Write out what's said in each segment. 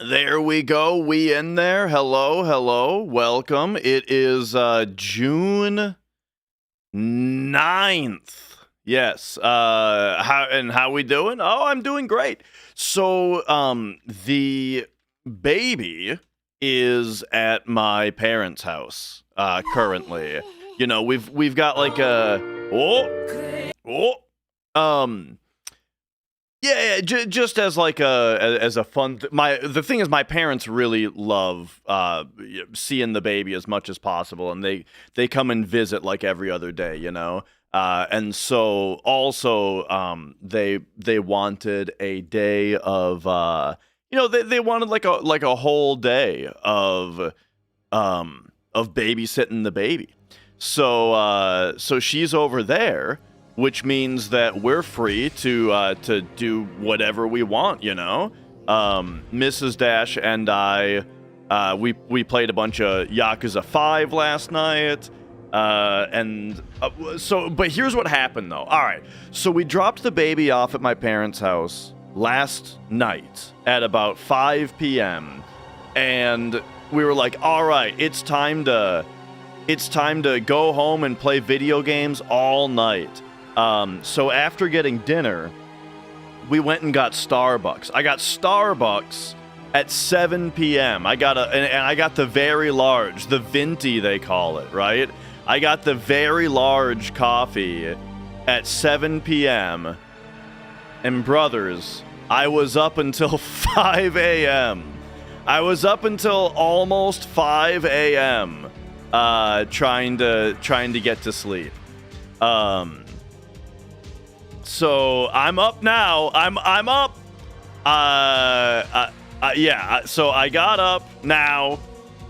There we go. We in there. Hello, hello. Welcome. It is June 9th. Yes. How we doing? Oh, I'm doing great. So, the baby is at my parents' house currently. You know, we've got like a um yeah, just as like as a fun the thing is my parents really love seeing the baby as much as possible, and they come and visit like every other day, you know. And so also they wanted a day of they wanted like a whole day of babysitting the baby. So she's over there, which means that we're free to do whatever we want, you know. Mrs. Dash and I, we played a bunch of Yakuza 5 last night, but here's what happened though. All right, so we dropped the baby off at my parents' house last night at about 5 p.m. and we were like, all right, it's time to go home and play video games all night. So after getting dinner, we went and got Starbucks. I got Starbucks at 7 p.m. I got the very large, the venti they call it, right? I got the very large coffee at 7 p.m. And brothers, I was up until 5 a.m. I was up until almost 5 a.m. Trying to get to sleep. So I'm up now. I'm up. Yeah. So I got up now,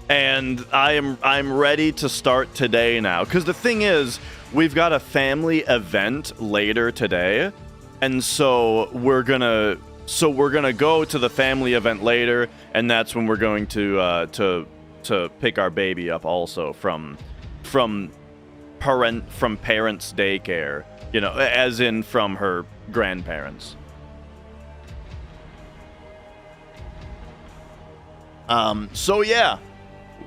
and I'm ready to start today now. Because the thing is, we've got a family event later today, and so we're gonna go to the family event later, and that's when we're going to pick our baby up also from parents' daycare. You know, as in from her grandparents. So yeah.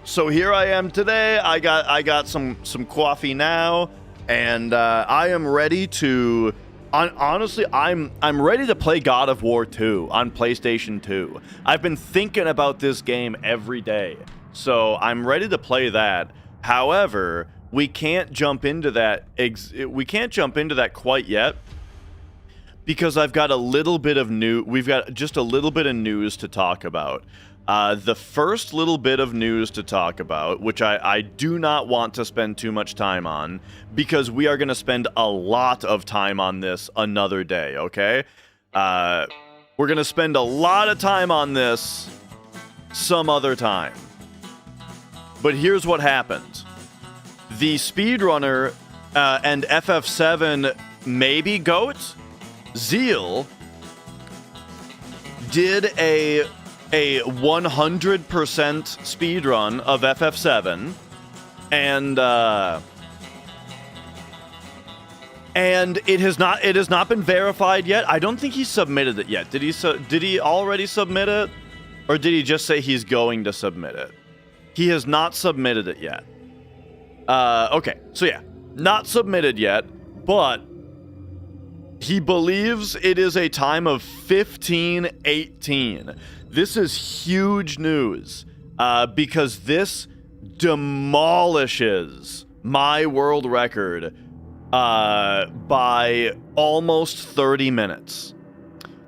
So here I am today. I got some coffee now, and I am ready to. Honestly, I'm ready to play God of War 2 on PlayStation 2. I've been thinking about this game every day, so I'm ready to play that. However, we can't jump into that. We can't jump into that quite yet because I've got a little bit of We've got just a little bit of news to talk about. The first little bit of news to talk about, which I do not want to spend too much time on, because we are going to spend a lot of time on this another day. Okay, we're going to spend a lot of time on this some other time. But here's what happened. The speedrunner and FF7 maybe GOAT, Zeal, did a 100% speedrun of FF7, and it has not been verified yet. I don't think he submitted it yet. Did he already submit it, or did he just say he's going to submit it? He has not submitted it yet. Okay, so yeah, not submitted yet, but he believes it is a time of 15:18. This is huge news, because this demolishes my world record by almost 30 minutes.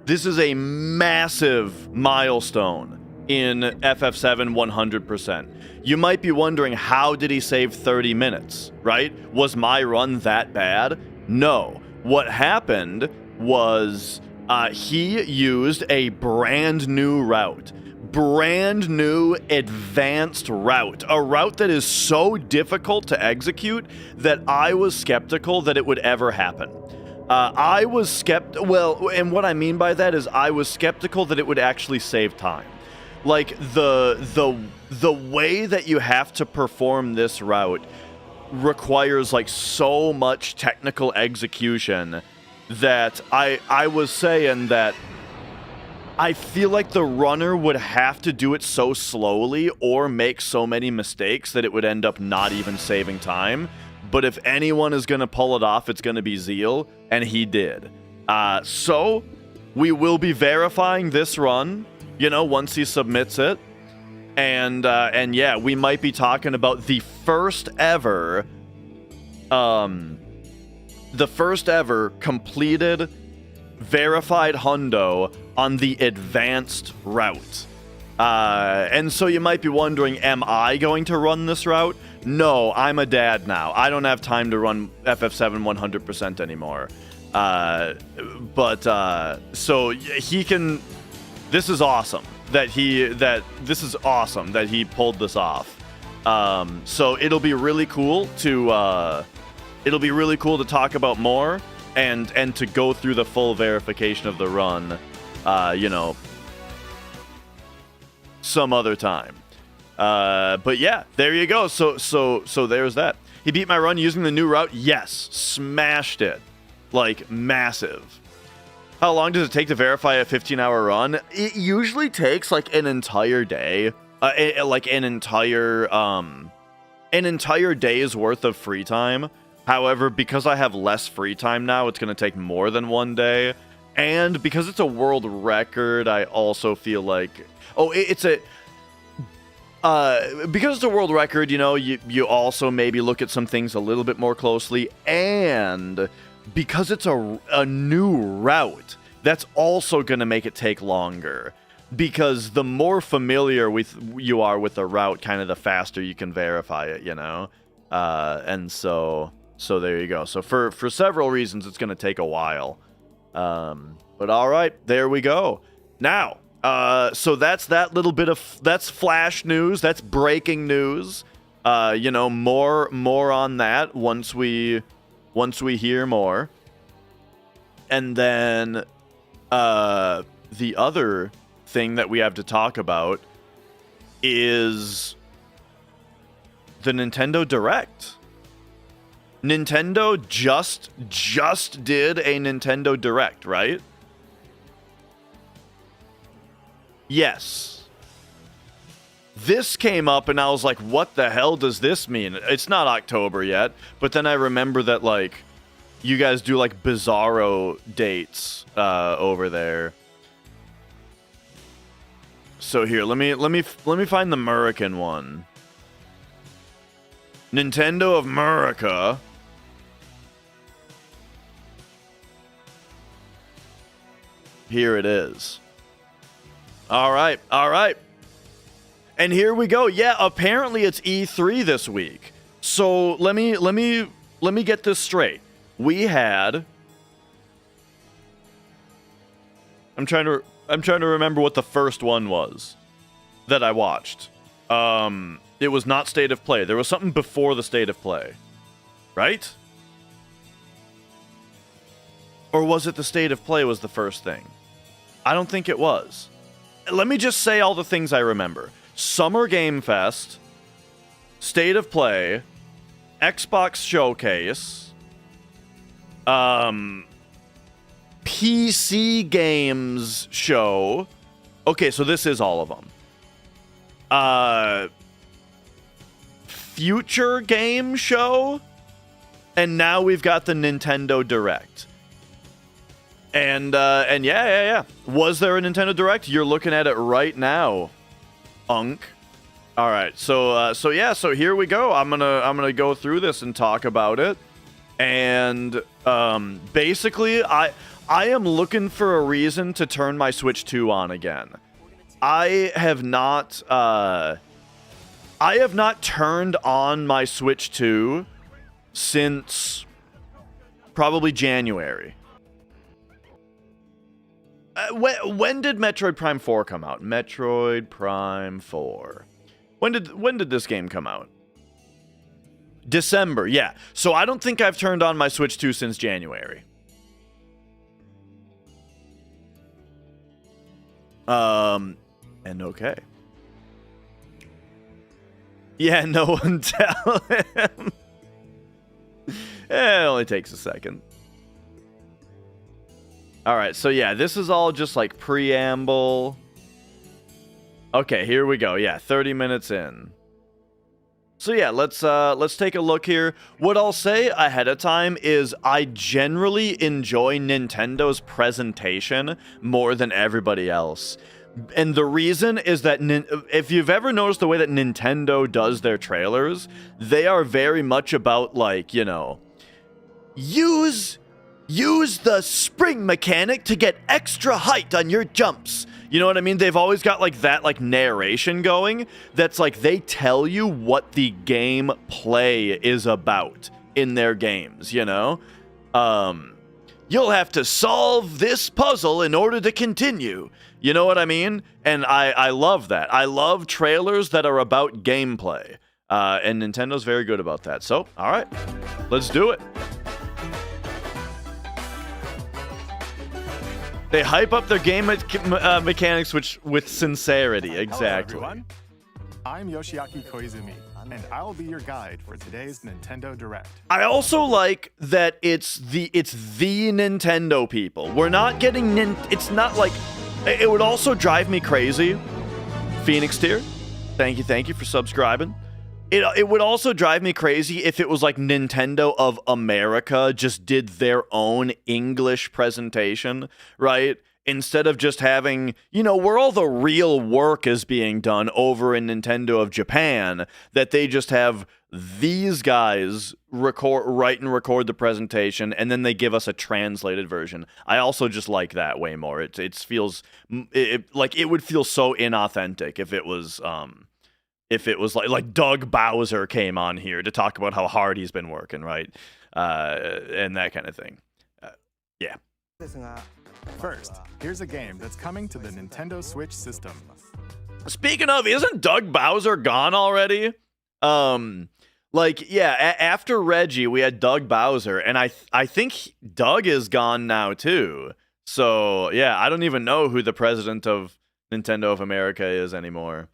This is a massive milestone in FF7 100%. You might be wondering, how did he save 30 minutes, right? Was my run that bad? No. What happened was he used a brand new route. Brand new advanced route. A route that is so difficult to execute that I was skeptical that it would ever happen. Well, and what I mean by that is I was skeptical that it would actually save time. Like, the way that you have to perform this route requires like so much technical execution that I was saying that I feel like the runner would have to do it so slowly or make so many mistakes that it would end up not even saving time. But if anyone is going to pull it off, it's going to be Zeal, and he did. So we will be verifying this run, you know, once he submits it. And yeah, we might be talking about the first ever completed verified hundo on the advanced route. And so you might be wondering, am I going to run this route? No, I'm a dad now. I don't have time to run FF7 100% anymore. So he can. This is awesome that he pulled this off. So it'll be really cool to talk about more and to go through the full verification of the run, you know, some other time. But yeah, there you go. So there's that. He beat my run using the new route. Yes, smashed it, like massive. How long does it take to verify a 15-hour run? It usually takes like an entire day, like an entire day's worth of free time. However, because I have less free time now, it's going to take more than one day. And because it's a world record, I also feel like... because it's a world record, you know, you also maybe look at some things a little bit more closely. And because it's a new route, that's also going to make it take longer. Because the more familiar you are with the route, kind of the faster you can verify it, you know? And so there you go. So for several reasons, it's going to take a while. But all right, there we go. Now, so that's that little bit of, that's flash news. That's breaking news. You know, more on that once we hear more. And then, the other thing that we have to talk about is the Nintendo Direct. Nintendo just did a Nintendo Direct, right? Yes. This came up and I was like, what the hell does this mean? It's not October yet, but then I remember that, like, you guys do like Bizarro dates over there. So here, let me find the American one. Nintendo of America. Here it is. All right. And here we go. Yeah, apparently it's E3 this week. So let me get this straight. We had... I'm trying to remember what the first one was that I watched. It was not State of Play. There was something before the State of Play. Right? Or was it the State of Play was the first thing? I don't think it was. Let me just say all the things I remember. Summer Game Fest, State of Play, Xbox Showcase, PC Games Show. Okay, so this is all of them. Future Game Show, and now we've got the Nintendo Direct. And yeah. Was there a Nintendo Direct? You're looking at it right now, Unk. All right, so here we go. I'm gonna go through this and talk about it. And basically, I am looking for a reason to turn my Switch 2 on again. I have not turned on my Switch 2 since probably January. When did Metroid Prime 4 come out? Metroid Prime 4. When did this game come out? December, yeah. So I don't think I've turned on my Switch 2 since January. And okay. Yeah, no one tell him. It only takes a second. All right, so yeah, this is all just like preamble. Okay, here we go. Yeah, 30 minutes in. So yeah, let's take a look here. What I'll say ahead of time is I generally enjoy Nintendo's presentation more than everybody else. And the reason is that if you've ever noticed the way that Nintendo does their trailers, they are very much about, like, you know, use the spring mechanic to get extra height on your jumps. You know what I mean? They've always got like that like narration going that's like they tell you what the game play is about in their games, you know? You'll have to solve this puzzle in order to continue. You know what I mean? And I love that. I love trailers that are about gameplay. And Nintendo's very good about that. So, all right, let's do it. They hype up their game mechanics with sincerity. Exactly. Hello, everyone. I'm Yoshiaki Koizumi, and I'll be your guide for today's Nintendo Direct. I also like that it's the Nintendo people. We're not getting it's not like it would also drive me crazy. Phoenix Tier, thank you for subscribing. It would also drive me crazy if it was like Nintendo of America just did their own English presentation, right? Instead of just having, you know, where all the real work is being done over in Nintendo of Japan, that they just have these guys write and record the presentation, and then they give us a translated version. I also just like that way more. It feels like it would feel so inauthentic if it was like Doug Bowser came on here to talk about how hard he's been working, right? And that kind of thing. Yeah. First, here's a game that's coming to the Nintendo Switch system. Speaking of, isn't Doug Bowser gone already? Like, yeah, after Reggie, we had Doug Bowser, and I think Doug is gone now, too. So, yeah, I don't even know who the president of Nintendo of America is anymore.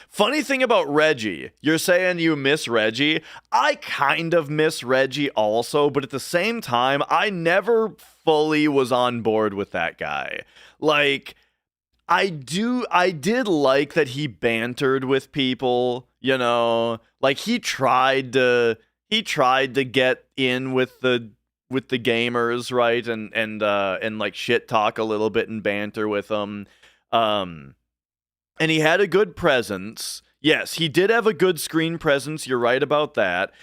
Funny thing about Reggie, you're saying you miss Reggie. I kind of miss Reggie also, but at the same time, I never fully was on board with that guy. Like, I did like that he bantered with people, you know? Like, he tried to get in with the gamers, right? And like shit talk a little bit and banter with them. And he had a good presence. Yes, he did have a good screen presence. You're right about that.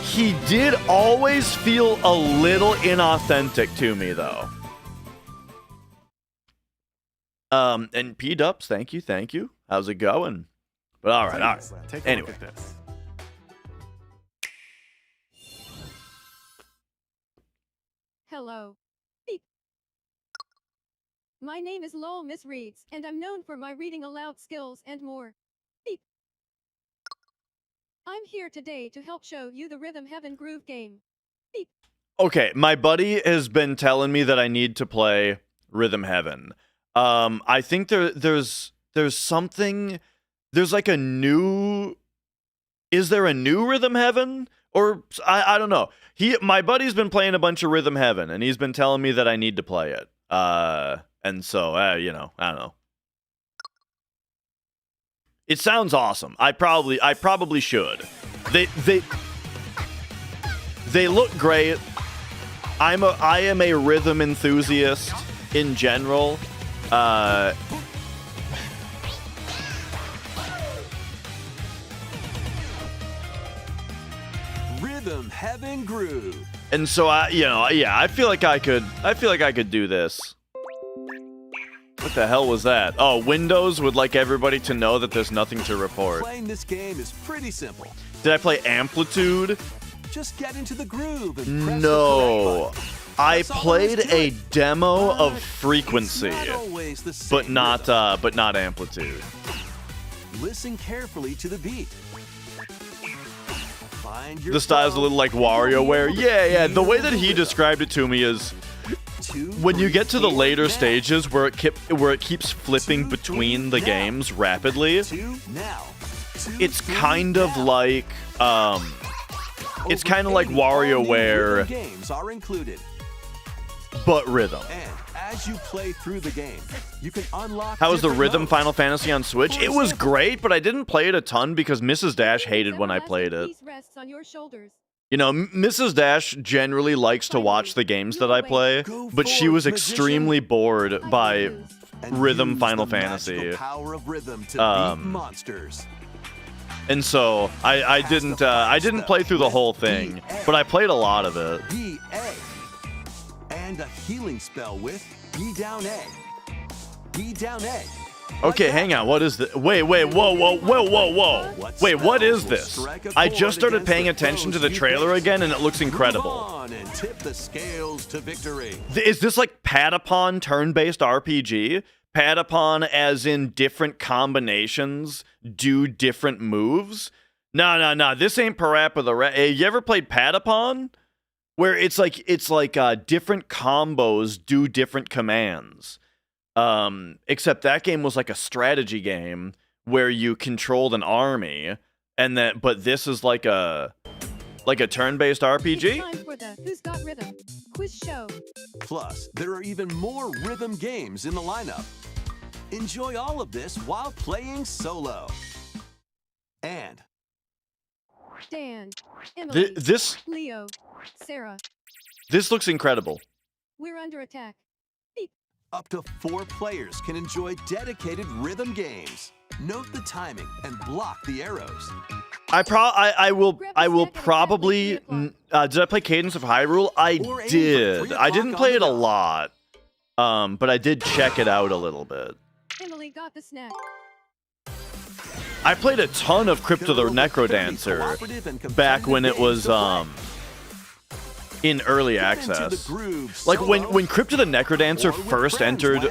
He did always feel a little inauthentic to me, though. And P-Dubs, thank you. How's it going? But all right. Take a Anyway. look at this. Hello. Beep. My name is Lowell Miss Reeds, and I'm known for my reading aloud skills and more. Beep. I'm here today to help show you the Rhythm Heaven Groove game. Beep. Okay, my buddy has been telling me that I need to play Rhythm Heaven. I think there's something, there's like a new, is there a new Rhythm Heaven? Or, I don't know. My buddy's been playing a bunch of Rhythm Heaven, and he's been telling me that I need to play it. And so, you know, I don't know. It sounds awesome. I probably should. They look great. I am a rhythm enthusiast in general. Rhythm Heaven Groove. And so I feel like I could do this. What the hell was that? Oh, Windows would like everybody to know that there's nothing to report. Playing this game is pretty simple. Did I play Amplitude? Just get into the groove and press No. the correct button. I That's all there is played to a it. demo of But Frequency, it's not always the same but not rhythm. Amplitude. Listen carefully to the beat. Find your The style's a flow. little like WarioWare. Yeah. The way that he described it to me is when you get to the later stages where it keeps flipping between the games rapidly, it's kind of like WarioWare. Games are included. but Rhythm. And as you play through the game, you can unlock. How was the different Rhythm modes. Final Fantasy on Switch? It was great, but I didn't play it a ton because Mrs. Dash hated when I played it. Peace rests on your shoulders. You know, Mrs. Dash generally likes to watch the games that I play, but she was extremely bored by And Rhythm use Final the magical Fantasy. Power of rhythm to beat monsters. And so I didn't play through the whole thing, but I played a lot of it. BA. And a healing spell with B down A. B down A. Okay, hang on. What is this? Wait, whoa. Wait, what is this? I just started paying attention to the trailer again, and it looks incredible. On and tip the scales to victory. Is this like Patapon turn-based RPG? Patapon as in different combinations do different moves? No. This ain't Parappa the Rapper. You ever played Patapon? Where it's like different combos do different commands. Except that game was like a strategy game where you controlled an army, but this is like a turn-based RPG. It's time for the Who's Got Rhythm quiz show. Plus, there are even more rhythm games in the lineup. Enjoy all of this while playing solo. And Dan, Emily, This Leo, Sarah. looks incredible. We're under attack. up to 4 players can enjoy dedicated rhythm games. Note the timing and block the arrows. I will probably. Did I play Cadence of Hyrule? I Or aim for did. 3 I didn't o'clock play on it the a dot. lot. But I did check it out a little bit. Emily got the snack. I played a ton of Crypt of the Necrodancer back when it was in early access. Like when Crypt of the Necrodancer first entered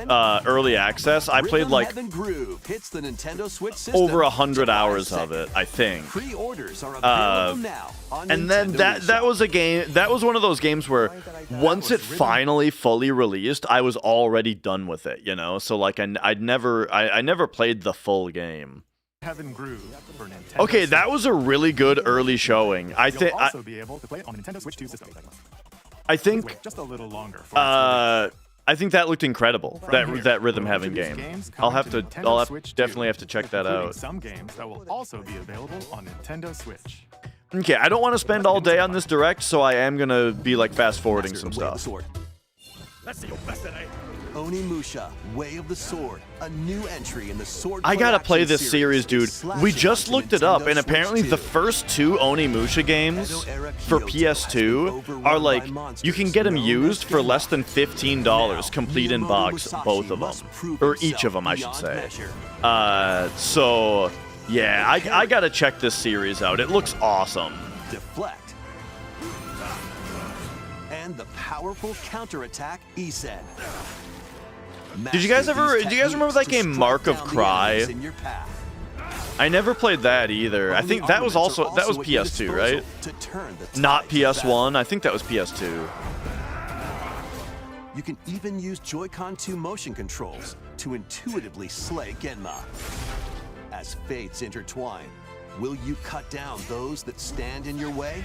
early access, I played like Groove hits the Nintendo Switch system over 100 July hours 2nd. of it, I think. Pre-orders are available now on And then Nintendo that eShop. was a game that was one of those games where once it finally fully released, I was already done with it, you know? So like I never played the full game. Heaven Groove for Nintendo Okay, Switch. that was a really good early showing. I You'll think also be able to play it on the Nintendo Switch 2 system. I think Wait just a little longer. For its release. I think that looked incredible. From here, That rhythm we'll having introduce game. games I'll coming have to to Nintendo Switch 2, definitely have to check that including out. some games that will also be available on Nintendo Switch. Okay, I don't want to spend all day on this direct, so I am gonna be like fast forwarding Master some of the Way of the stuff. Sword. Onimusha, Way of the Sword, a new entry in the Sword. I gotta play action this series, dude. We Slashing just onto looked it up, Nintendo and apparently Switch the 2. first 2 Onimusha games Edo-era for Kyoto has been PS2 overrun are by like monsters you can get them known used as for Genma. less than $15, complete in Miyamoto box, Musashi both of must them, prove or each himself of them, I should beyond say. measure. So yeah, I gotta check this series out. It looks awesome. Deflect. And the powerful counterattack Isen. Did you guys Master do these you guys remember that techniques to game strike Mark of down the Cry? enemies in your path. I never played that either. I Only think that was armaments are also that was at your PS2, right? disposal to turn the Not tide of battle. PS1. I think that was PS2. You can even use Joy-Con 2 motion controls to intuitively slay Genma. As fates intertwine, will you cut down those that stand in your way?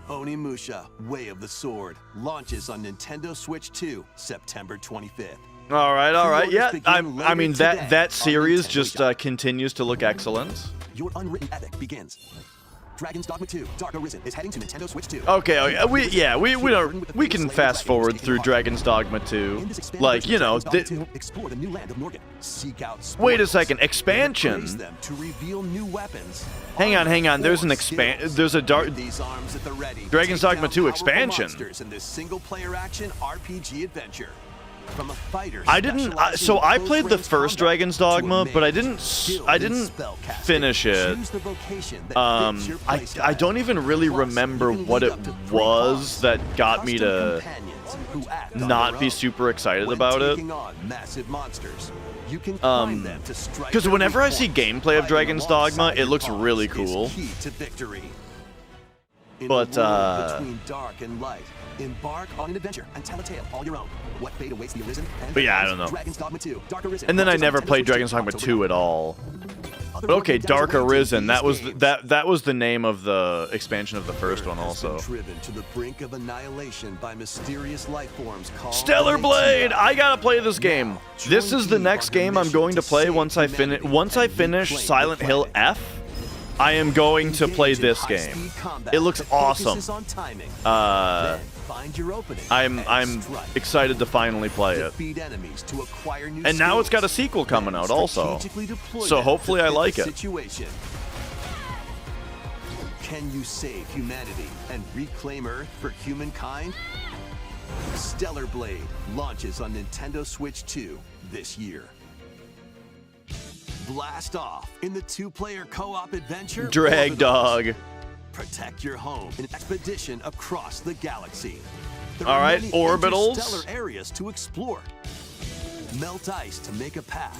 Onimusha, Way of the Sword, launches on Nintendo Switch 2, September 25th. All right. Yeah, Pre-orders begin I later mean today that on series Nintendo just Shop. continues to look excellent. Your unwritten epic begins. Dragon's Dogma 2, Dark Arisen is heading to Nintendo Switch 2. Okay, we can fast forward through Dragon's Dogma 2. Like, you know, explore the new land of Norgan. Seek out wait a spoilers second, and expansion. appraise them to reveal new weapons. Hang on. There's an skills. there's a dark With these arms at the ready. Dragon's Take Dogma down 2 powerful expansion. monsters in this single-player action RPG adventure. From a fighter I didn't so I played the first Dragon's Dogma, but I didn't finish it. I don't even really remember what it was that got me to not be super excited about it. Because whenever I see gameplay of Dragon's Dogma, it looks really cool. But, between dark and light, embark on an adventure and tell a tale all your own. What fate awaits the Arisen? But yeah, I don't know. Dragon's Dogma 2, Dark Arisen. And then I launches on never Nintendo played Switch Dragon's 2, Dogma October 2 at all. Okay, Dark Arisen. That was that was the name of the expansion of the first one also. Driven to the brink of annihilation by mysterious life forms called Stellar Blade. Valencia. I gotta play this game. This is the next game I'm going to play once I finish Silent Hill F. I am going to play this game. It looks awesome. I'm excited to finally play it. And now it's got a sequel coming out also. So hopefully I like it. Can you save humanity and reclaim Earth for humankind? Stellar Blade launches on Nintendo Switch 2 this year. Blast off in the two-player co-op adventure Drag Orbitals. Dog. Protect your home in an expedition across the galaxy. There All are right, many Orbitals. interstellar areas to explore. Melt ice to make a path.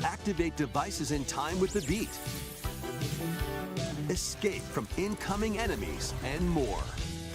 Activate devices in time with the beat. Escape from incoming enemies and more.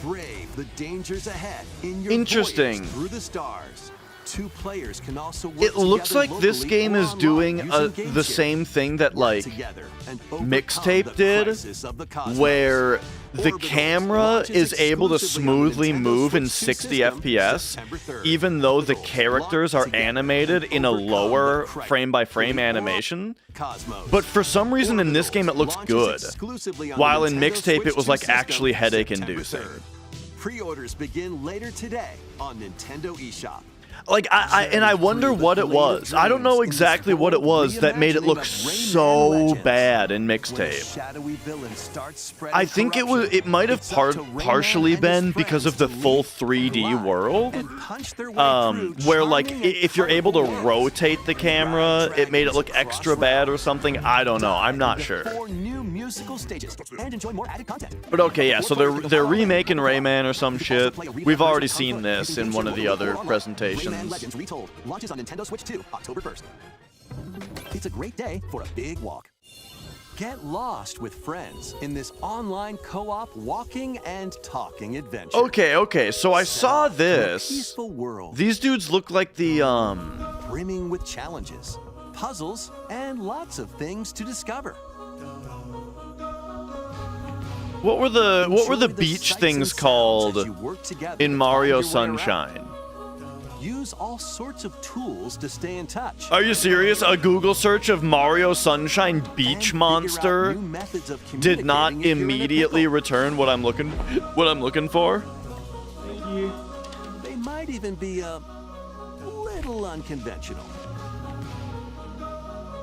Brave the dangers ahead in your Interesting. voyage through the stars. Two players can also work It looks together like this locally game or is online doing using game the share. same thing that Work like together and overcome Mixtape the did, crisis of the cosmos. where the Orbitals camera launches is able to exclusively on smoothly Nintendo move in Switch 2 60 system, FPS, September 3rd. even though the Orbitals characters lock are together animated and in a overcome lower the crisis frame-by-frame of the animation. Cosmos. But for some reason in this game it looks Launches good, exclusively on while the in Nintendo Mixtape Switch it was 2 like system, actually September headache-inducing. 3rd. Pre-orders begin later today on Nintendo eShop. Like I wonder what it was. I don't know exactly what it was that made it look so bad in Mixtape. I think it might have partially been because of the full 3D world, where like if you're able to rotate the camera, it made it look extra bad or something. I don't know. I'm not sure. But okay, yeah. So they're remaking Rayman or some shit. We've already seen this in one of the other presentations. Rayman Legends Retold launches on Nintendo Switch 2, October 1st. It's a great day for a big walk. Get lost with friends in this online co-op walking and talking adventure. Okay. So I saw Set off to a this. peaceful world These dudes look like the brimming with challenges, puzzles, and lots of things to discover. What were the Enjoy beach sights things and sounds called as you work together in to Mario find your way around. Sunshine? Use all sorts of tools to stay in touch. Are you serious? A Google search of Mario Sunshine And Beach figure out Monster new methods of did not communicating if you're in a immediately pickle. return what I'm looking for. They might even be a little unconventional.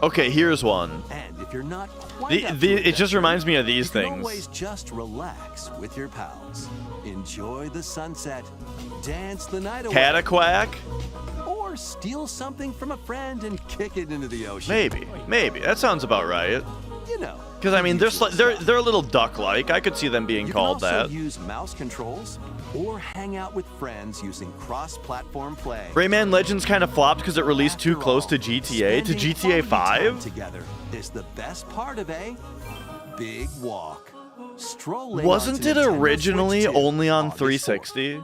Okay, here's one. And if you're not quite up to It just adventure, reminds me of these you can things. always just relax with your pals. Enjoy the sunset, dance the night away, Cataquack? or steal something from a friend and kick it into the ocean. Maybe. That sounds about right. You know. Because I mean, the usual they're stuff. a little duck-like. I could see them being You called can also that. use mouse controls or hang out with friends using cross-platform play. Rayman Legends kind of flopped because it released too After close all, to GTA, to spending GTA quality time 5. together is the best part of a big walk. Strolling Wasn't onto it Nintendo originally Switch 2, only on August 4th. 360?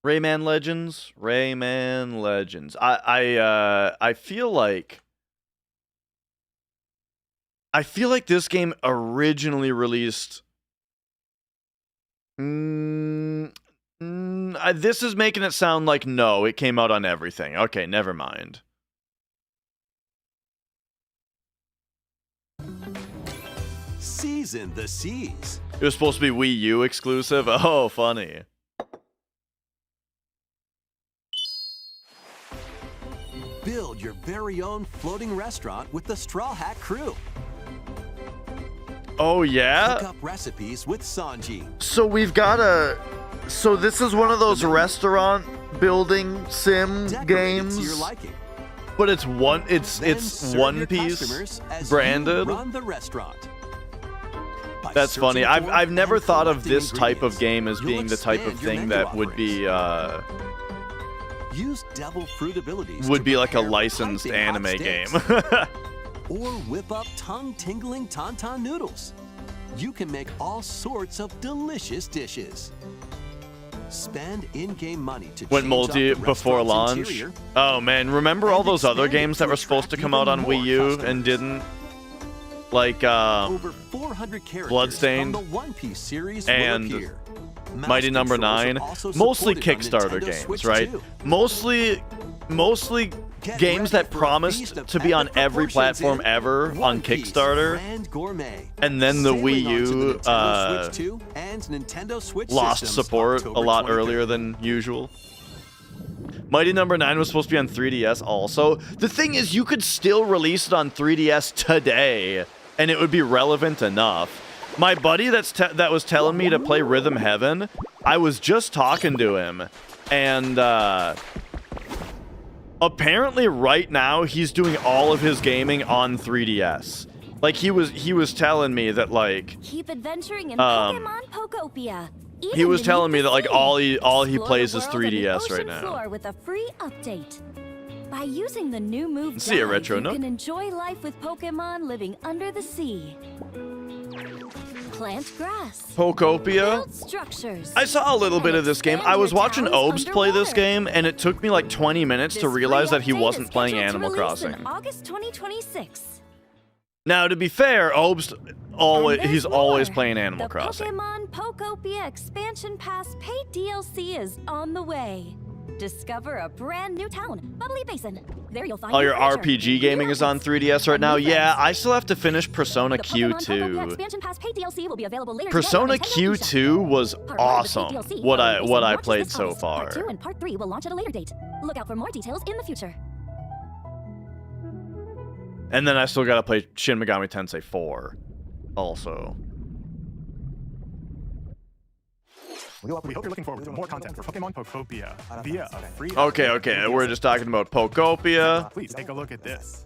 Rayman Legends. I feel like this game originally released. This is making it sound like no, it came out on everything. Okay, never mind. Season the Seas. It was supposed to be Wii U exclusive. Oh, funny. Build your very own floating restaurant with the Straw Hat Crew. Oh Cook yeah. up recipes with Sanji. So we've got a. So this is one of those restaurant building sim Decorate it games, to your liking. but it's one. Then It's serve One your Piece customers as branded. You run the restaurant. By That's funny. searching for I've never and thought of collecting this type of ingredients, game as you'll being the type of expand your thing menu that would be Use devil fruit abilities. would to be like a prepare licensed piping hot anime game. sticks. Or whip up tongue-tingling tauntaun noodles. You can make all sorts of delicious dishes. Spend in-game money to Went change multi up the before restaurant's launch. interior. Oh man, remember all And those other expand it games that to were supposed to attract come out on even Wii more U customers. and didn't? Like Over 400 characters Bloodstained from the One Piece series and will appear. Mighty Mouse Number controls are 9, also mostly supported on Kickstarter Nintendo games, Switch right? 2. Mostly Get games ready that for a promised feast of to be on epic every proportions platform in ever on One Piece Kickstarter, Grand Gourmet. and then the Sailing Wii onto the U Nintendo Switch 2 and Nintendo Switch lost systems support a October lot 23rd. earlier than usual. Mighty Number 9 was supposed to be on 3DS also. The thing is, you could still release it on 3DS today, and it would be relevant enough. My buddy that was telling me to play Rhythm Heaven, I was just talking to him, and apparently right now he's doing all of his gaming on 3DS. Like he was telling me that like Keep adventuring in Um, Pokemon Pokopia. he was telling me that like all he Explore plays the is world and the 3DS ocean right now. floor with a free update. By using the new move See ya, Dive, Retro you Nook. can enjoy life with Pokemon living under the sea. Plant grass. Pokopia? Build structures. I saw a little bit of this game. I was watching Obes play this game, and it took me like 20 minutes to This realize free that he update wasn't is playing scheduled to Animal release in Crossing. August 2026. Now, to be fair, Obes always And he's there's always more. playing Animal the Crossing. Pokemon Pokopia Expansion Pass paid DLC is on the way. Discover a brand new town, Bubbly Basin. There you'll find All your new furniture, RPG gaming new is on outfits, 3DS right and now. new Yeah, friends. I still have to finish Persona The Pokemon Pokopia Q2. Expansion Pass paid DLC will be available later Persona today on Nintendo Q2 eShop. was Part 1 of the paid awesome. DLC What Bubbly I Basin what I launches played this so August. far. Part 2 and Part 3 will launch at a later date. Look out for more details in the future. And then I still gotta play Shin Megami Tensei 4, also. We hope you're looking forward to more content for Pokemon Pokopia via a free. Okay, we're just talking about Pokopia. Please take a look at this.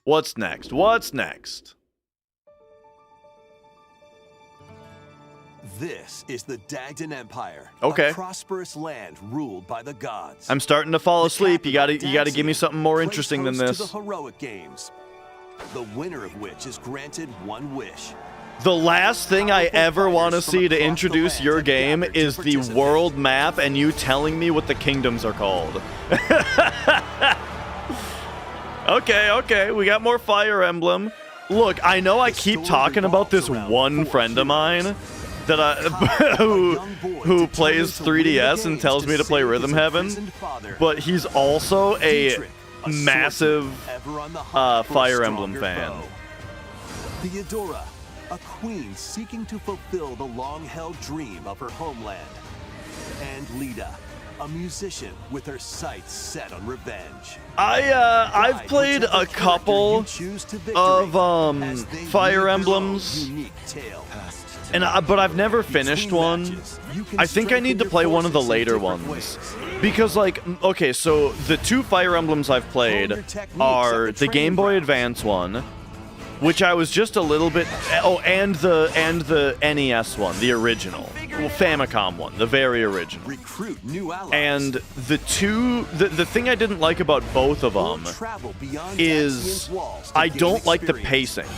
What's next? What's next? This is the Dagdan Empire. Okay. A prosperous land ruled by the gods. I'm starting to fall The asleep. You gotta capital, give me Daxia, something more plays interesting than host to this. the heroic games. The winner of which is granted one wish. The last thing I Powerful ever want to fighters from see to across the introduce land your have game gathered to is the participate. world map and you telling me what the kingdoms are called. Okay, we got more Fire Emblem. Look, I know I The keep story talking about this revolves around one 4 friend of mine heroes. that I Kyle, who a young boy who determined plays to win the 3DS and games tells to me to play save Rhythm his Heaven, imprisoned father. but he's also a Dietrich, a massive swordsman ever on the hunt for a Fire Emblem stronger fan. foe. Theodora, a queen seeking to fulfill the long-held dream of her homeland. And Lita, a musician with her sights set on revenge. I've Guide played whichever a character couple you choose to victory of as they Fire weave their Emblems, own unique tale. but I've never finished Between one. matches, you can I think I need to strengthen play your one of the forces in later different ones. ways. Because, like, okay, so the 2 Fire Emblems I've played your techniques are at the the Game Boy training Advance one, which I was just a little bit. Oh, and the NES one, the original, well, Famicom one, the very original. Recruit new allies. And the thing I didn't like about both of Or them travel beyond is Daxian's walls to I gain don't like the experience. pacing.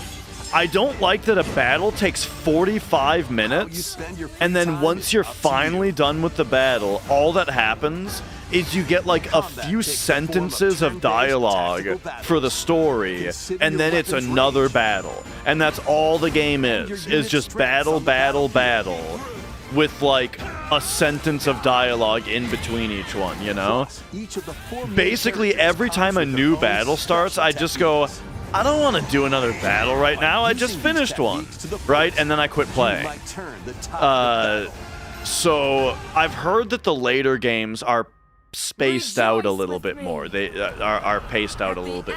I don't like that a battle takes 45 minutes, spend your free and then time once is you're up to finally you. done with the battle, all that happens is you get like a Combat few takes the form of sentences of turn-based dialogue tactical battles. for the story, Consider and your then it's weapons another range. battle. And that's all the game your is unit's just strengths battle, on the battle, battlefield. battle, with like a sentence of dialogue in between each one, you know? Plus, each of the 4 main Basically, characters every time a comes with new their own battle starts, special I just go, techniques. I don't want to do another battle right now. I just Using these finished one, techniques to the right? fullest, And then I quit you playing. might turn the tide of the battle. So I've heard that the later games are spaced out a Rejoice little with bit me. more. They are paced out a little bit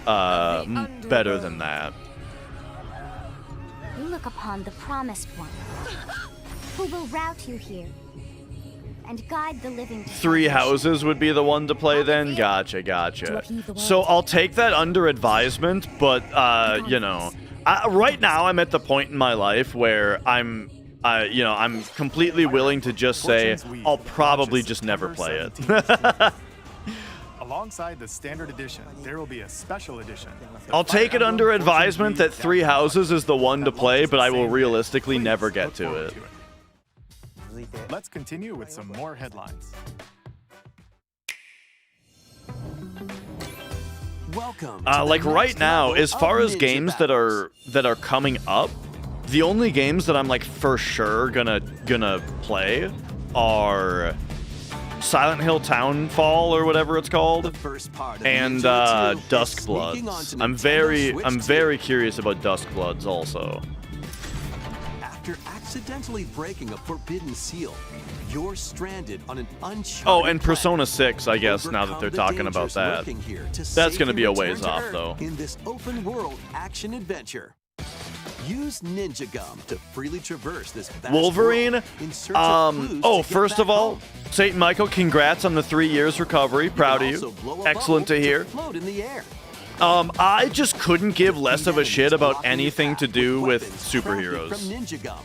better than that. You look upon the Promised One, who will route you here and guide the living to 3 salvation. Houses would be the one to play then? Gotcha. So I'll take that under advisement, but, you know, right now I'm at the point in my life where I'm completely willing to just say, I'll probably just never play it. Alongside the standard edition, there will be a special edition. the I'll Fire take it Emblem under 14 advisement that Daxia 3 Houses is the one to that play, launches but the I will same day. realistically Please never look get to forward it. Let's continue with some more headlines. Welcome. To Like the right next now, level as far of as Ninja games battles. that are coming up, the only games that I'm like for sure gonna play are Silent Hill Townfall or whatever it's The called, first part of and Ninja 2 is Duskbloods. sneaking onto I'm Nintendo Switch 2. very curious about Duskbloods also. After accidentally breaking a forbidden seal, you're stranded on an uncharted Oh, and planet. Persona 6, I guess, now that Overcome they're the talking about dangers that. lurking here to That's safely gonna be a return ways to off, Earth though. In this open world action adventure. Use Ninja Gum to freely traverse this vast Wolverine, world in search of clues oh, to get first back of all, home. St. Michael, congrats on the 3 years recovery. You Proud can of also you. blow a Excellent bubble to hear. float in the air. I just couldn't give less of a shit about Blocking your anything to path do with weapons crafted From superheroes. Ninja Gum.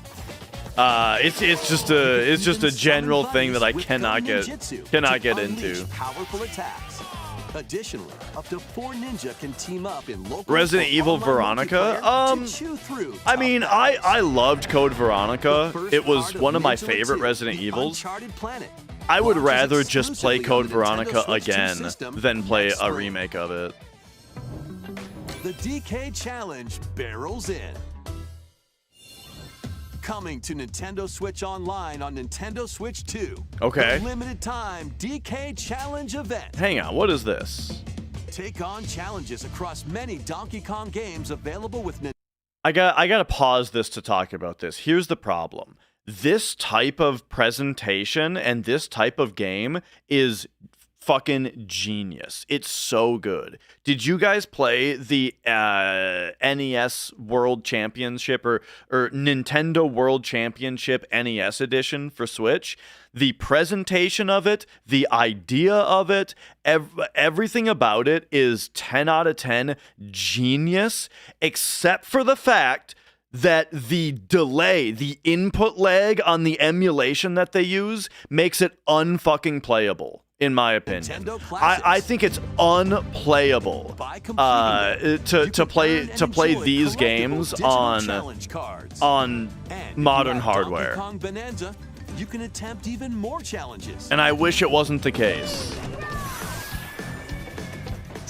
It's just a general thing that I cannot get into. Powerful attacks. Additionally, up to 4 ninja can team up in local Resident Evil online Veronica? multiplayer to chew through I tough mean, battles. I loved Code The Veronica. first It was part of one of my Ninja favorite 2, Resident the Evils. Uncharted Planet. I would launches rather just play exclusively Code on the Nintendo Veronica Switch 2 again system than play next a spring. remake of it. The DK Challenge barrels in. Coming to Nintendo Switch Online on Nintendo Switch 2. Okay. The limited time DK Challenge event. Hang on, what is this? Take on challenges across many Donkey Kong games available with Nintendo. I gotta pause this to talk about this. Here's the problem. This type of presentation and this type of game is fucking genius. It's so good. Did you guys play the NES World Championship or Nintendo World Championship NES edition for Switch? The presentation of it, the idea of it, everything about it is 10 out of 10 genius, except for the fact that the delay, the input lag on the emulation that they use makes it unfucking playable. In my opinion, Nintendo Classics. I think it's unplayable By completing it, you to can play earn and to play enjoy these collectible games digital on challenge cards. on And if modern you have hardware. Donkey Kong Bonanza, you can attempt even more challenges. And I wish it wasn't the case.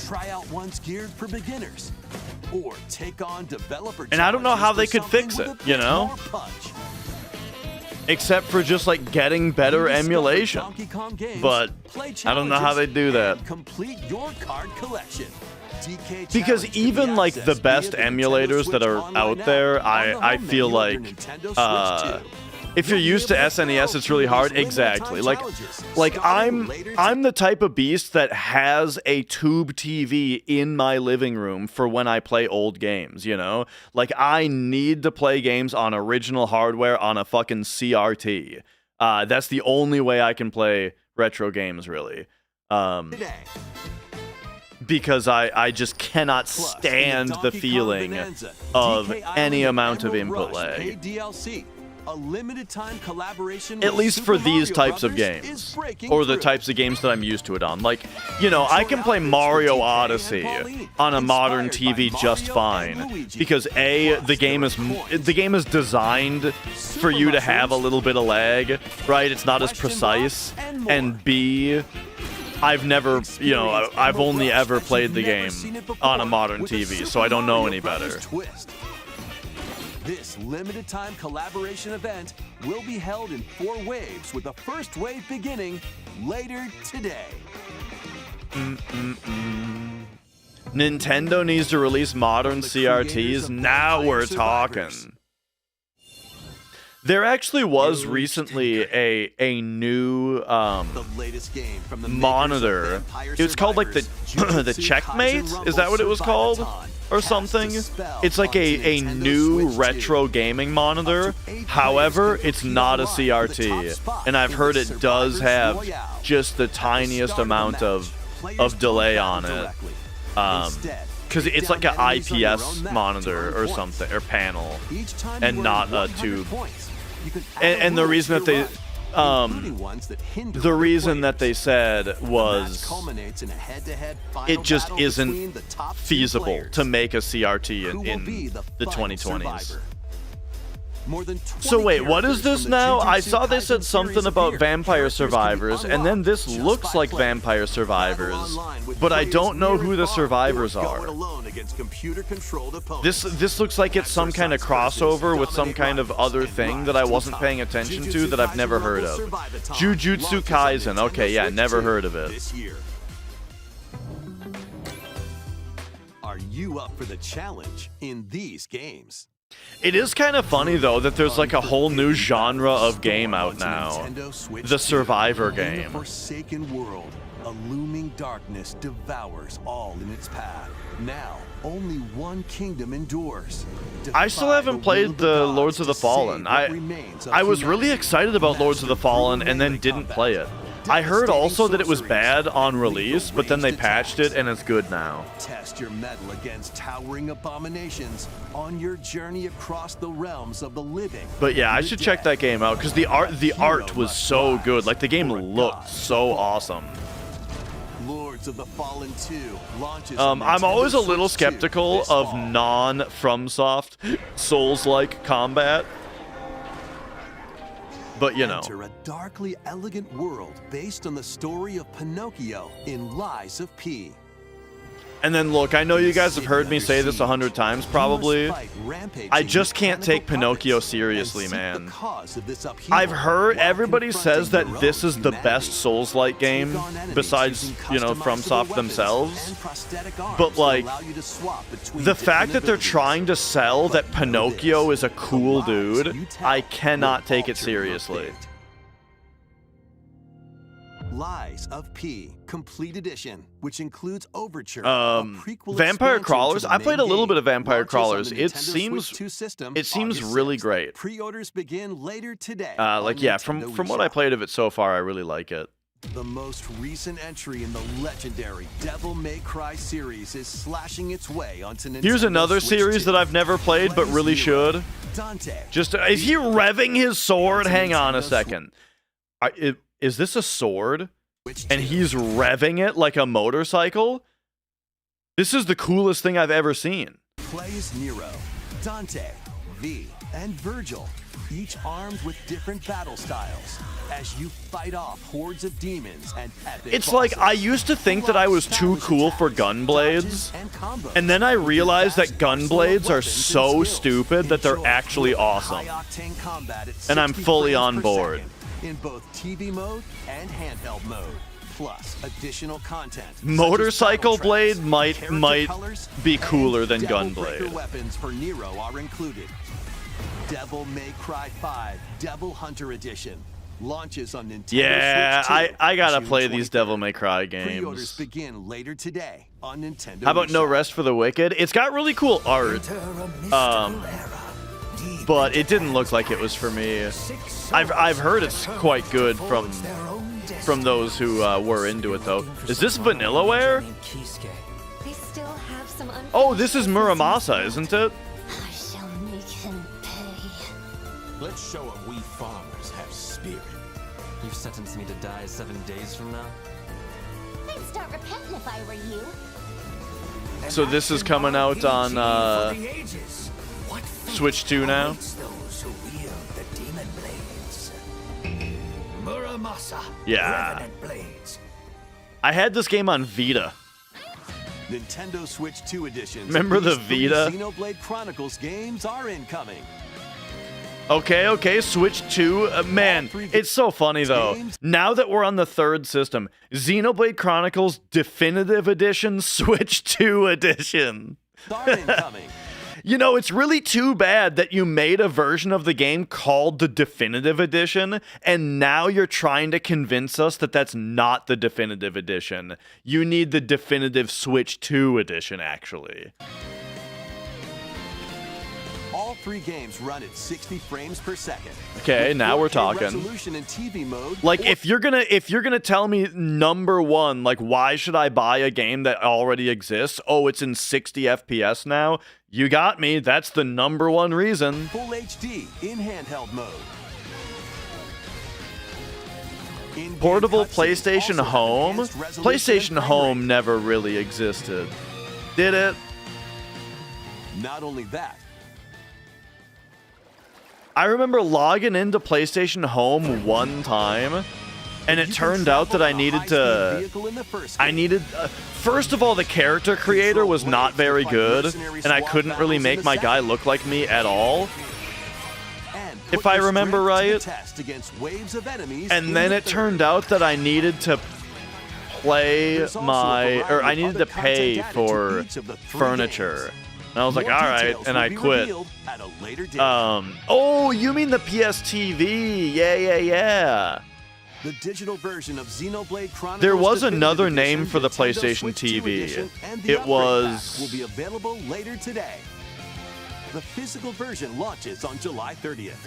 Try out ones geared for beginners, or take on developer. And I don't know how they challenges could for fix something it, with a you bit know? more punch. Except for just like getting better Discover emulation. Donkey Kong games, But play I don't know how they do that. and complete your card collection. DK Because Challenge can even be like the accessed best via the Nintendo emulators that Switch are Online out app there, on the I home feel menu of your like Nintendo Switch 2. if you're You'll be used to able to SNES, throw it's really hard. through these Exactly. limited Like time challenges, like starting later I'm the type of beast that has a tube TV in my living room for when I play old games, you know? Like I need to play games on original hardware on a fucking CRT. That's the only way I can play retro games really. today. Because I just cannot Plus, in stand the Donkey Kong feeling Bonanza, of DK any Island amount of Emerald input Rush lag. paid DLC, a limited time collaboration At with least Super for these Mario types of Brothers, games, is breaking or the through. types of games that I'm used to it on. Like, you know, I can play outfits Mario for DK and Odyssey Pauline, on a modern inspired by TV just Mario fine and Luigi. because A, Plus, the game there is are coins. the game is designed for you to have a little bit of lag, right? It's not as Question precise, blocks and more. and B, I've never, you know, Experience I've Emerald only Rush ever as played you've the never game seen it on a before, modern with a TV, Super so I don't know Mario any better. Brothers twist. This limited time collaboration event will be held in 4 waves, with the first wave beginning later today. Nintendo needs to release modern The creators CRTs. of Now Vampire we're Survivors. talking. There actually was Huge recently a new The latest game from the makers of monitor. Vampire It was called like the Survivors, the Jujutsu Checkmate. Kaisen Is that what it was Rumble called, Survivathon or casts something? a spell It's like onto a Nintendo new Switch 2. retro gaming monitor. Up to 8 However, players it's can not a compete online for the top CRT, spot and I've in heard the it does Survivors have Royale. just the At the tiniest start of the amount match, of players delay don't on battle it. directly. Instead, Because take it's like down an enemies on your IPS own map to monitor earn or points. something, or panel. Each time and you earn not a 100 tube. points, you can add And a the rule reason to that your they run, including ones that hinder the other reason that players. they said The match was culminates in a head-to-head final it just battle isn't between the top 2 feasible players. to make a CRT Who will in be the final 2020s. survivor? More than 20 So wait, what is characters this from the now? I Jujutsu saw this Kaisen at something series about appear. Vampire Characters can be Survivors, and then this unlocked looks just by like playing. Vampire Survivors, Battle online with but I players don't know near who and the far, survivors or are. going alone against computer-controlled opponents. This looks like it's some kind of crossover with some kind of other thing that I wasn't paying attention to that I've never heard of. Jujutsu Kaisen. Okay, yeah, never heard of it. This year. Are you up for the challenge in these games? It is kind of funny though that there's like a whole new genre of game out now. Nintendo Switch The 2. Survivor In the game. Forsaken world, a looming darkness devours all in its path. Now, only one kingdom endures. I still Defy haven't the played will of the gods Lords of the to Fallen. save what remains of I was really humanity. excited about Lords of the Master Fallen brutal and then melee didn't combat. play it. I heard also that it was Devastating bad on sorceries, release, but then they ranged patched it attacks. and it's good now. Test your mettle against towering abominations on your journey across the realms of the living. But yeah, I the should check dead. that game out because the art was so good. Like the game looked so awesome. Lords of the Fallen 2 launches. I'm on Nintendo always a little Switch 2 skeptical this of fall. non-FromSoft Souls-like combat. But you know. Enter a darkly elegant world based on the story of Pinocchio in Lies of P. And then look, I know you guys have heard me say this 100 times probably. I just can't take Pinocchio seriously, man. I've heard everybody says that this is the best Souls-like game besides, you know, FromSoft themselves. But like, the fact that they're trying to sell that Pinocchio is a cool dude, I cannot take it seriously. Lies of P Complete Edition, which includes Overture, a prequel Vampire expansion to Crawlers. the I played a main little game, bit of Vampire launches on Crawlers. the It Nintendo Switch 2 system seems August really 6th. great. Pre-orders begin later today. Like on yeah, Nintendo from what I eShop. played of it so far, I really like it. The most recent entry in the legendary Devil May Cry series is slashing its way onto Nintendo Here's another Switch series 2. that I've never played but Plays really Nero, should. Dante. Just is he revving his sword? Onto Hang on a Nintendo second. Is this a sword? Switch And 2. he's revving it like a motorcycle? This is the coolest thing I've ever seen. Plays Nero, Dante, V, and Virgil, each armed with different battle styles, as you fight off hordes of demons and epic It's like I used to think that I was too cool for Gunblades, and then I realized that Gunblades are so stupid that they're actually awesome. And I'm fully on board. In both TV mode and handheld mode, plus additional content. such as Motorcycle battle Blade tracks, might character colors, be and cooler than Devil Breaker Gunblade. weapons for Nero are included. Devil May Cry 5 Devil Hunter Edition launches on Nintendo Yeah, Switch 2 I gotta June play these 23rd. Devil May Cry Pre-orders games. begin later today on Nintendo. How about No eShop. Rest for the Wicked? It's got really cool art, but it didn't look like it was for me. I've heard it's quite good from those who were into it though. Is this Vanillaware? They still have some Oh, this is Muramasa, isn't it? I shall make him pay. Let's show him we farmers have spirit. You sentenced me to die 7 days from now? I'd start repenting if I were you. So this is coming out on Switch 2 now. Those who wield the demon blades. Muramasa. Yeah. Revenant blades. I had this game on Vita. Nintendo Switch 2 editions. Remember the These three Vita? Xenoblade Chronicles games are incoming. Okay, Switch 2. Man, it's so funny though. Now that we're on the third system, Xenoblade Chronicles Definitive Edition, Switch 2 Edition. Are incoming. You know, it's really too bad that you made a version of the game called the Definitive Edition, and now you're trying to convince us that that's not the Definitive Edition. You need the Definitive Switch 2 Edition, actually. All three games run at 60 frames per second. Okay, With now we're 4K talking. Resolution in TV mode. Like, or if you're gonna tell me number one, like, why should I buy a game that already exists? Oh, it's in 60 FPS now. You got me. That's the number one reason. Full HD in handheld mode. In-game Portable cutscenes PlayStation also have Home. enhanced resolution PlayStation and frame Home rate. never really existed, did it? Not only that, I remember logging into PlayStation Home one time, and it turned out that I needed to. First of all, the character creator was not very good, and I couldn't really make my guy look like me at all, if I remember right. And then it turned out that I needed to I needed to pay for furniture. And I was like, all right, and I quit. Oh, you mean the PS TV? Yeah. The digital version of Xenoblade Chronicles There was Definitive another Edition, name for the Nintendo PlayStation Switch 2 TV. edition, and the It upgrade was- pack will be available later today. The physical version launches on July 30th.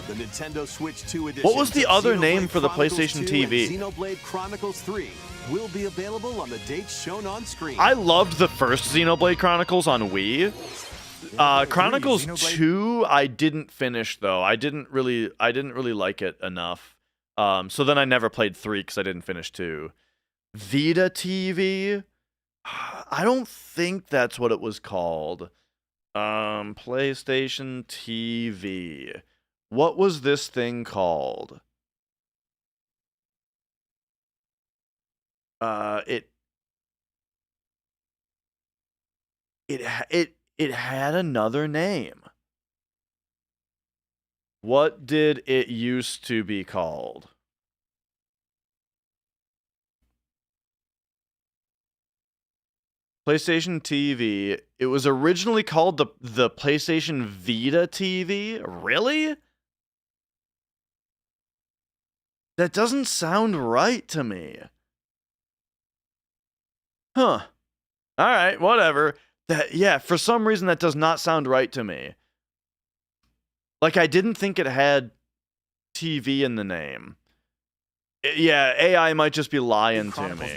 The Nintendo Switch 2 edition. What was the other name Xenoblade for the Chronicles PlayStation 2 and TV? Xenoblade Chronicles 3 will be available on the dates shown on screen. I loved the first Xenoblade Chronicles on Wii. Chronicles 2 I didn't finish though. I didn't really like it enough. So then I never played 3 because I didn't finish 2. Vita TV? I don't think that's what it was called. PlayStation TV. What was this thing called? It had another name. What did it used to be called? PlayStation TV. It was originally called the PlayStation Vita TV. Really? That doesn't sound right to me. Huh. All right, whatever. Yeah, for some reason that does not sound right to me. Like, I didn't think it had TV in the name. Yeah, AI might just be lying to me.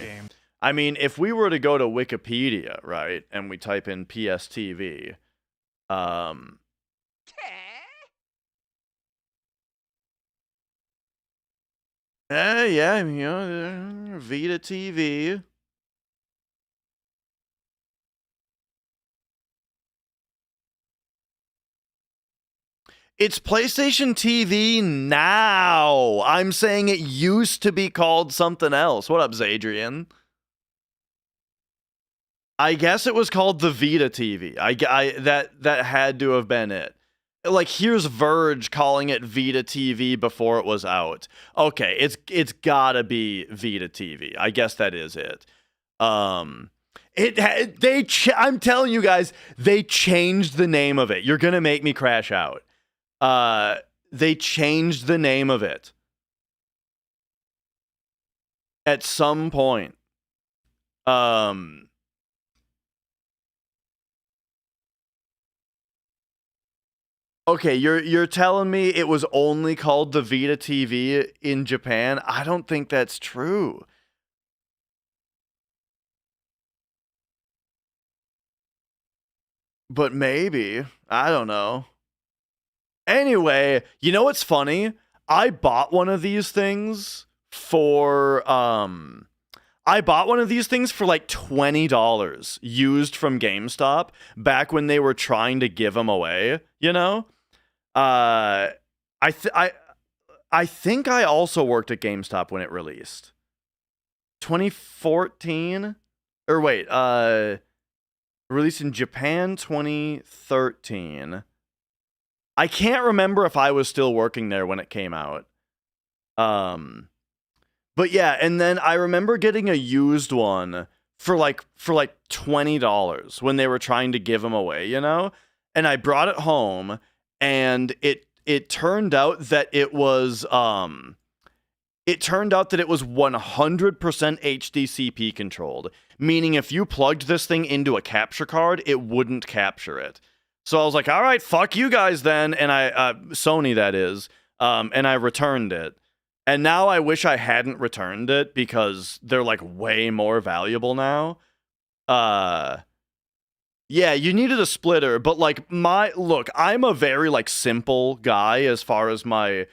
I mean, if we were to go to Wikipedia, right, and we type in PSTV, yeah, you know, Vita TV. It's PlayStation TV now. I'm saying it used to be called something else. What up, Zadrian? I guess it was called the Vita TV. That had to have been it. Like, here's Verge calling it Vita TV before it was out. Okay, it's gotta be Vita TV. I guess that is it. I'm telling you guys, they changed the name of it. You're gonna make me crash out. They changed the name of it at some point. Okay, you're telling me it was only called the Vita TV in Japan? I don't think that's true. But maybe. I don't know. Anyway, you know what's funny? I bought one of these things for like $20 used from GameStop back when they were trying to give them away, you know? I think I also worked at GameStop when it released. 2014? Or wait, released in Japan 2013. I can't remember if I was still working there when it came out. But yeah, and then I remember getting a used one for like $20 when they were trying to give them away, you know? And I brought it home, and it turned out that it was 100% HDCP controlled, meaning if you plugged this thing into a capture card, it wouldn't capture it. So I was like, all right, fuck you guys then. And Sony, that is. And I returned it. And now I wish I hadn't returned it because they're like way more valuable now. Yeah, you needed a splitter, but like I'm a very like simple guy as far as my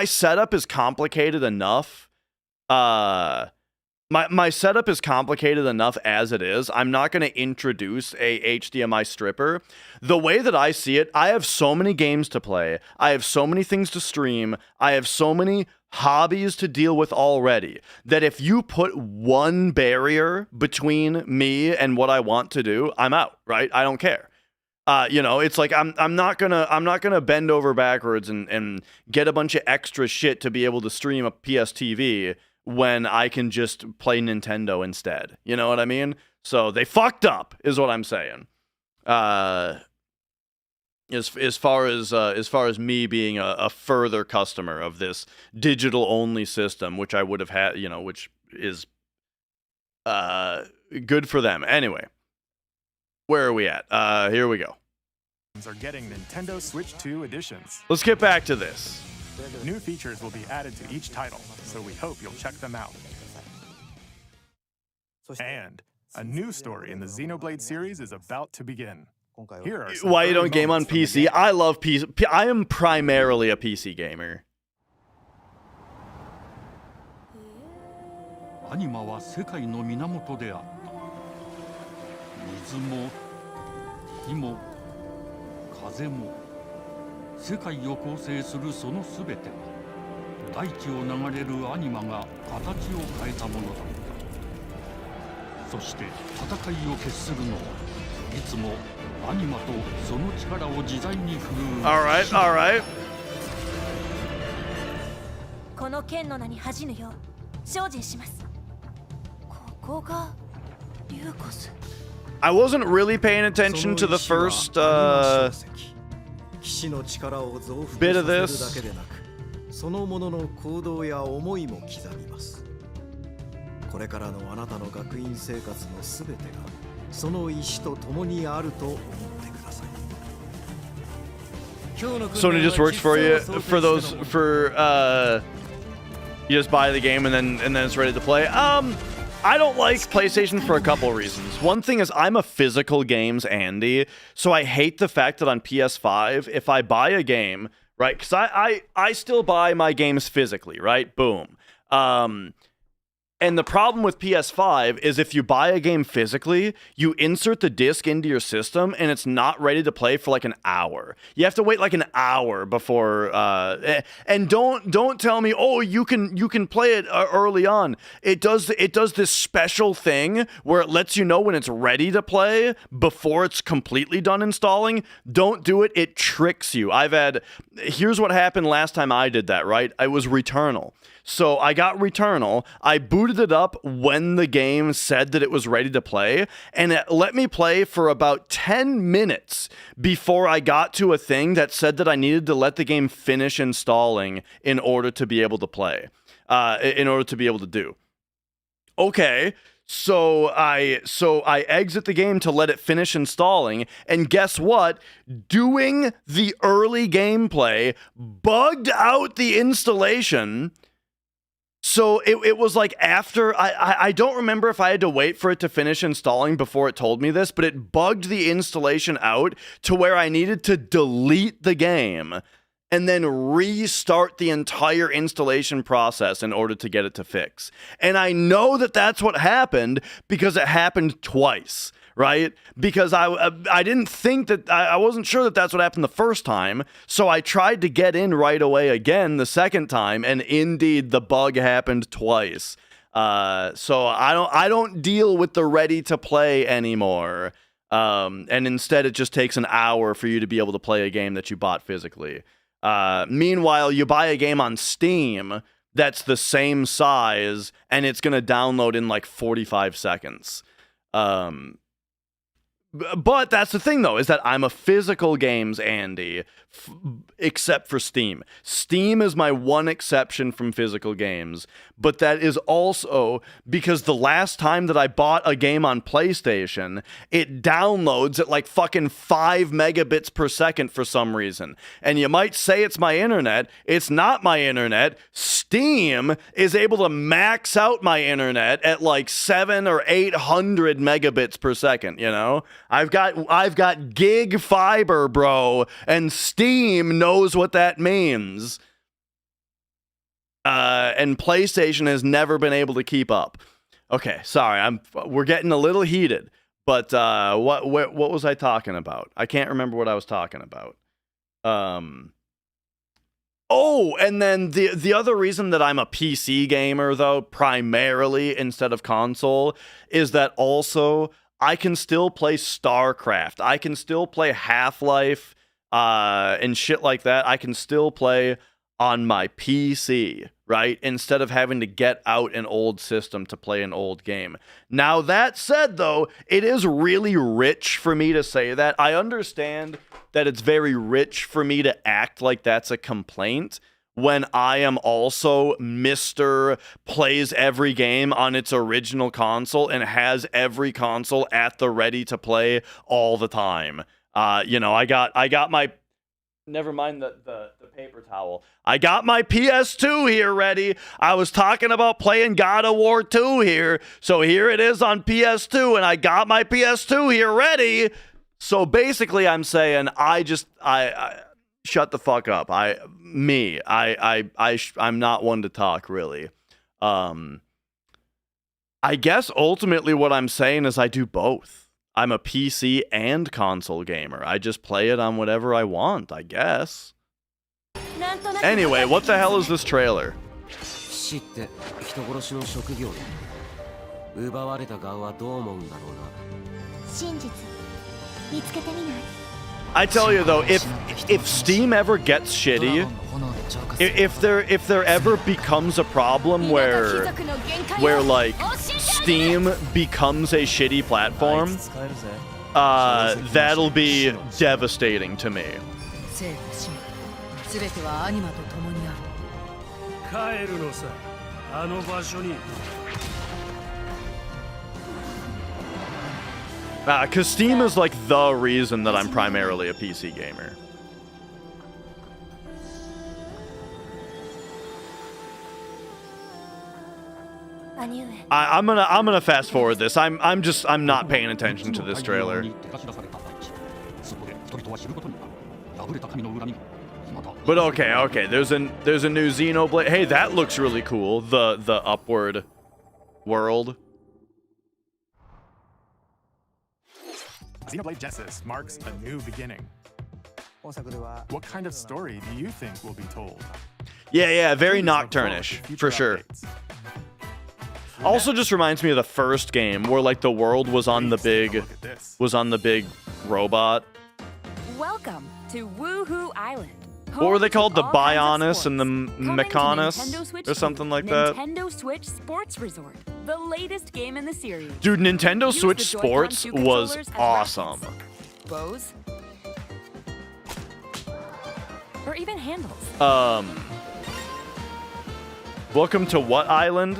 setup is complicated enough. My my setup is complicated enough as it is. I'm not going to introduce a HDMI stripper. The way that I see it, I have so many games to play. I have so many things to stream. I have so many hobbies to deal with already that if you put one barrier between me and what I want to do, I'm out, right? I don't care. It's like I'm not gonna bend over backwards and get a bunch of extra shit to be able to stream a PS TV when I can just play Nintendo instead. You know what I mean? So they fucked up, is what I'm saying. As far as me being a further customer of this digital only system, which I would have had, which is good for them. Anyway, where are we at? Here we go. Are getting Nintendo Switch 2 editions. Let's get back to this. New features will be added to each title, so we hope you'll check them out. And a new story in the Xenoblade series is about to begin. Here are some Why you early don't game on moments from the PC? game. I love PC. I am primarily a PC gamer. アニマは世界の源であった。水も火も風も世界を構成するそのすべては大地を流れるアニマが形を変えたものだった。そして戦いを決するのはいつもアニマとその力を自在に振るう。Alright, alright. この剣の名に恥じぬよう精進します。ここがリューコス。I wasn't really paying attention to the first bit of this. そのものの行動や思いも刻みます。これからのあなたの学院生活のすべてがその意志と共にあると思ってください。Sony just works for you for those for you just buy the game and then it's ready to play. I don't like PlayStation for a couple reasons. One thing is I'm a physical games Andy, so I hate the fact that on PS5, if I buy a game, right, because I still buy my games physically, right? Boom. And the problem with PS5 is if you buy a game physically, you insert the disc into your system and it's not ready to play for like an hour. You have to wait like an hour before. And don't tell me, oh, you can play it early on. It does this special thing where it lets you know when it's ready to play before it's completely done installing. Don't do it. It tricks you. Here's what happened last time I did that. Right, it was Returnal. So I got Returnal, I booted it up when the game said that it was ready to play, and it let me play for about 10 minutes before I got to a thing that said that I needed to let the game finish installing in order to be able to play, in order to be able to do. Okay, so I exit the game to let it finish installing, and guess what? Doing the early gameplay bugged out the installation. So it was like after, I don't remember if I had to wait for it to finish installing before it told me this, but it bugged the installation out to where I needed to delete the game and then restart the entire installation process in order to get it to fix. And I know that that's what happened because it happened twice. Right? Because I didn't think that, I wasn't sure that that's what happened the first time, so I tried to get in right away again the second time, and indeed the bug happened twice. So I don't deal with the ready to play anymore, and instead it just takes an hour for you to be able to play a game that you bought physically. Meanwhile, you buy a game on Steam that's the same size, and it's gonna download in like 45 seconds. But that's the thing, though, is that I'm a physical games Andy, except for Steam. Steam is my one exception from physical games, but that is also because the last time that I bought a game on PlayStation, it downloads at like fucking 5 megabits per second for some reason. And you might say it's my internet. It's not my internet. Steam is able to max out my internet at like 700 or 800 megabits per second, you know? I've got gig fiber, bro, and Steam knows what that means. And PlayStation has never been able to keep up. Okay, sorry, we're getting a little heated. But what was I talking about? I can't remember what I was talking about. Oh, and then the other reason that I'm a PC gamer, though, primarily instead of console, is that also I can still play StarCraft. I can still play Half-Life and shit like that. I can still play on my PC, right? Instead of having to get out an old system to play an old game. Now, that said, though, it is really rich for me to say that. I understand that it's very rich for me to act like that's a complaint when I am also Mr. plays every game on its original console and has every console at the ready to play all the time. You know, I got my, never mind the paper towel. I got my PS2 here ready. I was talking about playing God of War 2 here. So here it is on PS2 and I got my PS2 here ready. So basically, I'm saying I shut the fuck up. I'm not one to talk really. I guess ultimately what I'm saying is I do both. I'm a PC and console gamer. I just play it on whatever I want, I guess. Anyway, what the hell is this trailer? I tell you though, if Steam ever gets shitty, if there ever becomes a problem where like Steam becomes a shitty platform, that'll be devastating to me. Because Steam is like the reason that I'm primarily a PC gamer. I'm gonna fast forward this. I'm not paying attention to this trailer. But okay. There's a new Xenoblade. Hey, that looks really cool. The upward world. Xenoblade Genesis marks a new beginning. What kind of story do you think will be told? Yeah, very Nocturne-ish, for sure. Also just reminds me of the first game where like the world was on the big robot. Welcome to Woohoo Island. What were they called? The Bionis and the Mechonis? Or something like that? Nintendo Switch Sports Resort, the latest game in the series. Dude, Nintendo Switch Sports was awesome. Bows. Or even handles. Welcome to what island?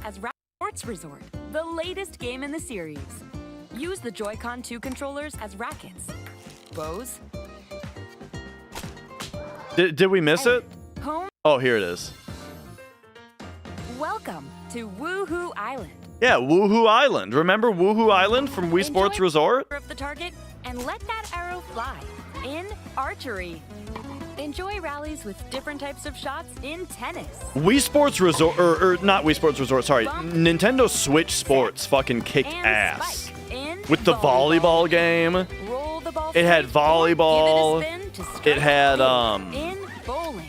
As Sports Resort, the latest game in the series. Use the Joy-Con 2 controllers as rackets. Bows. Did we miss it? Home. Oh, here it is. Welcome to Woohoo Island. Yeah, Woohoo Island. Remember Woohoo Island from Wii Sports Resort? Of the target and let that arrow fly in archery. Enjoy rallies with different types of shots in tennis. Wii Sports Resort, or not Wii Sports Resort, sorry. Nintendo Switch Sports fucking kicked ass. With the volleyball game. It had volleyball. It had,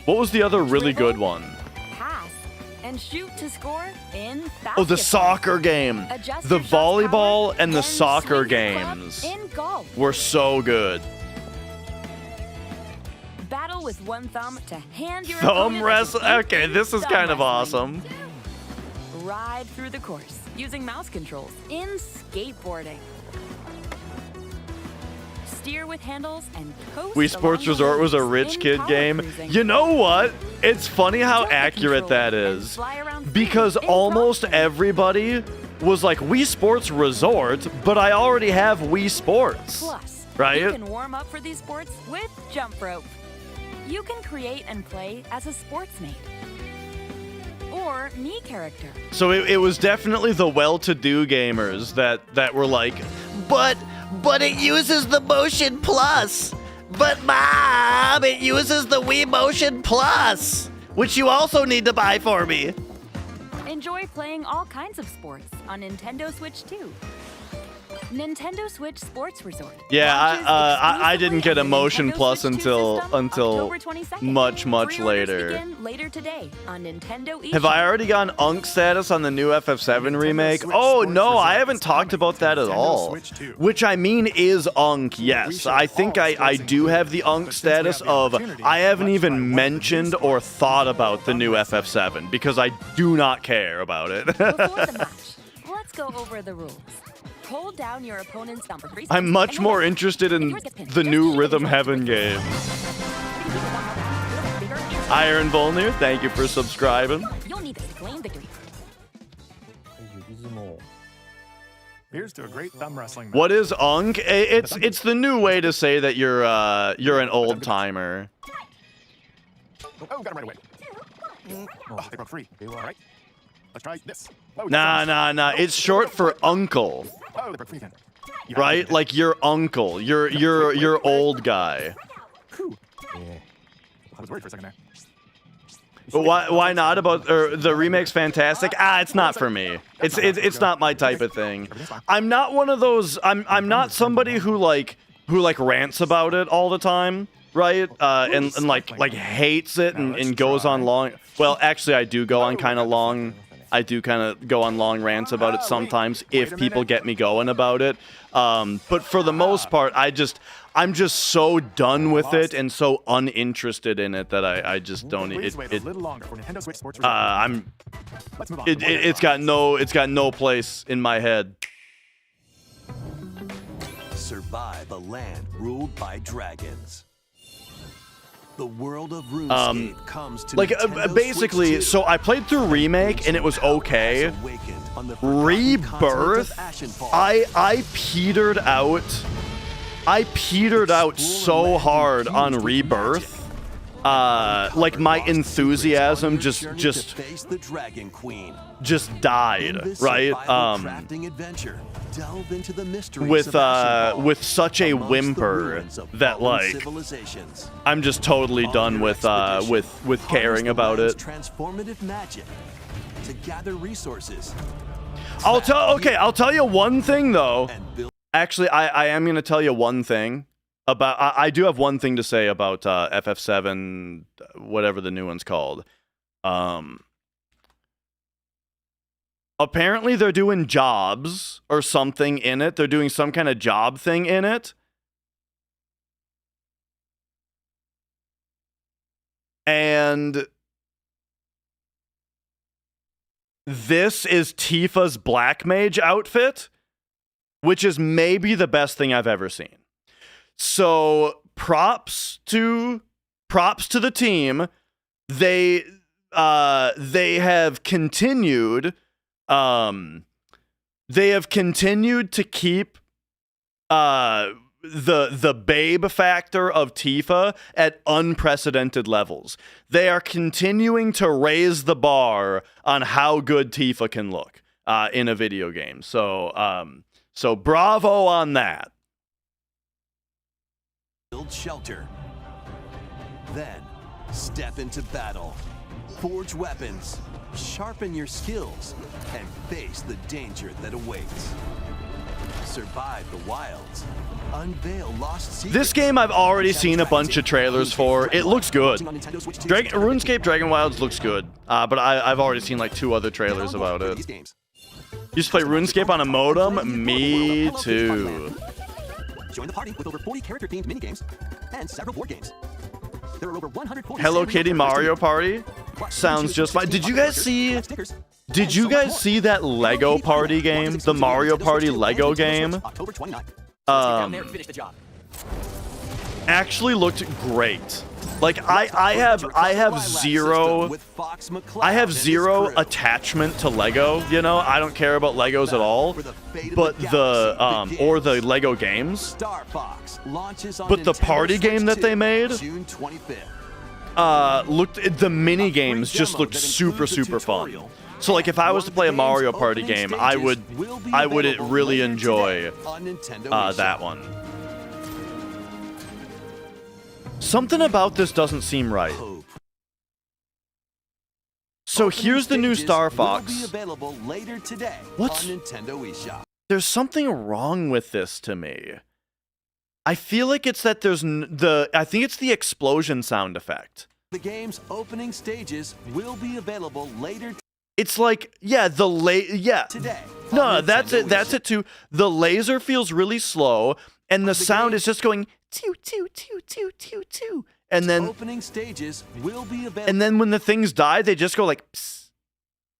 what was the other really good one? Pass and shoot to score in basketball. Oh, the soccer game. The volleyball and the soccer games were so good. Battle with one thumb to hand your thumb wrestle. Okay, this is kind of awesome. Ride through the course using mouse controls in skateboarding. Steer with handles and coast. Wii Sports Resort was a rich kid game. You know what? It's funny how accurate that is. Because almost everybody was like, Wii Sports Resort, but I already have Wii Sports. Plus, right? You can warm up for these sports with jump rope. You can create and play as a sportsmate or Mii character. So it was definitely the well-to-do gamers that were like, but it uses the Motion Plus. But Mom, it uses the Wii Motion Plus, which you also need to buy for me. Enjoy playing all kinds of sports on Nintendo Switch 2. Nintendo Switch Sports Resort. Yeah, launches I didn't get exclusively on the Emotion Nintendo Plus Switch 2 until system, October 22nd. much Pre-orders later. begin later today on Nintendo eShop. Have I already gotten Unk status on the new FF7 remake? Switch Oh Sports no, I Resort haven't is talked coming about to that at Nintendo all. Switch 2. Which I mean is Unk, yes. I think I do have the Unk status of I haven't even mentioned or thought about the new FF7 because I do not care about it. Before the match, let's go over the rules. Hold down your opponent's thumb for 3 seconds. I'm much and more hold it. interested in If yours gets pinned, the just new keep Rhythm it Heaven game. Iron Volnir, thank you for subscribing. You'll need this to claim victory. Here's to a great thumb wrestling. What is Unk? It's the new way to say that you're an old timer. Oh, got him right away. Oh, they broke free. All right. Let's try this. Oh, Nah. It's short for uncle, Oh, they broke free then. right? Like your uncle, your old guy. Whew. I was worried for a second there. But why not? The remake's fantastic. It's not for me. It's not my type of thing. I'm not one of those. I'm not somebody who rants about it all the time, right? And like hates it and goes on long. Well, actually, I do go on kind of long. I do kind of go on long rants about it sometimes if people get me going about it. But for the most part, I'm just so done with it and so uninterested in it that I just don't. Please wait a little longer for Nintendo Switch Sports Resort. Let's move on. It's got no place in my head. Survive a land ruled by dragons. The world of RuneScape comes to Nintendo basically, Switch 2. so I played through Remake and it was okay. Awakened on the forgotten Rebirth, continent of Ashenfall. I petered out. I petered out so hard on Rebirth. Like my enthusiasm just Face the Dragon Queen. just died, In this right? survival crafting adventure, delve into the mysteries With of Ashenfall with such a amongst the whimper ruins of that fallen like civilizations. I'm just totally On done your with expedition, caring harness the about land's it. Transformative magic to gather resources. I'll tell you one thing though. And build Actually, I am going to tell you one thing about. I do have one thing to say about FF7, whatever the new one's called. Apparently, they're doing jobs or something in it. They're doing some kind of job thing in it. And this is Tifa's Black Mage outfit, which is maybe the best thing I've ever seen. So props to the team. They have continued to keep the babe factor of Tifa at unprecedented levels. They are continuing to raise the bar on how good Tifa can look in a video game. So bravo on that. build shelter. Then, step into battle. Forge weapons, sharpen your skills, and face the danger that awaits. Survive the wilds. Unveil lost secrets. This game I've already seen a bunch of trailers for. It looks good. RuneScape Dragon Wilds looks good, but I've already seen like 2 other trailers about it. You used to play RuneScape on a modem? Me too. Join the party with over 40 character-themed minigames and several board games. There are over 140 Hello Kitty Mario Party sounds just fine. Did you guys see? Did you guys see that Lego Party game? The Mario Party Lego game? October 29th. Finish the job. Actually looked great. Like I have zero attachment to Lego, you know? I don't care about Legos at all. But the or the Lego games. Star Fox launches on But the Nintendo party Switch game that 2, they made June 25th. the mini games just looked super fun. So like if I was to play a Mario Party game, I would really enjoy that one. Something about this doesn't seem right. so here's the new Star Will Fox. be available later today What's- on Nintendo eShop. There's something wrong with this to me. I feel like it's that there's I think it's the explosion sound effect. The game's opening stages will be available later It's like, yeah, today. No, on that's Nintendo it. That's eShop. it too. The laser feels really slow, and the sound is just going toot toot toot toot toot toot, and then Opening stages will be available. and then when the things die, they just go like psst,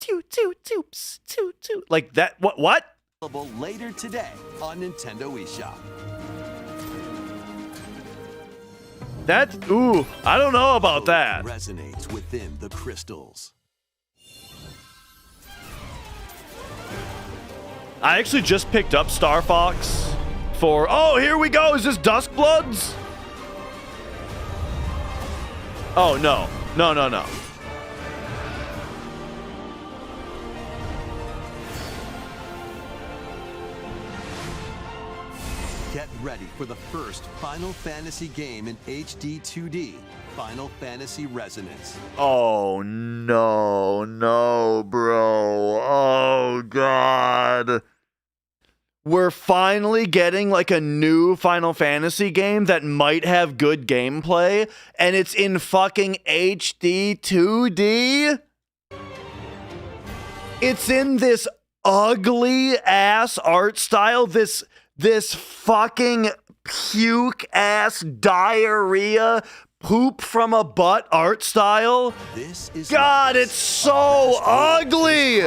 toot toot toot psst, toot toot, like that. What? Available later today on Nintendo eShop. That ooh, I don't know about that. Resonates within the crystals. I actually just picked up Star Fox for. Oh, here we go. Is this Duskbloods? Oh no, no, no, no. Get ready for the first Final Fantasy game in HD 2D, Final Fantasy Resonance. Oh no, no, bro. Oh god. We're finally getting like a new Final Fantasy game that might have good gameplay, and it's in fucking HD 2D. It's in this ugly ass art style, this fucking puke ass diarrhea poop from a butt art style. This is God, it's so ugly.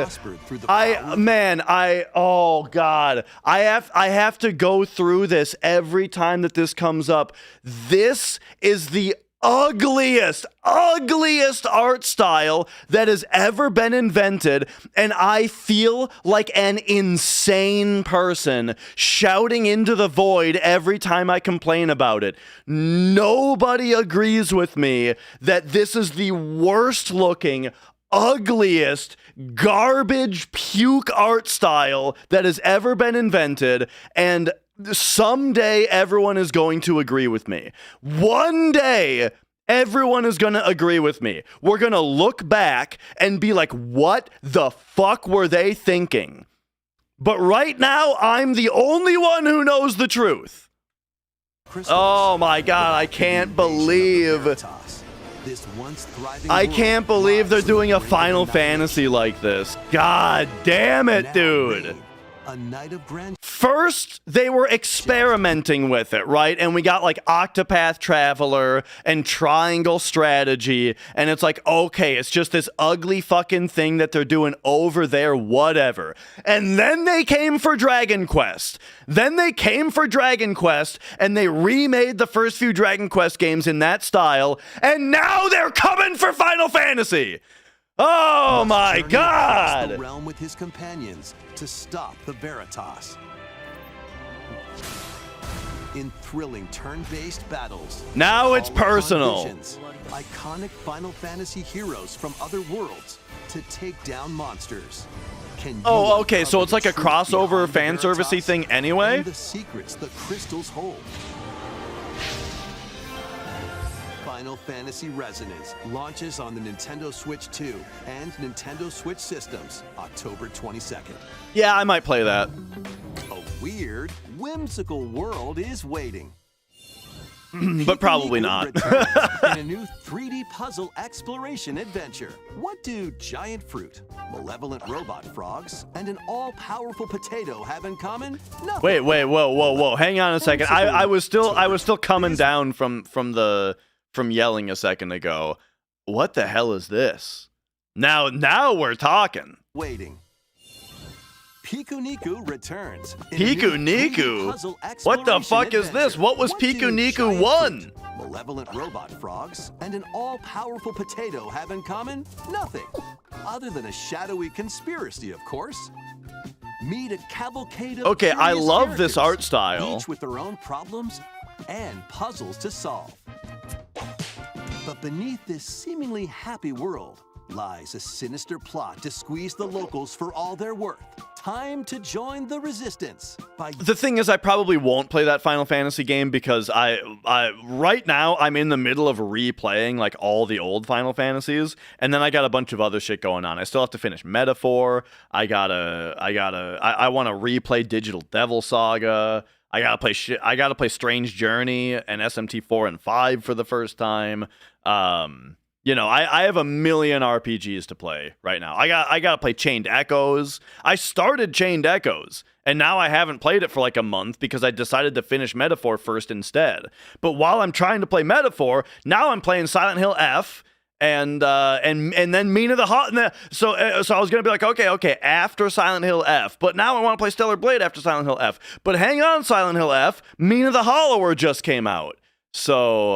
Oh god. I have to go through this every time that this comes up. This is the ugliest art style that has ever been invented, and I feel like an insane person shouting into the void every time I complain about it. Nobody agrees with me that this is the worst looking, ugliest, garbage puke art style that has ever been invented, and someday everyone is going to agree with me. One day, everyone is going to agree with me. We're going to look back and be like, what the fuck were they thinking? But right now, I'm the only one who knows the truth. Oh my god, I can't believe... I can't believe they're doing a Final Fantasy like this. God damn it, dude. A night of grand. First, they were experimenting with it, right? And we got like Octopath Traveler and Triangle Strategy, and it's like, okay, it's just this ugly fucking thing that they're doing over there, whatever. And then they came for Dragon Quest. And they remade the first few Dragon Quest games in that style, and now they're coming for Final Fantasy. Oh my god! The realm with his companions to stop the Veritas. In thrilling turn-based battles. Now it's Call upon personal. visions, iconic Final Fantasy heroes from other worlds to take down monsters. Can you Oh, okay, so uncover it's like the a truth crossover behind the fan servicey Veritas thing anyway? and the secrets the crystals hold. Final Fantasy Resonance launches on the Nintendo Switch 2 and Nintendo Switch systems October 22nd. Yeah, I might play that. A weird, whimsical world is waiting. But probably not. returns in a new 3D puzzle exploration adventure. What do giant fruit, malevolent robot frogs, and an all-powerful potato have in common? Nothing. Wait, whoa. Hang on a second. I was still coming down from yelling a second ago. What the hell is this? Now we're talking. Waiting. Piku Niku returns. Piku Niku? What the fuck is this? What was Piku Niku 1? Malevolent robot frogs and an all-powerful potato have in common? Nothing. Other than a shadowy conspiracy, of course. Meet a cavalcade of Okay, I curious love this characters, art style. each with their own problems and puzzles to solve. But beneath this seemingly happy world lies a sinister plot to squeeze the locals for all they're worth. time to join the resistance. The thing is, I probably won't play that Final Fantasy game because I right now I'm in the middle of replaying like all the old Final Fantasies, and then I got a bunch of other shit going on. I still have to finish Metaphor. I want to replay Digital Devil Saga. I gotta play Strange Journey and SMT 4 and 5 for the first time. You know, I have a million RPGs to play right now. I gotta play Chained Echoes. I started Chained Echoes, and now I haven't played it for like a month because I decided to finish Metaphor first instead. But while I'm trying to play Metaphor, now I'm playing Silent Hill F and then Mina the Hot. So I was gonna be like, okay, after Silent Hill F, but now I want to play Stellar Blade after Silent Hill F. But hang on, Silent Hill F, Mina the Hollower just came out. So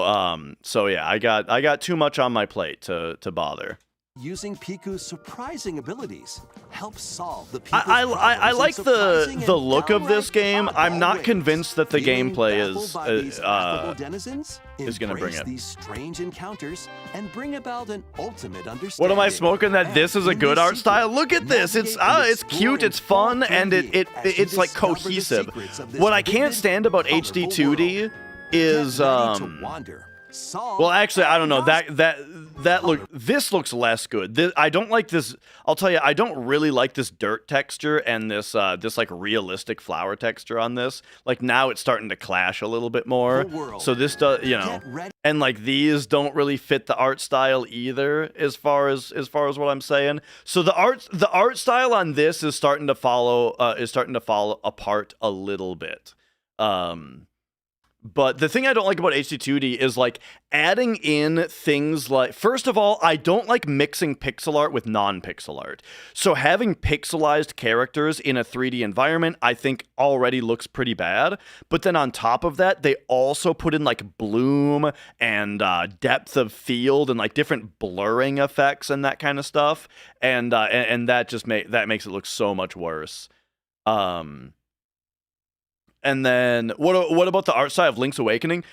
yeah, I got too much on my plate to bother. Using Piku's surprising abilities helps solve the I like the look of this game. I'm not convinced that the gameplay is gonna bring it. These strange encounters and bring about an ultimate understanding. What am I smoking? That this is a good art style? Look at this. It's cute, it's fun, and it's like cohesive. What I can't stand about HD 2D is well, actually, I don't know. This looks less good. I don't like this. I'll tell you, I don't really like this dirt texture and this like realistic flower texture on this. Like now it's starting to clash a little bit more. So this does, you know, and like these don't really fit the art style either as far as what I'm saying. So the art style on this is starting to fall apart a little bit. But the thing I don't like about HD2D is like adding in things like, first of all, I don't like mixing pixel art with non-pixel art. So having pixelized characters in a 3D environment, I think already looks pretty bad. But then on top of that, they also put in like bloom and depth of field and like different blurring effects and that kind of stuff. And that just makes it look so much worse. And then what about the art style of Link's Awakening?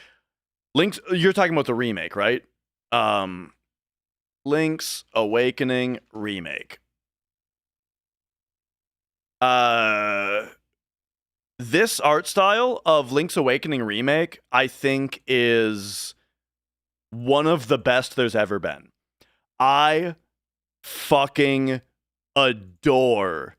You're talking about the remake, right? Link's Awakening remake. This art style of Link's Awakening remake, I think, is one of the best there's ever been. I fucking adore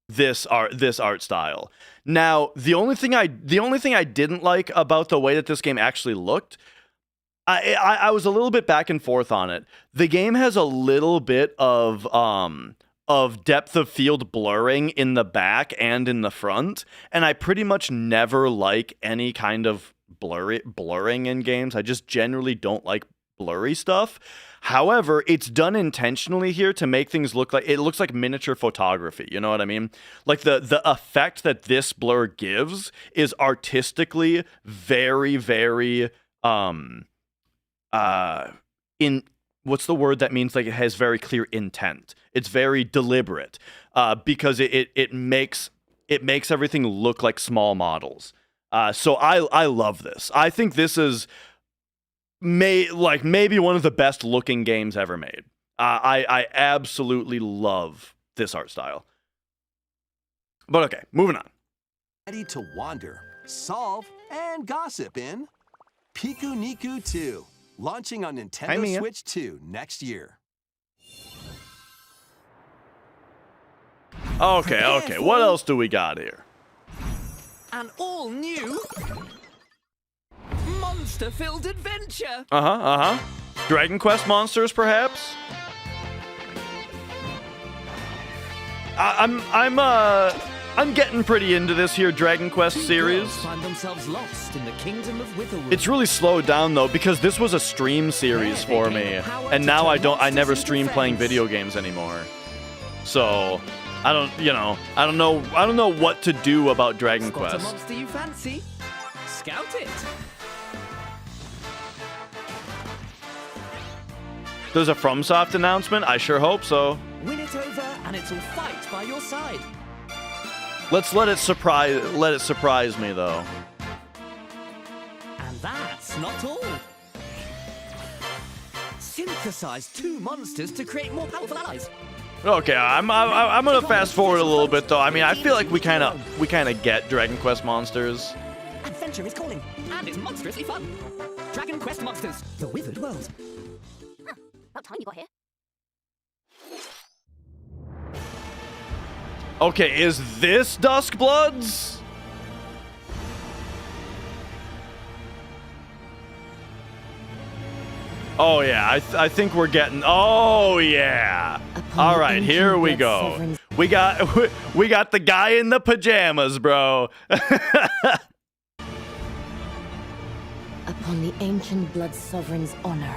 this art style. Now, the only thing I didn't like about the way that this game actually looked, I was a little bit back and forth on it. The game has a little bit of depth of field blurring in the back and in the front, and I pretty much never like any kind of blurring in games. I just generally don't like blurry stuff. However, it's done intentionally here to make things look like, it looks like miniature photography, you know what I mean? Like the effect that this blur gives is artistically very, very what's the word that means like it has very clear intent. It's very deliberate because it makes everything look like small models. So I love this. I think this is maybe one of the best looking games ever made. I absolutely love this art style. But okay, moving on. Ready to wander, solve, and gossip in Pikuniku 2, launching on Nintendo Switch 2 next year. Okay. What else do we got here? An all-new monster-filled adventure. Dragon Quest monsters, perhaps? I'm getting pretty into this here Dragon Quest series. Find themselves lost in the kingdom of Witherwood. It's really slowed down though because this was a stream series for me, and now I never stream playing video games anymore. So I don't know what to do about Dragon Quest. A monster you fancy? Scout it. There's a FromSoft announcement? I sure hope so. Win it over and it'll fight by your side. Let's let it surprise me though. And that's not all. Synthesize 2 monsters to create more powerful allies. Okay, I'm gonna fast forward a little bit though. I mean, I feel like we kind of get Dragon Quest monsters. Adventure is calling, and it's monstrously fun. Dragon Quest Monsters, the Withered World. About time you got here. Okay, is this Duskbloods? Oh yeah, I think we're getting. Oh yeah. All right, here we go. We got the guy in the pajamas, bro. Upon the ancient blood sovereign's honor.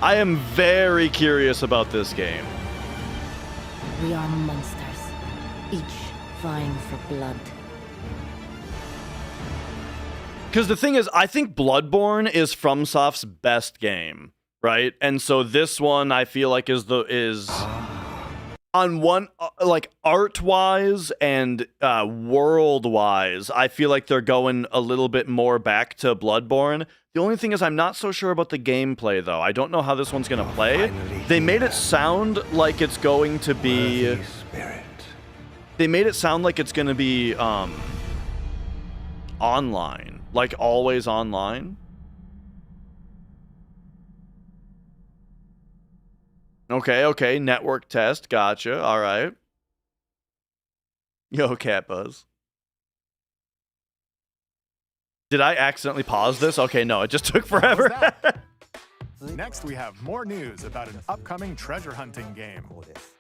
I am very curious about this game. We are monsters, each vying for blood. Because the thing is, I think Bloodborne is FromSoft's best game, right? And so this one, I feel like is on one like art-wise and world-wise. I feel like they're going a little bit more back to Bloodborne. The only thing is, I'm not so sure about the gameplay, though. I don't know how this one's gonna play. They made it sound like it's going to be. They made it sound like it's gonna be online. Like always online? Okay, network test, gotcha, alright. Yo, Cat Buzz. Did I accidentally pause this? Okay, no, it just took forever. Next, we have more news about an upcoming treasure hunting game.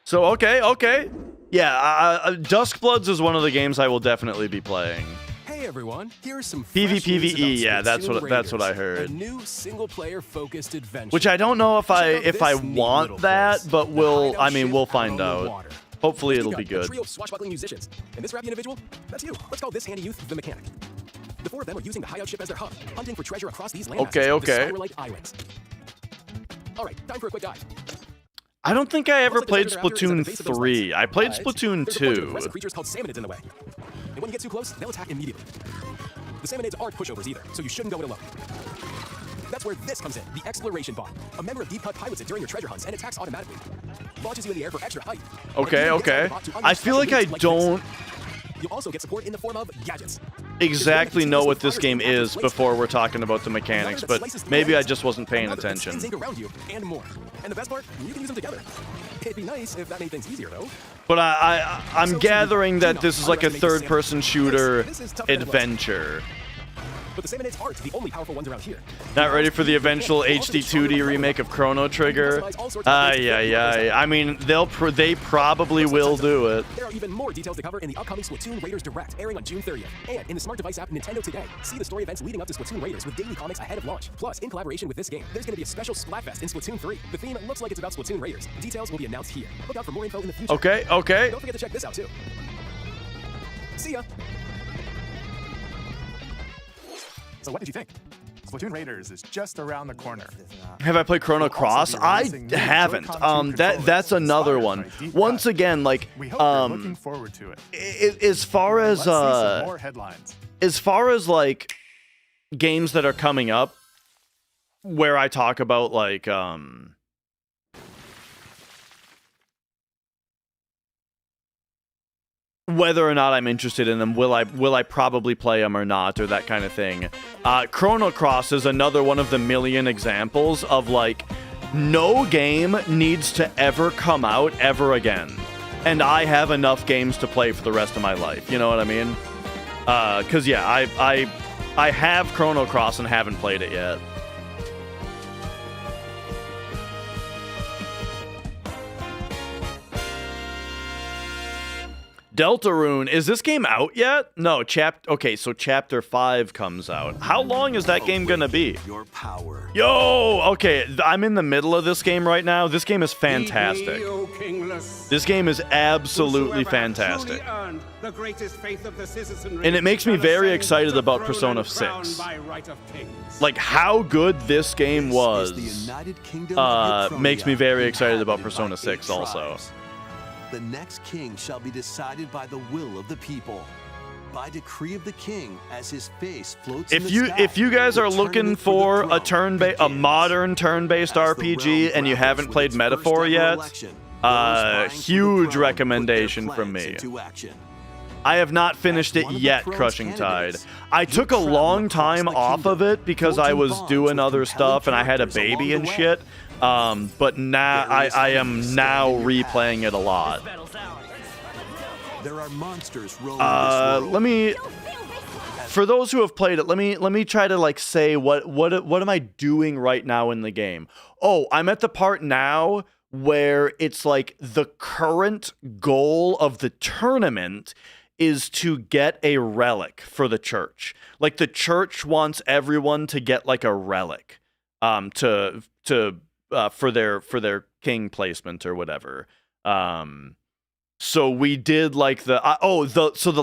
So, okay. Yeah, Duskbloods is one of the games I will definitely be playing. Hey everyone, here's some PvPvE, yeah, that's what I heard. A new single-player focused adventure. Which I don't know if I want that, but we'll find out. Hopefully it'll be good. Trio of swashbuckling musicians. And this rappy individual, that's you. Let's call this handy youth the mechanic. The four of them are using the hideout ship as their hub, hunting for treasure across these land Okay. like islands. All right, time for a quick dive. I don't think I ever played Splatoon 3. I played Splatoon 2. Impressive creatures called salmonids in the way. And when you get too close, they'll attack immediately. The salmonids aren't pushovers either, so you shouldn't go it alone. That's where this comes in, the Exploration Bot. A member of Deep Cut pilots it during your treasure hunts and attacks automatically. Launches you in the air for extra height. Okay. I feel like I don't You'll also get support in the form of gadgets. exactly know what this game is before we're talking about the mechanics, but maybe I just wasn't paying attention. Around you and more. And the best part, you can use them together. It'd be nice if that made things easier, though. But I'm gathering that this is like a third-person shooter adventure. But the salmonids aren't the only powerful ones around here. Not ready for the eventual HD 2D remake of Chrono Trigger? I mean, they probably will do it. There are even more details to cover in the upcoming Splatoon Raiders Direct, airing on June 30th. And in the smart device app Nintendo Today. See the story events leading up to Splatoon Raiders with daily comics ahead of launch. Plus, in collaboration with this game, there's going to be a special Splatfest in Splatoon 3. The theme looks like it's about Splatoon Raiders. Details will be announced here. Look out for more info in the future. Okay. Don't forget to check this out, too. See ya! So what did you think? Splatoon Raiders is just around the corner. Have I played Chrono Cross? I haven't. That's another one. Once again, like We hope you're looking forward to it. as far as Let's see some more headlines. as far as like games that are coming up where I talk about like whether or not I'm interested in them, will I probably play them or not, or that kind of thing. Chrono Cross is another one of the million examples of like no game needs to ever come out ever again, and I have enough games to play for the rest of my life. You know what I mean? Cause yeah, I have Chrono Cross and haven't played it yet. Deltarune, is this game out yet? No, okay, so Chapter 5 comes out. How long is that game gonna be? Your power. Yo, okay, I'm in the middle of this game right now. This game is fantastic. This game is absolutely fantastic. And it makes me very excited about Persona 6. Like, how good this game was makes me very excited about Persona 6 also. The next king shall be decided by the will of the people. by decree of the king as his face floats in If the you sky. guys The are looking tournament for the a throne a modern turn-based As the RPG realm and you grapples haven't with played its Metaphor first ever yet, election, those vying for the huge throne recommendation put their from plans me. into action. I have not finished As it one of the yet, throne's Crushing Tide. candidates, I you'll took a travel long across time the off of kingdom, it because I forging was bonds doing with other compelling stuff and I had a characters along baby the and way. shit. But now I am now replaying it a lot. There are monsters roaming this world. Let me. For those who have played it, let me try to like say what am I doing right now in the game? Oh, I'm at the part now where it's like the current goal of the tournament is to get a relic for the church. Like the church wants everyone to get like a relic, for their king placement or whatever. So we did like the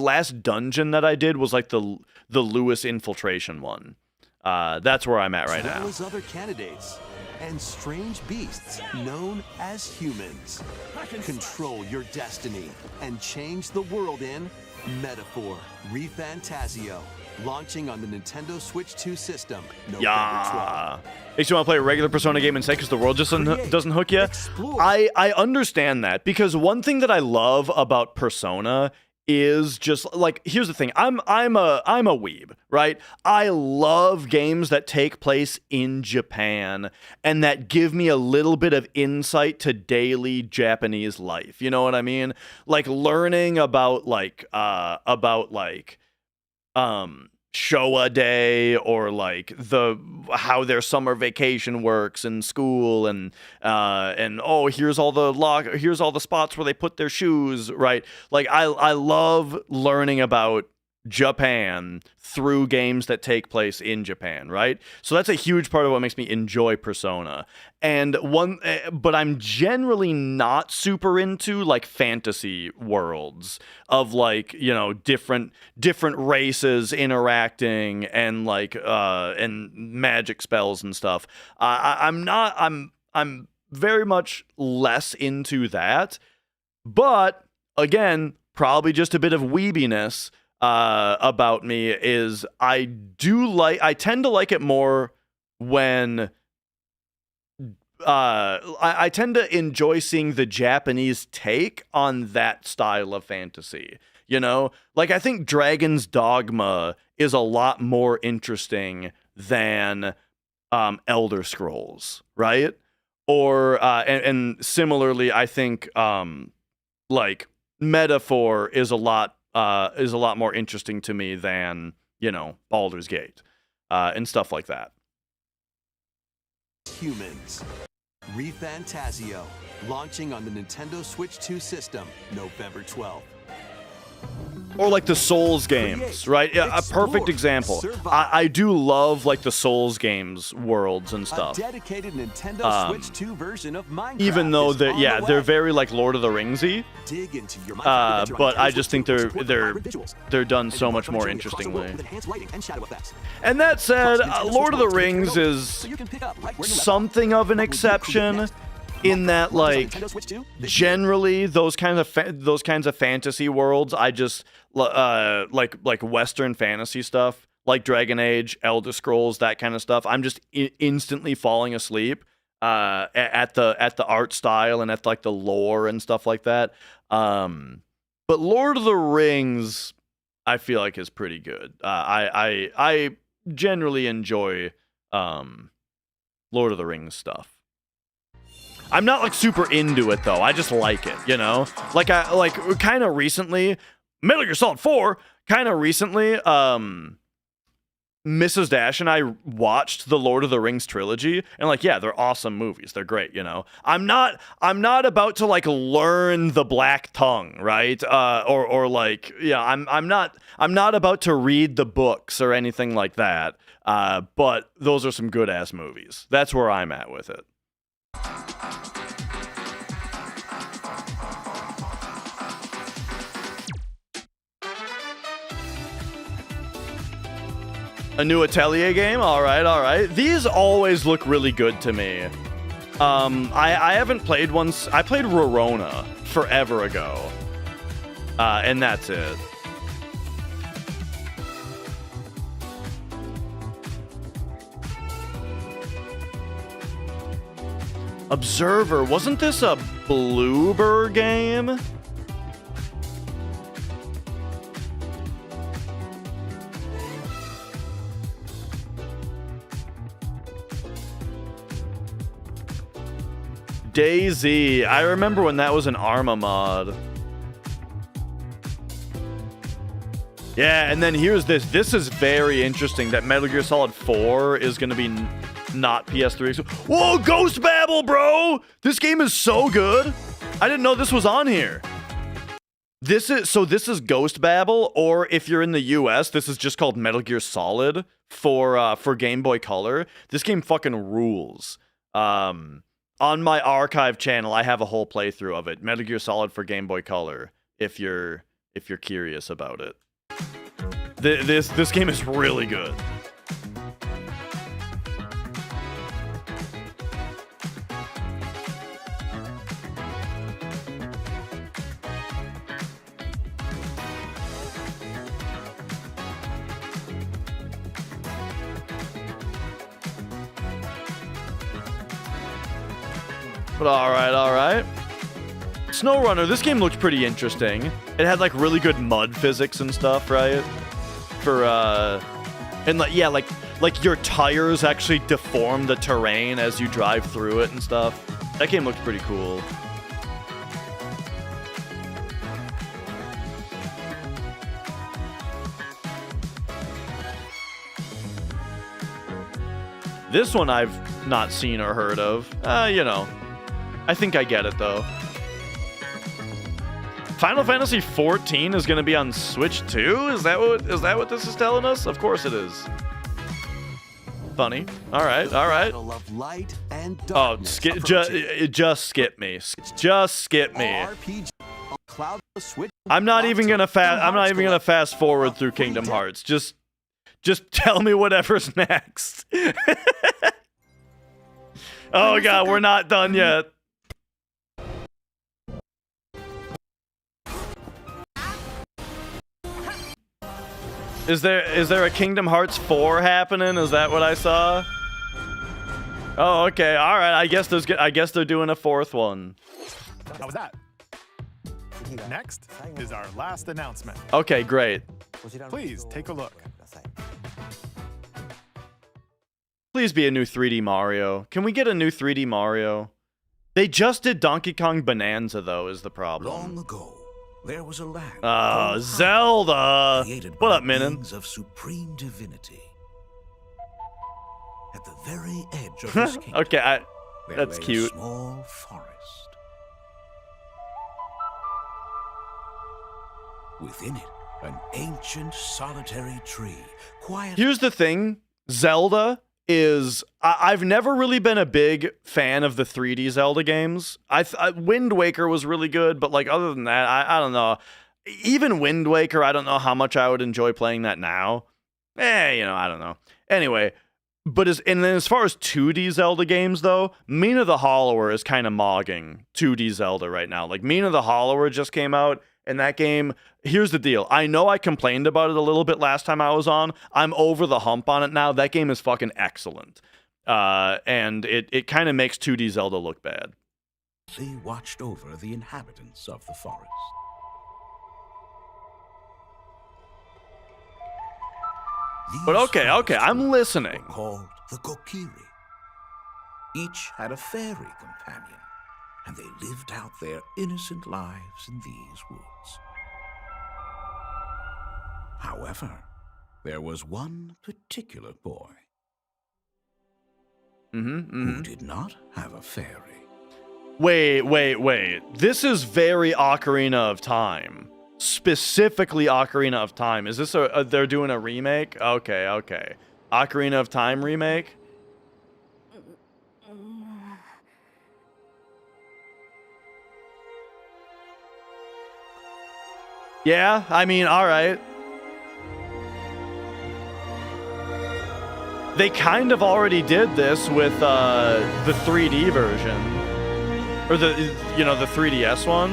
last dungeon that I did was like the Lewis infiltration one. That's where I'm at right as well now. as other candidates and strange beasts known as humans. Control your destiny and change the world in Metaphor ReFantazio, launching on the Nintendo Switch 2 system November 12th. Yeah. Makes you want to play a regular Persona game instead because the world just doesn't hook you. I understand that because one thing that I love about Persona is just like, here's the thing. I'm a weeb, right? I love games that take place in Japan and that give me a little bit of insight to daily Japanese life. You know what I mean? Like learning about Showa Day or like how their summer vacation works in school and oh, here's all the spots where they put their shoes, right? Like I love learning about Japan through games that take place in Japan, right? So that's a huge part of what makes me enjoy Persona. And but I'm generally not super into like fantasy worlds of like, you know, different races interacting and like and magic spells and stuff. I'm very much less into that. But again, probably just a bit of weebiness about me is I tend to like it more when I tend to enjoy seeing the Japanese take on that style of fantasy. You know, like I think Dragon's Dogma is a lot more interesting than Elder Scrolls, right? Or and similarly, I think like Metaphor is a lot more interesting to me than, you know, Baldur's Gate and stuff like that. Humans. ReFantazio, launching on the Nintendo Switch 2 system November 12th. Or like the Souls games, right? Yeah, a perfect example. I do love like the Souls games worlds and stuff. A dedicated Nintendo Switch 2 version of Minecraft. Even though is on the way. they're very like Lord of the Ringsy. Dig into your Minecraft adventure on But I Nintendo just Switch think 2 with hybrid visuals. they're done so And much welcome more to journey across the world interestingly. with enhanced lighting and shadow effects. And that said, Plus, Nintendo Lord of the Switch modes Rings can be is so you can pick up right where you left something off. of an What will you create exception next? in that like Nintendo Switch 2? generally those kinds of fantasy worlds I just like Western fantasy stuff like Dragon Age, Elder Scrolls, that kind of stuff. I'm just instantly falling asleep at the art style and at like the lore and stuff like that. But Lord of the Rings I feel like is pretty good. I generally enjoy Lord of the Rings stuff. I'm not like super into it though. I just like it, you know? Like I kind of recently Metal Gear Solid 4 kind of recently Mrs. Dash and I watched the Lord of the Rings trilogy and like yeah, they're awesome movies. They're great, you know. I'm not about to like learn the Black Tongue, right? Or like yeah, I'm not about to read the books or anything like that. But those are some good ass movies. That's where I'm at with it. A new Atelier game? All right. These always look really good to me. I haven't played one. I played Rorona forever ago. And that's it. Observer, wasn't this a Bloober game? DayZ, I remember when that was an Arma mod. Yeah, and then here's this. This is very interesting that Metal Gear Solid 4 is going to be not PS3. Whoa, Ghost Babel, bro! This game is so good. I didn't know this was on here. This is Ghost Babel, or if you're in the US, this is just called Metal Gear Solid for Game Boy Color. This game fucking rules. On my archive channel, I have a whole playthrough of it. Metal Gear Solid for Game Boy Color, if you're curious about it. This game is really good. But all right. SnowRunner, this game looked pretty interesting. It had like really good mud physics and stuff, right? And like, yeah, like your tires actually deform the terrain as you drive through it and stuff. That game looked pretty cool. This one I've not seen or heard of. You know. I think I get it, though. Final Fantasy XIV is going to be on Switch too? Is that what this is telling us? Of course it is. Funny. All right. Of light and darkness. Just skip me. Just skip me. RPG Cloud Switch. I'm not even gonna fast forward through Kingdom Hearts. Just tell me whatever's next. Oh god, we're not done yet. Is there a Kingdom Hearts 4 happening? Is that what I saw? Oh, okay. All right. I guess they're doing a fourth one. How was that? Next is our last announcement. Okay, great. Please take a look. Please be a new 3D Mario. Can we get a new 3D Mario? They just did Donkey Kong Bonanza, though, is the problem. Long ago, there was a land. Zelda! What up, Minin? Beings of supreme divinity. At the very edge of this kingdom, okay, that's lay cute. A small forest. Within it, an ancient solitary tree. Quiet. Here's the thing, Zelda is I've never really been a big fan of the 3D Zelda games. Wind Waker was really good, but like other than that, I don't know. Even Wind Waker, I don't know how much I would enjoy playing that now. You know, I don't know. Anyway, but as far as 2D Zelda games though, Mina the Hollower is kind of mogging 2D Zelda right now. Like Mina the Hollower just came out. And that game, here's the deal. I know I complained about it a little bit last time I was on. I'm over the hump on it now. That game is fucking excellent. And it kind of makes 2D Zelda look bad. They watched over the inhabitants of the forest. But okay, I'm listening. Called the Kokiri. Each had a fairy companion, and they lived out their innocent lives in these woods. However, there was one particular boy who did not have a fairy. Wait. This is very Ocarina of Time. Specifically Ocarina of Time. Is this they're doing a remake? Okay. Ocarina of Time remake? Yeah, I mean, all right. They kind of already did this with the 3D version, or the 3DS one.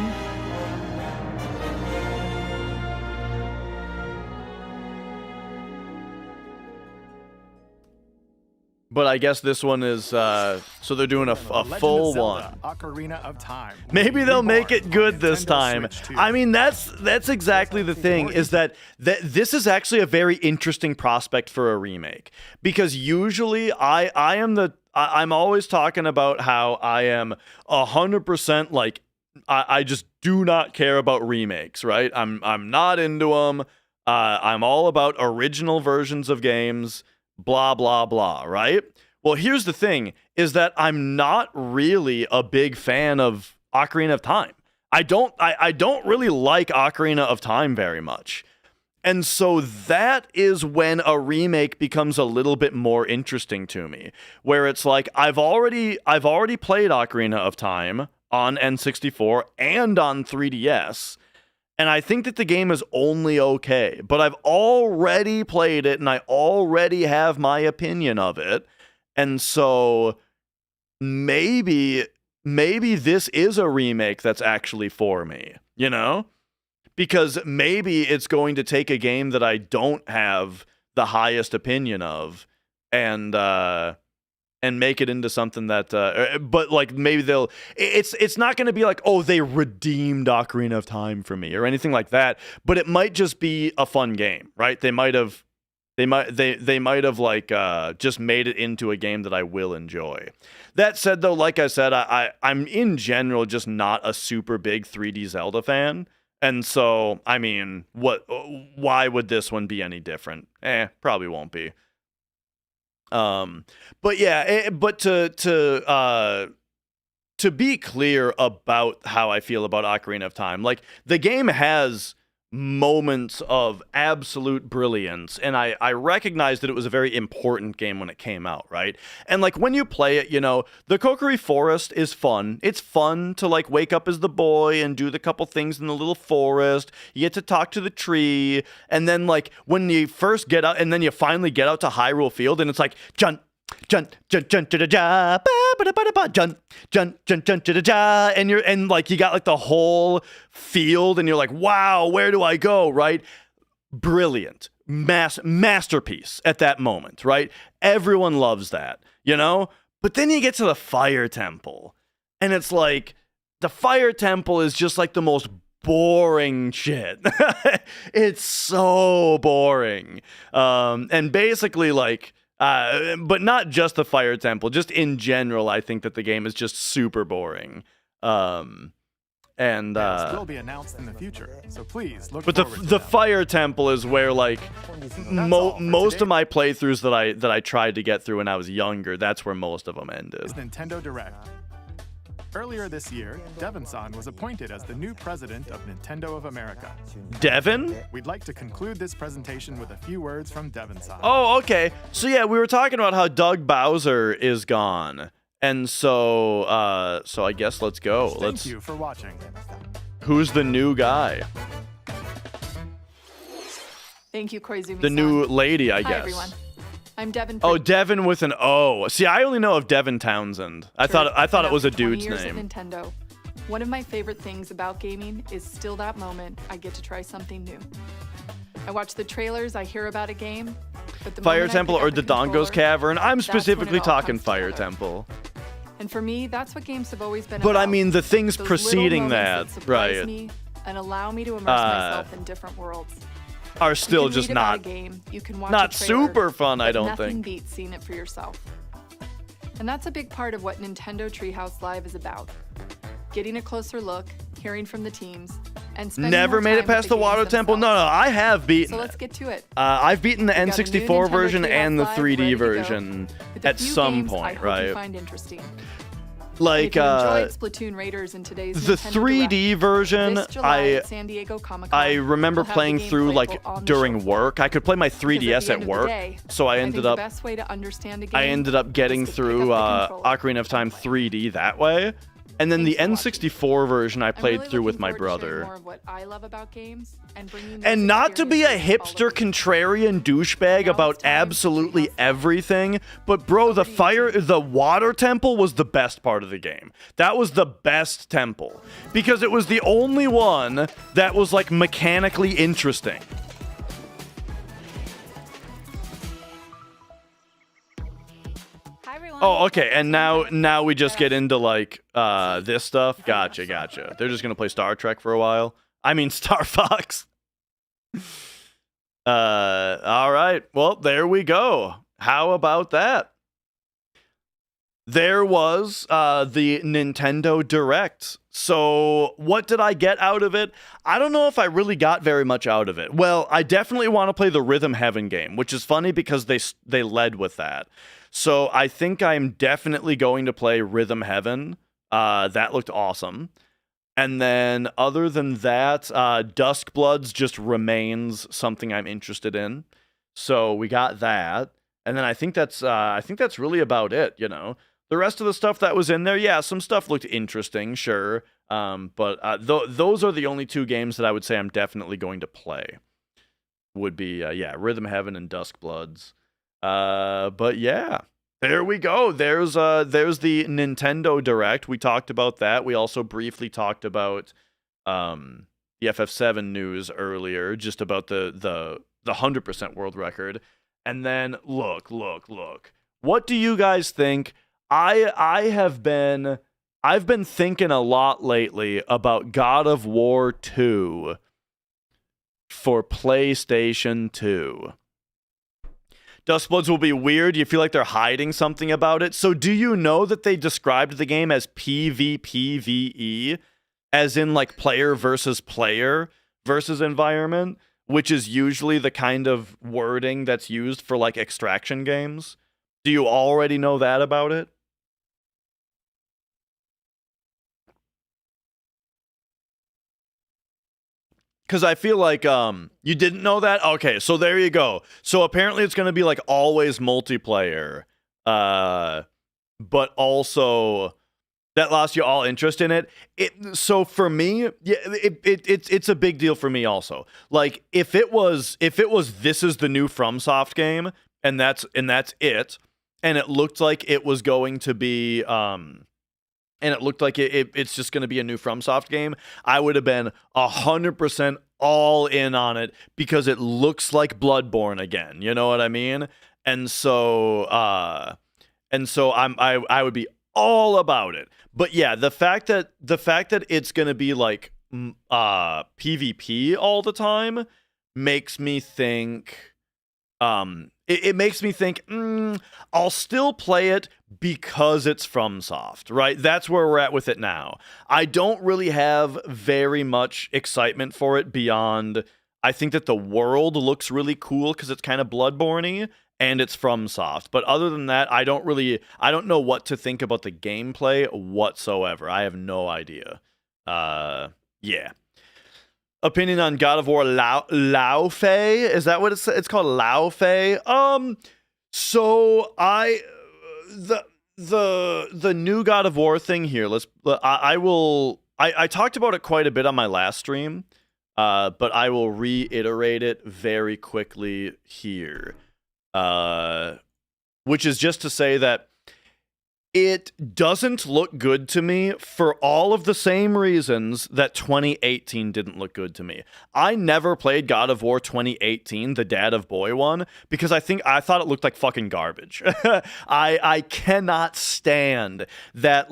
But I guess this one is so they're doing a Legend of full Zelda, one. Ocarina of Time. Maybe they'll make it good this Nintendo time. Switch 2. I mean, that's exactly the thing, is that this is actually a very interesting prospect for a remake, because usually I'm always talking about how I am 100% like I just do not care about remakes, right? I'm not into them. I'm all about original versions of games. Blah blah blah, right? Well, here's the thing, is that I'm not really a big fan of Ocarina of Time. I don't really like Ocarina of Time very much. And so that is when a remake becomes a little bit more interesting to me, where it's like I've already played Ocarina of Time on N64 and on 3DS. And I think that the game is only okay, but I've already played it and I already have my opinion of it. And so maybe this is a remake that's actually for me, you know? Because maybe it's going to take a game that I don't have the highest opinion of and make it into something that, but like maybe it's not going to be like, oh, they redeemed Ocarina of Time for me or anything like that, but it might just be a fun game, right? They might have like just made it into a game that I will enjoy. That said, though, like I said, I'm in general just not a super big 3D Zelda fan, and so I mean, why would this one be any different? Probably won't be. But yeah, but to be clear about how I feel about Ocarina of Time, like the game has moments of absolute brilliance, and I recognize that it was a very important game when it came out, right? And like when you play it, you know, the Kokiri Forest is fun. It's fun to like wake up as the boy and do the couple things in the little forest. You get to talk to the tree, and then like when you first get out, and then you finally get out to Hyrule Field, and it's like jun jun jun jun jun jun jun jun jun jun jun, and like you got like the whole field, and you're like, wow, where do I go, right? Brilliant, masterpiece at that moment, right? Everyone loves that, you know. But then you get to the Fire Temple, and it's like the Fire Temple is just like the most boring shit. It's so boring, and basically like. But not just the Fire Temple, just in general, I think that the game is just super boring. It'll still be announced in the future, so please look. But forward to the them. Fire Temple is where like most of my playthroughs that I tried to get through when I was younger, that's where most of them ended. Is Nintendo Direct. Earlier this year, Devon-san was appointed as the new president of Nintendo of America. Devon? We'd like to conclude this presentation with a few words from Devon-san. Oh, okay. So yeah, we were talking about how Doug Bowser is gone. And so I guess let's go. Thank you for watching. Who's the new guy? Thank you, Koizumi-san. The new lady, I Hi, guess. everyone. I'm Devon. Oh, Devon with an O. See, I only know of Devon Townsend. I thought it was a dude's 20 years name. At Nintendo. One of my favorite things about gaming is still that moment I get to try something new. I watch the trailers, I hear about a game, but the Fire moment I Temple pick or up the the Dongo's controller, Cavern. I'm that's when it specifically all talking comes Fire together. Temple. And for me, that's what games have always been But about. I mean, the things Those preceding little that, moments surprise right, me and allow me to immerse myself in different worlds. are still You can just read about not a game, you can watch not a trailer, super fun, I but don't nothing think. beats seeing it for yourself. And that's a big part of what Nintendo Treehouse Live is about. Getting a closer look, hearing from the teams, and spending Never more made it time with past the games Water Temple. No, I have beaten So it. let's get to it. I've beaten the We've got a new N64 Nintendo version Treehouse and the Live ready 3D to go, version with a at few some games I point, hope you right? find interesting. Like if you enjoyed Splatoon Raiders in today's the Nintendo 3D Direct, version, this July at San Diego Comic-Con, I remember we'll have the playing game through like playable on the during work. I could play my 3DS the at end of the work, day, so I think ended the up best way to understand a game I ended up getting through Ocarina of Time 3D that way, and then the N64 version I played through with my brother. more of what I love about games and bringing those And not to be a hipster contrarian douchebag about absolutely everything, but bro, the Water Temple was the best part of the game. That was the best temple because it was the only one that was like mechanically interesting. Oh, okay. And now we just get into like this stuff. Gotcha. They're just gonna play Star Trek for a while. I mean Star Fox. All right. Well, there we go. How about that? There was the Nintendo Direct. So what did I get out of it? I don't know if I really got very much out of it. Well, I definitely want to play the Rhythm Heaven game, which is funny because they led with that. So I think I'm definitely going to play Rhythm Heaven. That looked awesome. And then other than that, Duskbloods just remains something I'm interested in. So we got that. And then I think that's really about it, you know. The rest of the stuff that was in there, yeah, some stuff looked interesting, sure. But those are the only two games that I would say I'm definitely going to play. Would be, Rhythm Heaven and Duskbloods. But yeah, there we go. There's the Nintendo Direct. We talked about that. We also briefly talked about the FF7 news earlier, just about the 100% world record. And then look. What do you guys think? I've been thinking a lot lately about God of War 2 for PlayStation 2. Duskbloods will be weird. You feel like they're hiding something about it. So do you know that they described the game as PvPvE, as in like player versus environment, which is usually the kind of wording that's used for like extraction games? Do you already know that about it? Because I feel like you didn't know that? Okay, so there you go. So apparently it's going to be like always multiplayer. But also that lost you all interest in it. So for me, yeah, it's a big deal for me also. Like if it was this is the new FromSoft game and that's it, and it looked like it was going to be and it looked like it's just going to be a new FromSoft game, I would have been 100% all in on it because it looks like Bloodborne again. You know what I mean? And so I would be all about it. But yeah, the fact that it's going to be like PvP all the time makes me think. It makes me think, I'll still play it because it's FromSoft, right? That's where we're at with it now. I don't really have very much excitement for it beyond, I think that the world looks really cool because it's kind of Bloodborne-y and it's FromSoft. But other than that, I don't know what to think about the gameplay whatsoever. I have no idea. Yeah. Opinion on God of War Lao Fei? Is that what it's called? Lao Fei? So the new God of War thing here. I talked about it quite a bit on my last stream, but I will reiterate it very quickly here. Which is just to say that it doesn't look good to me for all of the same reasons that 2018 didn't look good to me. I never played God of War 2018, the Dad of Boy one, because I thought it looked like fucking garbage. I cannot stand that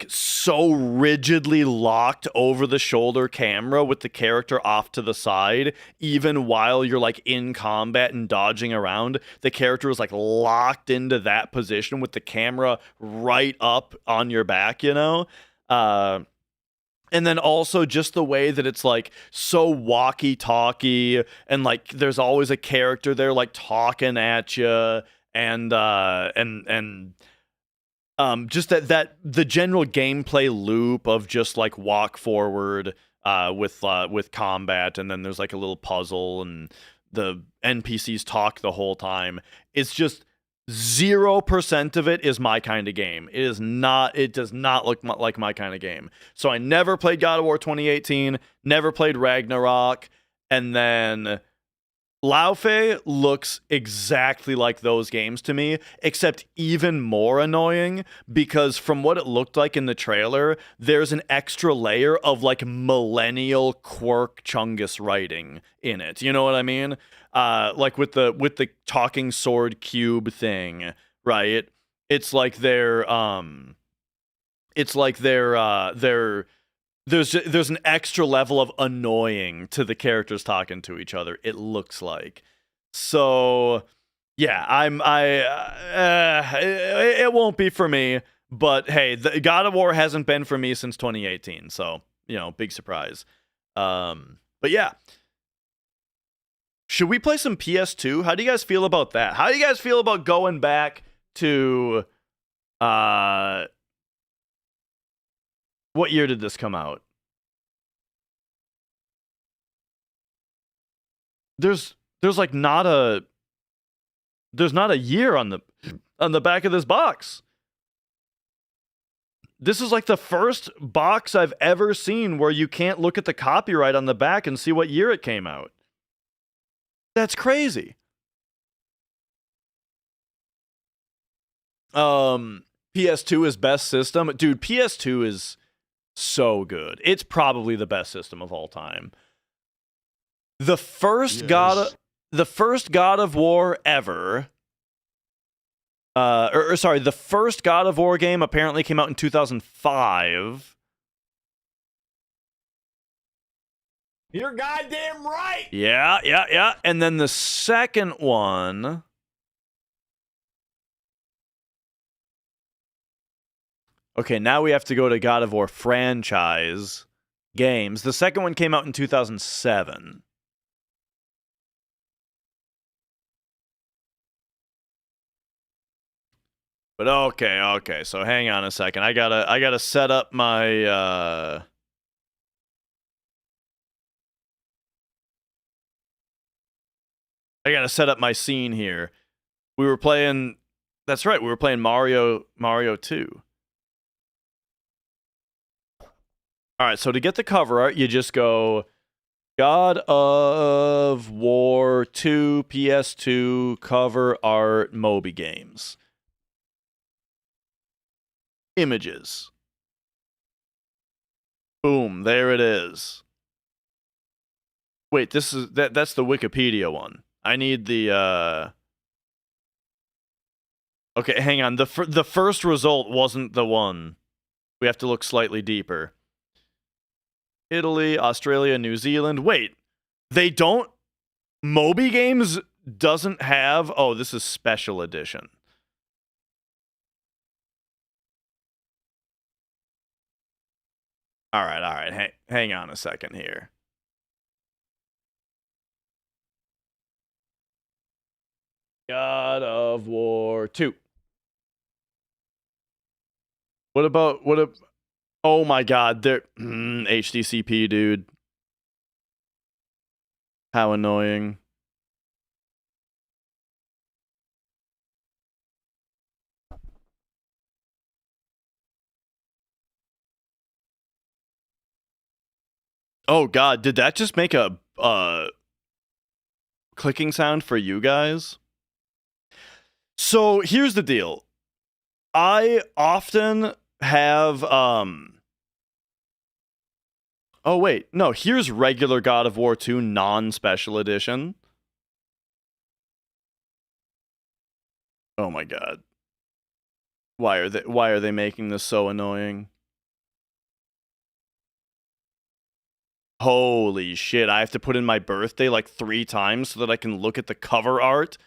so rigidly locked over the shoulder camera with the character off to the side, even while you're like in combat and dodging around. The character is like locked into that position with the camera right up on your back, you know? And then also just the way that it's like so walkie-talkie and like there's always a character there like talking at you and just that the general gameplay loop of just like walk forward with combat, and then there's like a little puzzle and the NPCs talk the whole time. It's just 0% of it is my kind of game. It does not look like my kind of game. So I never played God of War 2018, never played Ragnarok, and then Lao Fei looks exactly like those games to me, except even more annoying because from what it looked like in the trailer, there's an extra layer of like millennial quirk Chungus writing in it. You know what I mean? Like with the talking sword cube thing, right? It's like there's an extra level of annoying to the characters talking to each other. It looks like. So yeah, it won't be for me. But hey, the God of War hasn't been for me since 2018. So big surprise. But yeah. Should we play some PS2? How do you guys feel about that? How do you guys feel about going back to what year did this come out? There's not a year on the back of this box. This is like the first box I've ever seen where you can't look at the copyright on the back and see what year it came out. That's crazy. PS2 is best system. Dude, PS2 is so good. It's probably the best system of all time. The first God of War ever. The first God of War game apparently came out in 2005. You're goddamn right. Yeah. And then the second one. Okay, now we have to go to God of War franchise games. The second one came out in 2007. But okay. So hang on a second. I gotta set up my I gotta set up my scene here. That's right, we were playing Mario 2. Alright, so to get the cover art, you just go God of War 2 PS2 cover art Moby Games. Images. Boom, there it is. Wait, that's the Wikipedia one. I need the Okay, hang on. The first result wasn't the one. We have to look slightly deeper. Italy, Australia, New Zealand. Wait. They don't Moby Games doesn't have this is special edition. All right. Hang on a second here. God of War 2. Oh my god, they're HDCP, dude. How annoying. Oh god, did that just make a clicking sound for you guys? So here's the deal. I often have oh wait, no, here's regular God of War 2 non-special edition. Oh my god. Why are they making this so annoying? Holy shit, I have to put in my birthday like 3 times so that I can look at the cover art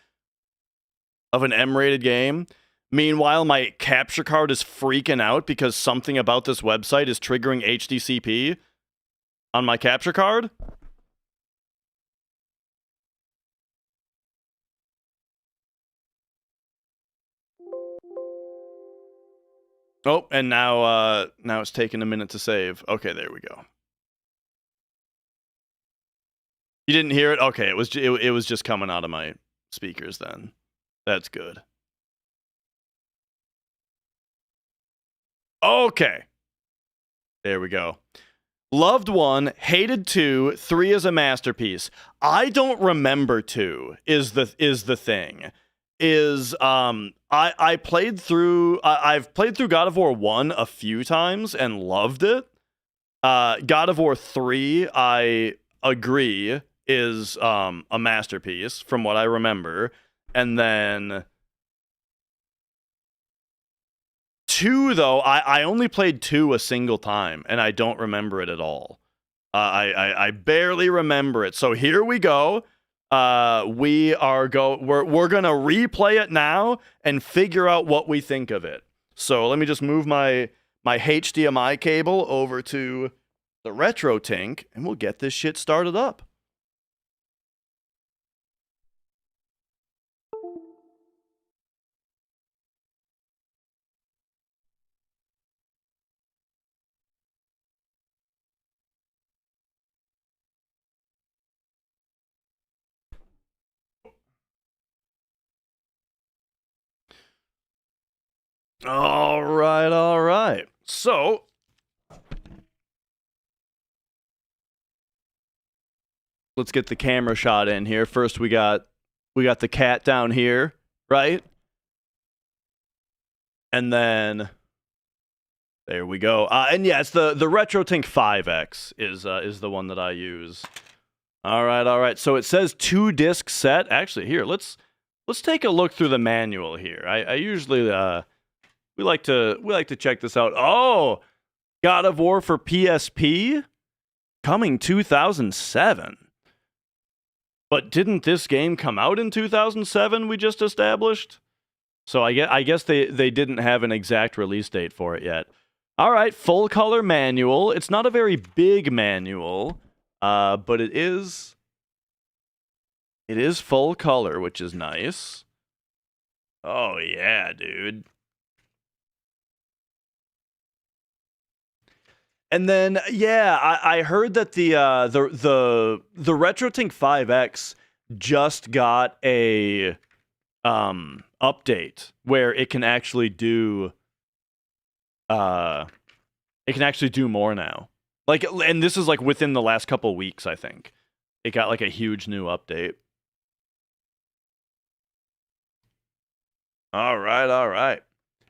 of an M-rated game. Meanwhile, my capture card is freaking out because something about this website is triggering HDCP on my capture card. Oh, and now it's taking a minute to save. Okay, there we go. You didn't hear it? Okay, it was just coming out of my speakers then. That's good. Okay. There we go. Loved 1, hated 2, 3 is a masterpiece. I don't remember 2 is the thing. I've played through God of War 1 a few times and loved it. God of War 3, I agree, is a masterpiece from what I remember. And then 2, though, I only played 2 a single time, and I don't remember it at all. I barely remember it. So here we go. We're gonna replay it now and figure out what we think of it. So let me just move my HDMI cable over to the RetroTink, and we'll get this shit started up. All right. So, let's get the camera shot in here. First, we got the cat down here, right? And then there we go. And yeah, it's the RetroTink 5X is the one that I use. All right. So it says 2-disc set. Actually, here let's take a look through the manual here. I usually we like to check this out. Oh, God of War for PSP coming 2007. But didn't this game come out in 2007? We just established. So I guess they didn't have an exact release date for it yet. All right, full color manual. It's not a very big manual, but it is full color, which is nice. Oh yeah, dude. And then, yeah, I heard that the RetroTink 5X just got a update where it can actually do more now. Like, and this is like within the last couple weeks, I think. It got like a huge new update. All right.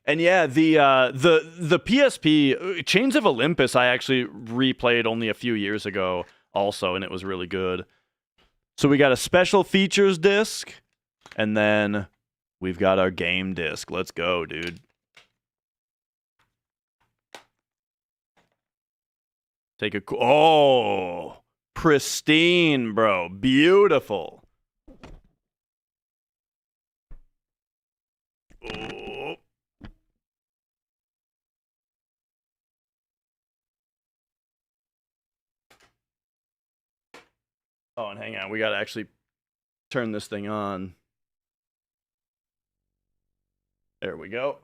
And yeah, the PSP Chains of Olympus I actually replayed only a few years ago also, and it was really good. So we got a special features disc, and then we've got our game disc. Let's go, dude. Take a pristine, bro. Beautiful. Oh. Oh, and hang on. We got to actually turn this thing on. There we go.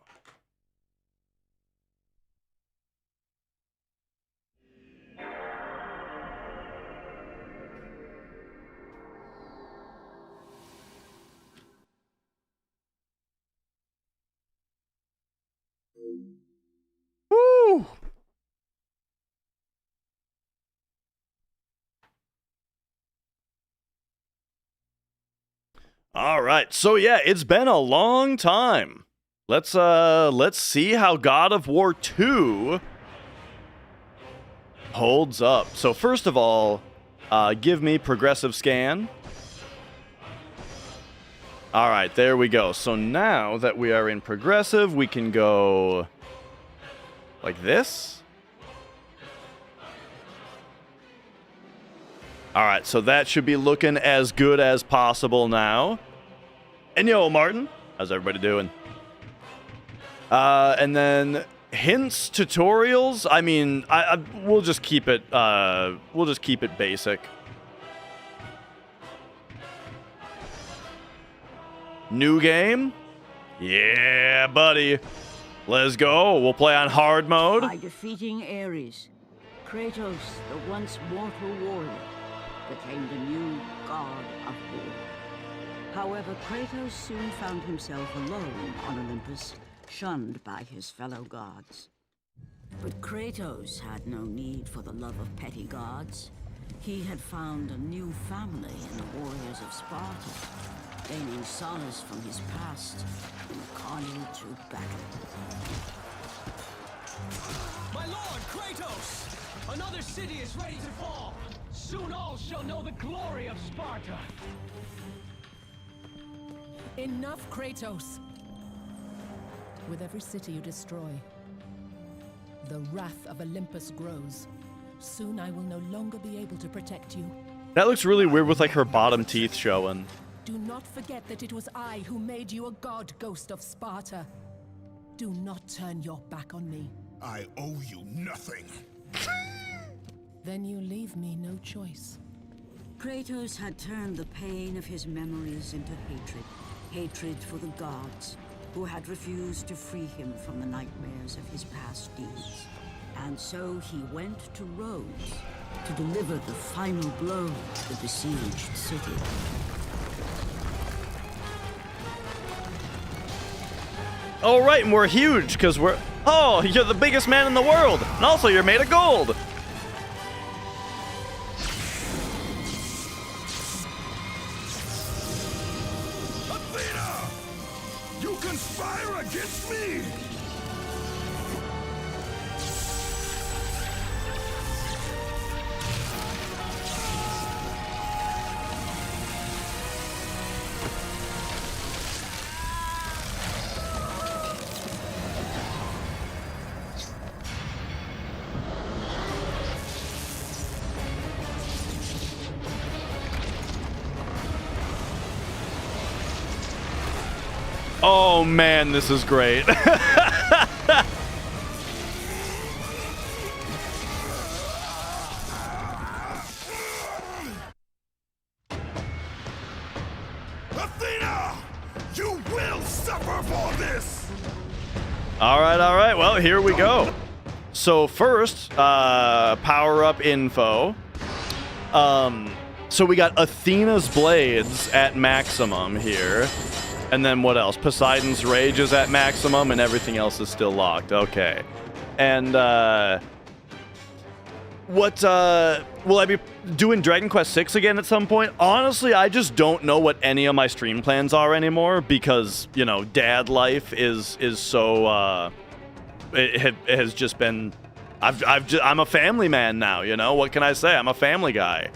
Woo! All right. So yeah, it's been a long time. Let's see how God of War 2 holds up. So first of all, give me progressive scan. All right, there we go. So now that we are in progressive, we can go like this. All right, so that should be looking as good as possible now. And yo, Martin, how's everybody doing? And then hints, tutorials. I mean, we'll just keep it. We'll just keep it basic. New game? Yeah, buddy. Let's go. We'll play on hard mode. By defeating Ares, Kratos, the once mortal warrior, became the new god of war. However, Kratos soon found himself alone on Olympus, shunned by his fellow gods. But Kratos had no need for the love of petty gods. He had found a new family in the warriors of Sparta, gaining solace from his past in carnage of battle. My lord, Kratos! Another city is ready to fall! Soon all shall know the glory of Sparta! Enough, Kratos! With every city you destroy, The wrath of Olympus grows. Soon I will no longer be able to protect you. That looks really weird with like her bottom teeth showing. Do not forget that it was I who made you a god, Ghost of Sparta. Do not turn your back on me. I owe you nothing. Then you leave me no choice. Kratos had turned the pain of his memories into hatred. Hatred for the gods, who had refused to free him from the nightmares of his past deeds. And so he went to Rhodes to deliver the final blow to the besieged city. Oh, right, and we're huge because we're... Oh, you're the biggest man in the world. And also, you're made of gold. Athena! You conspire against me! Oh man, this is great. Athena! You will suffer for this! All right. Well, here we go. So first, power-up info. So we got Athena's blades at maximum here. And then what else? Poseidon's Rage is at maximum, and everything else is still locked. Okay. And, what, will I be doing Dragon Quest VI again at some point? Honestly, I just don't know what any of my stream plans are anymore because, you know, dad life is so, it has just been... I'm a family man now, you know? What can I say? I'm a family guy.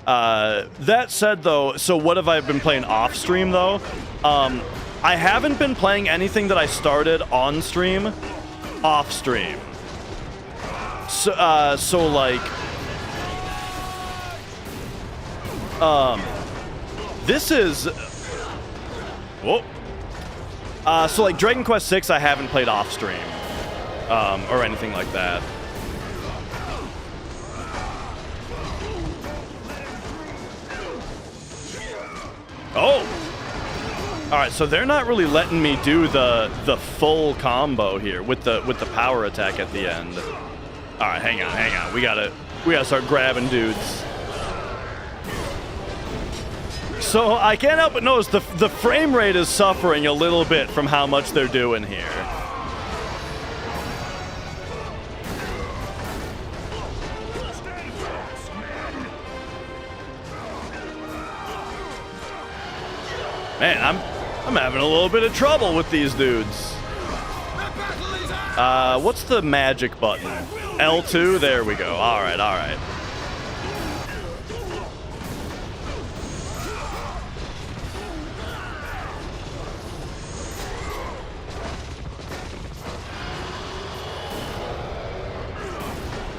That said, though, so what have I been playing off stream, though? I haven't been playing anything that I started on stream off stream. So like, this is, whoa. So like Dragon Quest VI, I haven't played off stream, or anything like that. Oh! Alright, so they're not really letting me do the full combo here with the power attack at the end. Alright, hang on. We gotta start grabbing dudes. So I can't help but notice the frame rate is suffering a little bit from how much they're doing here. Man, I'm having a little bit of trouble with these dudes. What's the magic button? L2? There we go. All right.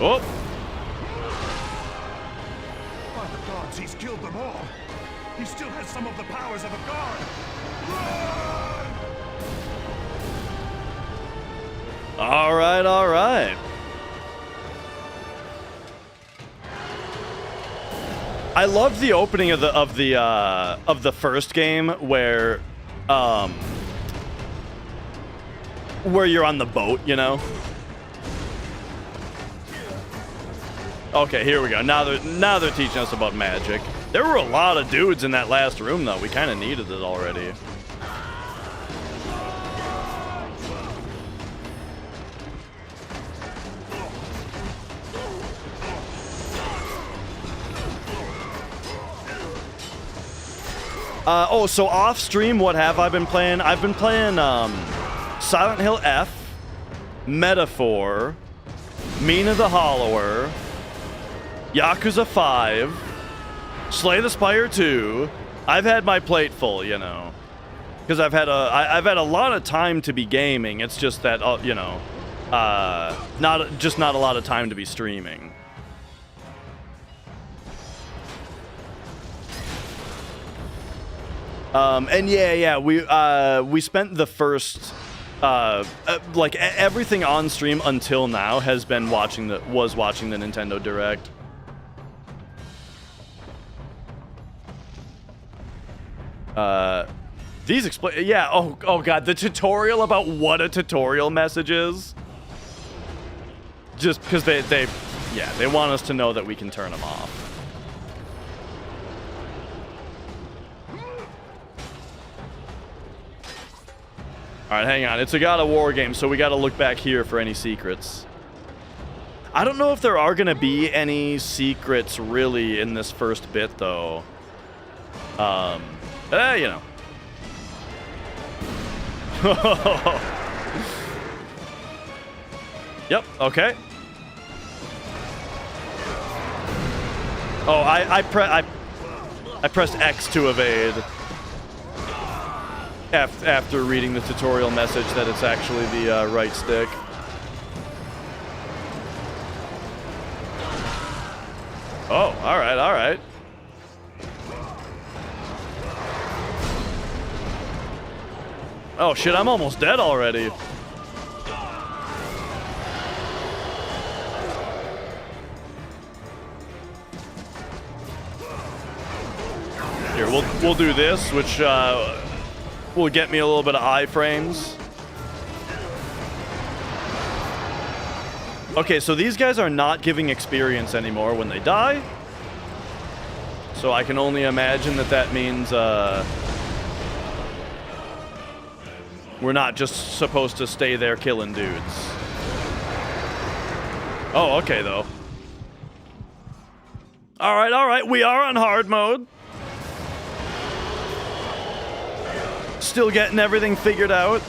Oh. By the gods, he's killed them all. He still has some of the powers of a god. Run! All right. I love the opening of the first game where you're on the boat, you know. Okay, here we go. Now they're teaching us about magic. There were a lot of dudes in that last room, though. We kind of needed it already. So off stream, what have I been playing? I've been playing Silent Hill F, Metaphor, Mina the Hollower, Yakuza 5, Slay the Spire 2. I've had my plate full, you know, because I've had a lot of time to be gaming. It's just that, you know, not a lot of time to be streaming. And yeah, we spent the first like everything on stream until now has been watching the Nintendo Direct. These explain, yeah. Oh god, the tutorial about what a tutorial message is. Just because they want us to know that we can turn them off. All right, hang on. It's a God of War game, so we got to look back here for any secrets. I don't know if there are gonna be any secrets really in this first bit, though. You know. Yep. Okay. Oh, I pressed X to evade. After reading the tutorial message that it's actually the right stick. Oh, all right. Oh shit, I'm almost dead already. Here, we'll do this, which will get me a little bit of iframes. Okay, so these guys are not giving experience anymore when they die. So I can only imagine that means we're not just supposed to stay there killing dudes. Oh, okay, though. All right. We are on hard mode. Still getting everything figured out.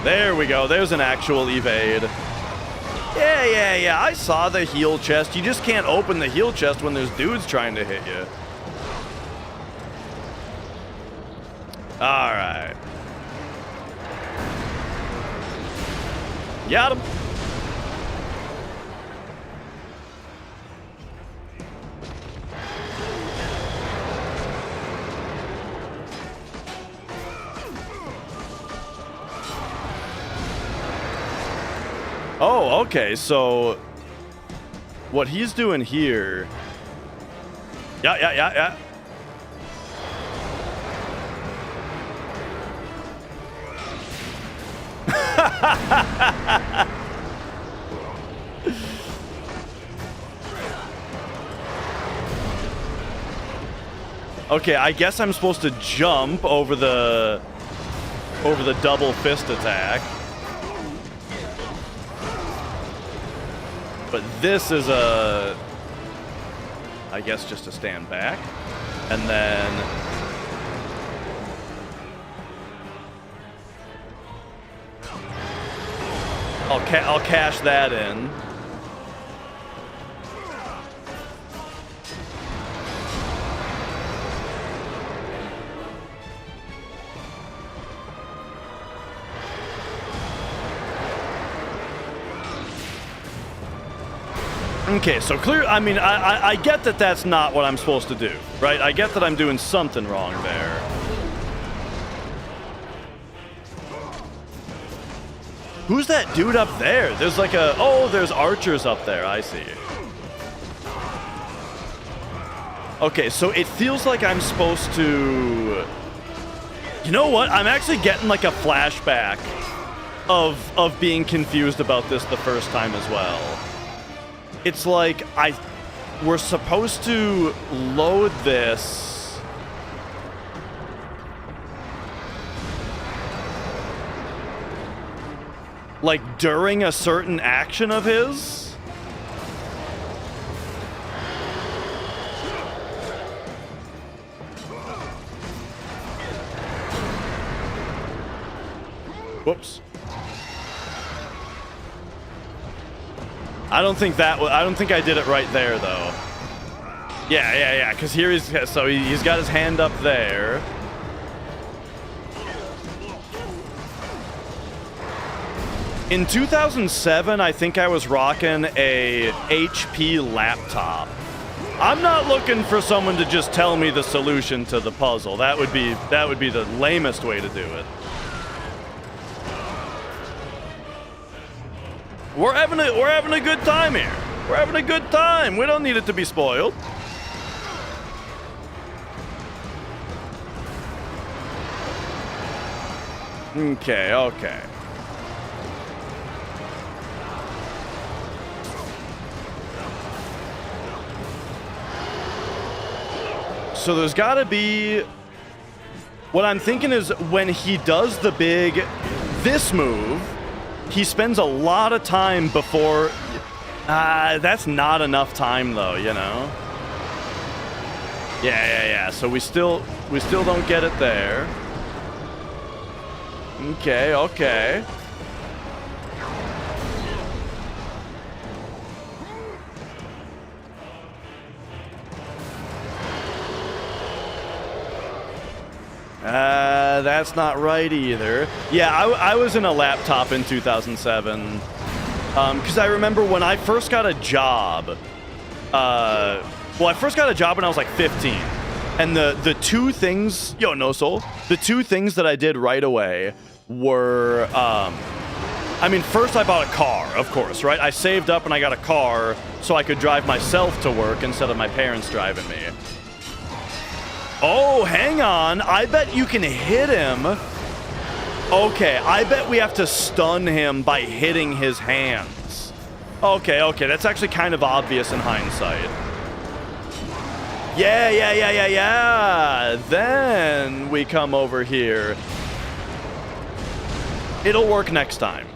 There we go. There's an actual evade. Yeah. I saw the heal chest. You just can't open the heal chest when there's dudes trying to hit you. All right. Got him. Oh, okay, so what he's doing here... Yeah. Okay, I guess I'm supposed to jump over the double fist attack. But this is I guess just to stand back. And then... I'll cash that in. Okay, so clear. I mean, I get that that's not what I'm supposed to do, right? I get that I'm doing something wrong there. Who's that dude up there? There's like a... Oh, there's archers up there. I see. Okay, so it feels like I'm supposed to... You know what? I'm actually getting like a flashback of being confused about this the first time as well. It's like we're supposed to load this. Like during a certain action of his? Whoops. I don't think I did it right there though. Yeah, because here he's got his hand up there. In 2007, I think I was rocking a HP laptop. I'm not looking for someone to just tell me the solution to the puzzle. That would be the lamest way to do it. We're having a good time here. We're having a good time. We don't need it to be spoiled. Okay, okay. So there's gotta be... What I'm thinking is when he does the big... This move, he spends a lot of time before... that's not enough time though, you know? Yeah. So we still don't get it there. Okay. That's not right either. Yeah, I was in a laptop in 2007. Because I remember when I first got a job. Well, I first got a job when I was like 15. And the two things, No Soul, the two things that I did right away were, I mean, first I bought a car, of course, right? I saved up and I got a car so I could drive myself to work instead of my parents driving me. Oh, hang on. I bet you can hit him. Okay, I bet we have to stun him by hitting his hands. Okay, that's actually kind of obvious in hindsight. Yeah. Then we come over here. It'll work next time.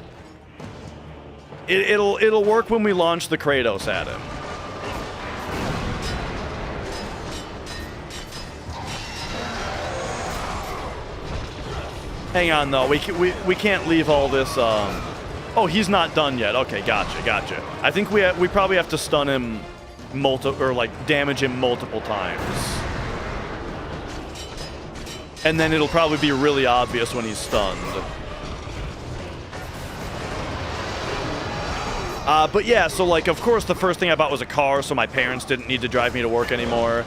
It'll work when we launch the Kratos at him. Hang on though, we can't leave all this. Oh, he's not done yet. Okay, gotcha. I think we probably have to stun him damage him multiple times. And then it'll probably be really obvious when he's stunned. But yeah, so like, of course, the first thing I bought was a car, so my parents didn't need to drive me to work anymore.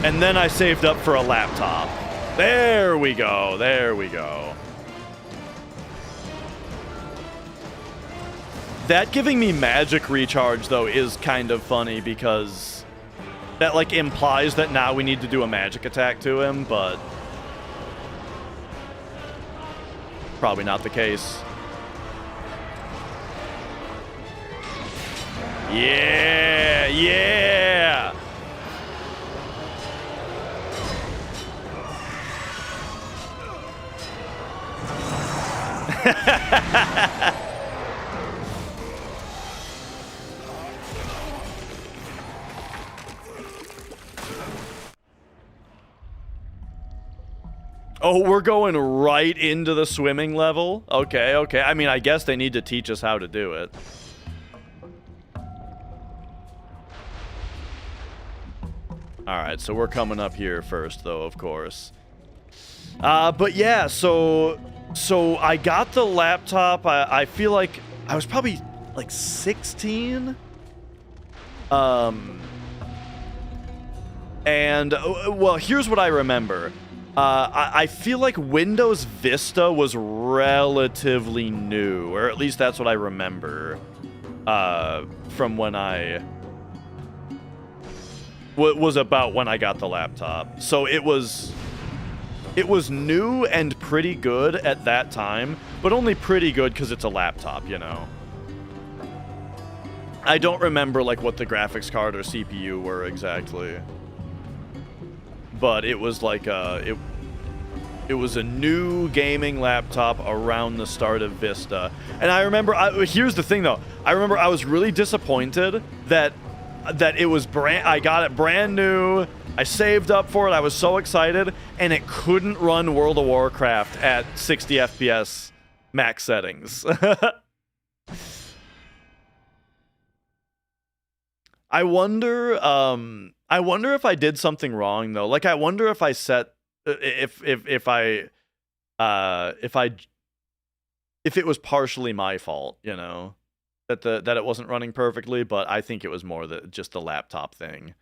And then I saved up for a laptop. There we go. That giving me magic recharge, though, is kind of funny because that, like, implies that now we need to do a magic attack to him, but probably not the case. Yeah! Oh, we're going right into the swimming level? Okay. I mean, I guess they need to teach us how to do it. Alright, so we're coming up here first, though, of course. But yeah, so I got the laptop. I feel like I was probably like 16. And well, here's what I remember. I feel like Windows Vista was relatively new, or at least that's what I remember from when was about when I got the laptop. So it was new and pretty good at that time, but only pretty good because it's a laptop, you know. I don't remember like what the graphics card or CPU were exactly, but it was like it was a new gaming laptop around the start of Vista. And I remember, here's the thing though, I remember I was really disappointed that it was I got it brand new. I saved up for it. I was so excited, and it couldn't run World of Warcraft at 60 FPS max settings. I wonder if I did something wrong though. Like I wonder if I set if I if it was partially my fault, you know, that it wasn't running perfectly, but I think it was more just the laptop thing.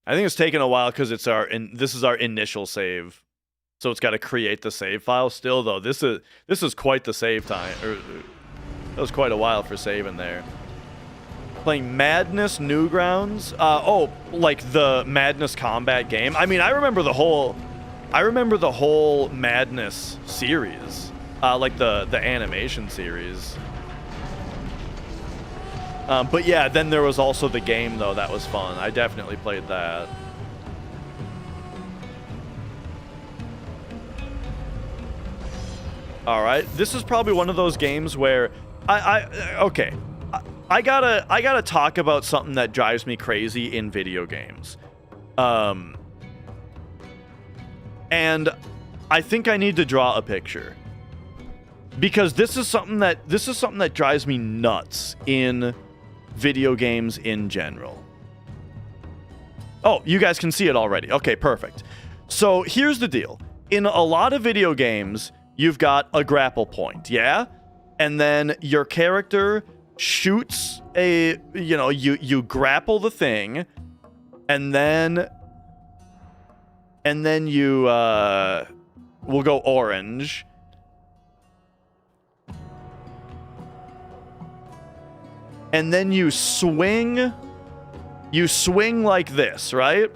I think it's taken a while because this is our initial save, so it's got to create the save file. Still, though, this is quite the save time. That was quite a while for saving there. Playing Madness Newgrounds. Oh, like the Madness Combat game. I mean, I remember the whole Madness series, like the animation series. But yeah, then there was also the game, though. That was fun. I definitely played that. All right, this is probably one of those games where okay, I gotta talk about something that drives me crazy in video games, and I think I need to draw a picture because this is something that drives me nuts in video games in general. Oh, you guys can see it already. Okay, perfect. So here's the deal. In a lot of video games, you've got a grapple point, yeah? And then your character shoots you grapple the thing, and then you, we'll go orange. And then you swing like this, right?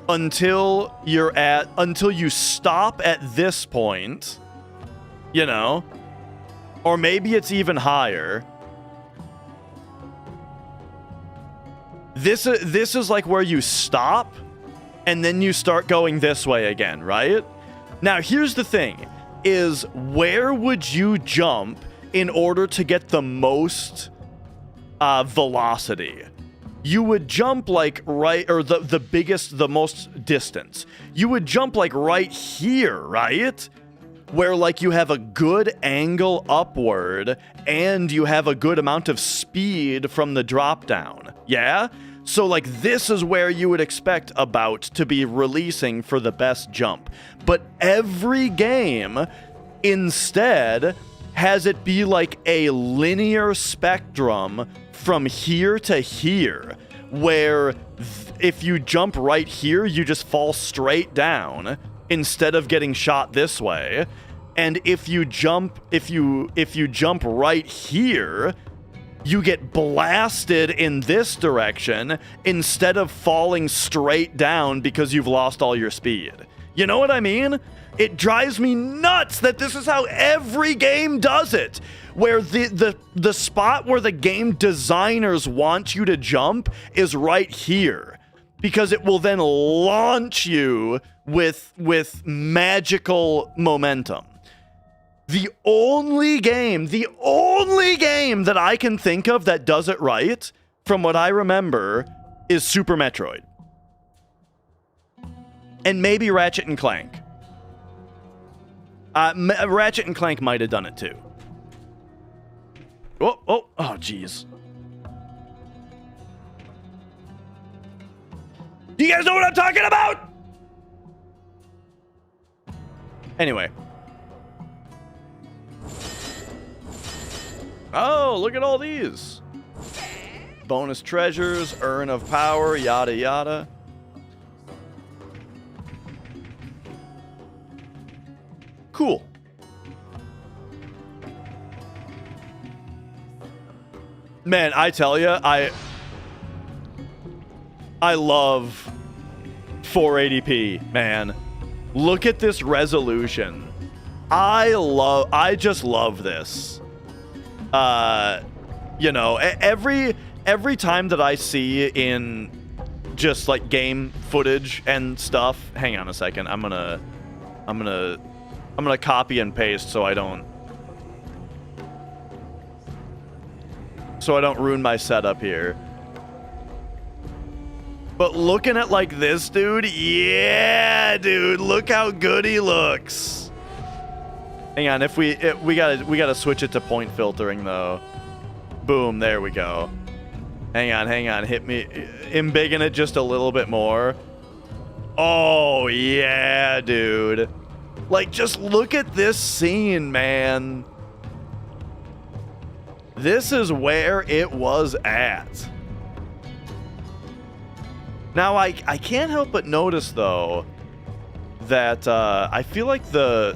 Until you stop at this point, you know, or maybe it's even higher. This is like where you stop and then you start going this way again, right? Now, here's the thing. Is where would you jump in order to get the most velocity? You would jump like right, or the most distance. You would jump like right here, right? Where like you have a good angle upward and you have a good amount of speed from the drop down. Yeah? So like this is where you would expect about to be releasing for the best jump. But every game instead has it be like a linear spectrum from here to here, where if you jump right here, you just fall straight down instead of getting shot this way. And if you jump right here, you get blasted in this direction instead of falling straight down because you've lost all your speed. You know what I mean? It drives me nuts that this is how every game does it, where the spot where the game designers want you to jump is right here, because it will then launch you with magical momentum. The only game that I can think of that does it right, from what I remember, is Super Metroid. And maybe Ratchet and Clank. Ratchet and Clank might have done it too. Oh, jeez. Do you guys know what I'm talking about? Anyway. Oh, look at all these. Bonus treasures, urn of power, yada yada. Cool. Man, I tell you, I love 480p, man. Look at this resolution. I just love this. You know, every time that I see in just like game footage and stuff. Hang on a second. I'm gonna copy and paste so I don't ruin my setup here. But looking at like this, dude, yeah, dude, look how good he looks. Hang on, we gotta switch it to point filtering though. Boom, there we go. Hang on. Hit me. Embiggen it just a little bit more. Oh, yeah, dude. Like, just look at this scene, man. This is where it was at. Now, I can't help but notice, though, that I feel like the...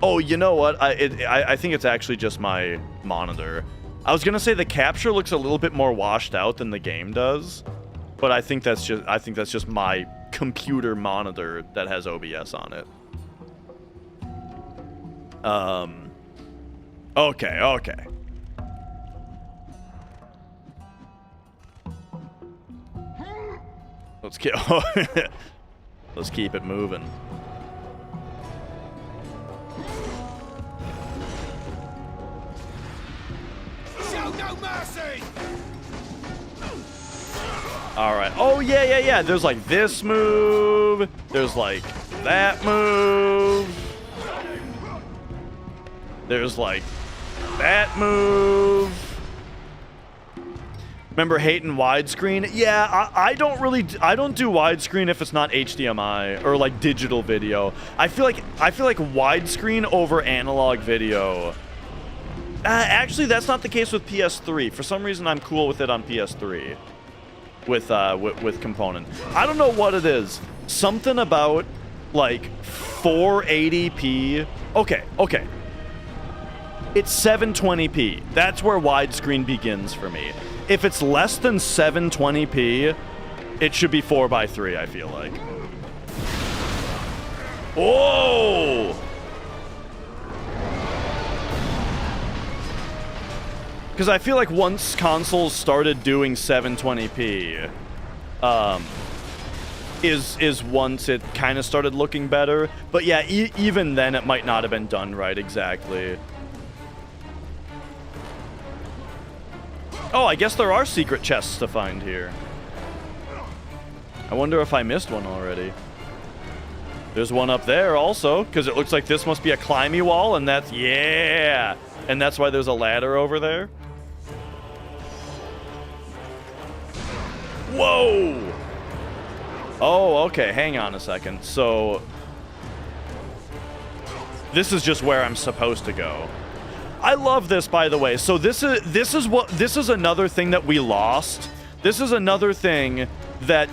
Oh, you know what? I think it's actually just my monitor. I was gonna say the capture looks a little bit more washed out than the game does, but I think that's just my computer monitor that has OBS on it. Okay. Let's keep it moving. Show no mercy! All right. Oh, yeah. There's like this move. There's like that move. There's like that move. Remember hating widescreen? Yeah, I don't do widescreen if it's not HDMI or like digital video. I feel like widescreen over analog video. Actually, that's not the case with PS3. For some reason, I'm cool with it on PS3 with component. I don't know what it is. Something about like 480p. Okay. It's 720p. That's where widescreen begins for me. If it's less than 720p, it should be 4:3, I feel like. Whoa! Because I feel like once consoles started doing 720p, is once it kind of started looking better. But yeah, even then it might not have been done right exactly. Oh, I guess there are secret chests to find here. I wonder if I missed one already. There's one up there also, because it looks like this must be a climby wall, and that's... Yeah! And that's why there's a ladder over there. Whoa! Oh, okay, hang on a second. So... this is just where I'm supposed to go. I love this, by the way. So this is another thing that we lost. This is another thing that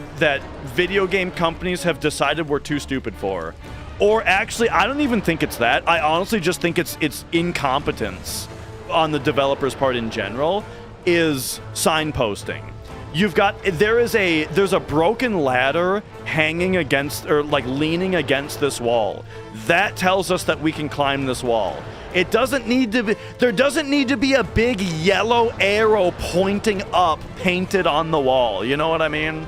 video game companies have decided we're too stupid for. Or actually, I don't even think it's that. I honestly just think it's incompetence on the developer's part in general is signposting. There's a broken ladder hanging against, or like leaning against this wall. That tells us that we can climb this wall. It doesn't need to be, there doesn't need to be a big yellow arrow pointing up painted on the wall. You know what I mean?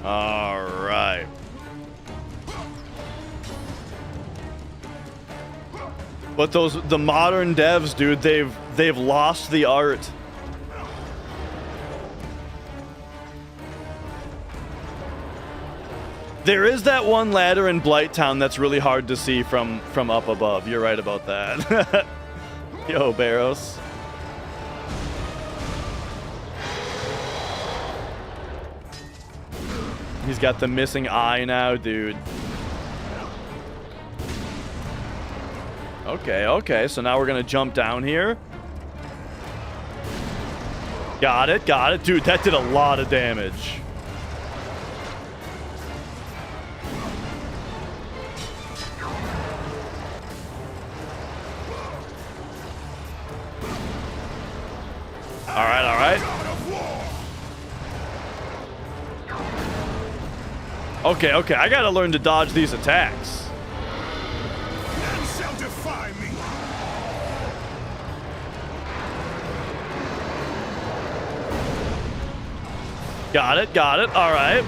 All right. But the modern devs, dude, they've lost the art. There is that one ladder in Blighttown that's really hard to see from up above. You're right about that. Yo, Barros. He's got the missing eye now, dude. Okay, so now we're gonna jump down here. Got it. Dude, that did a lot of damage. All right. Okay, I gotta learn to dodge these attacks. Got it. All right.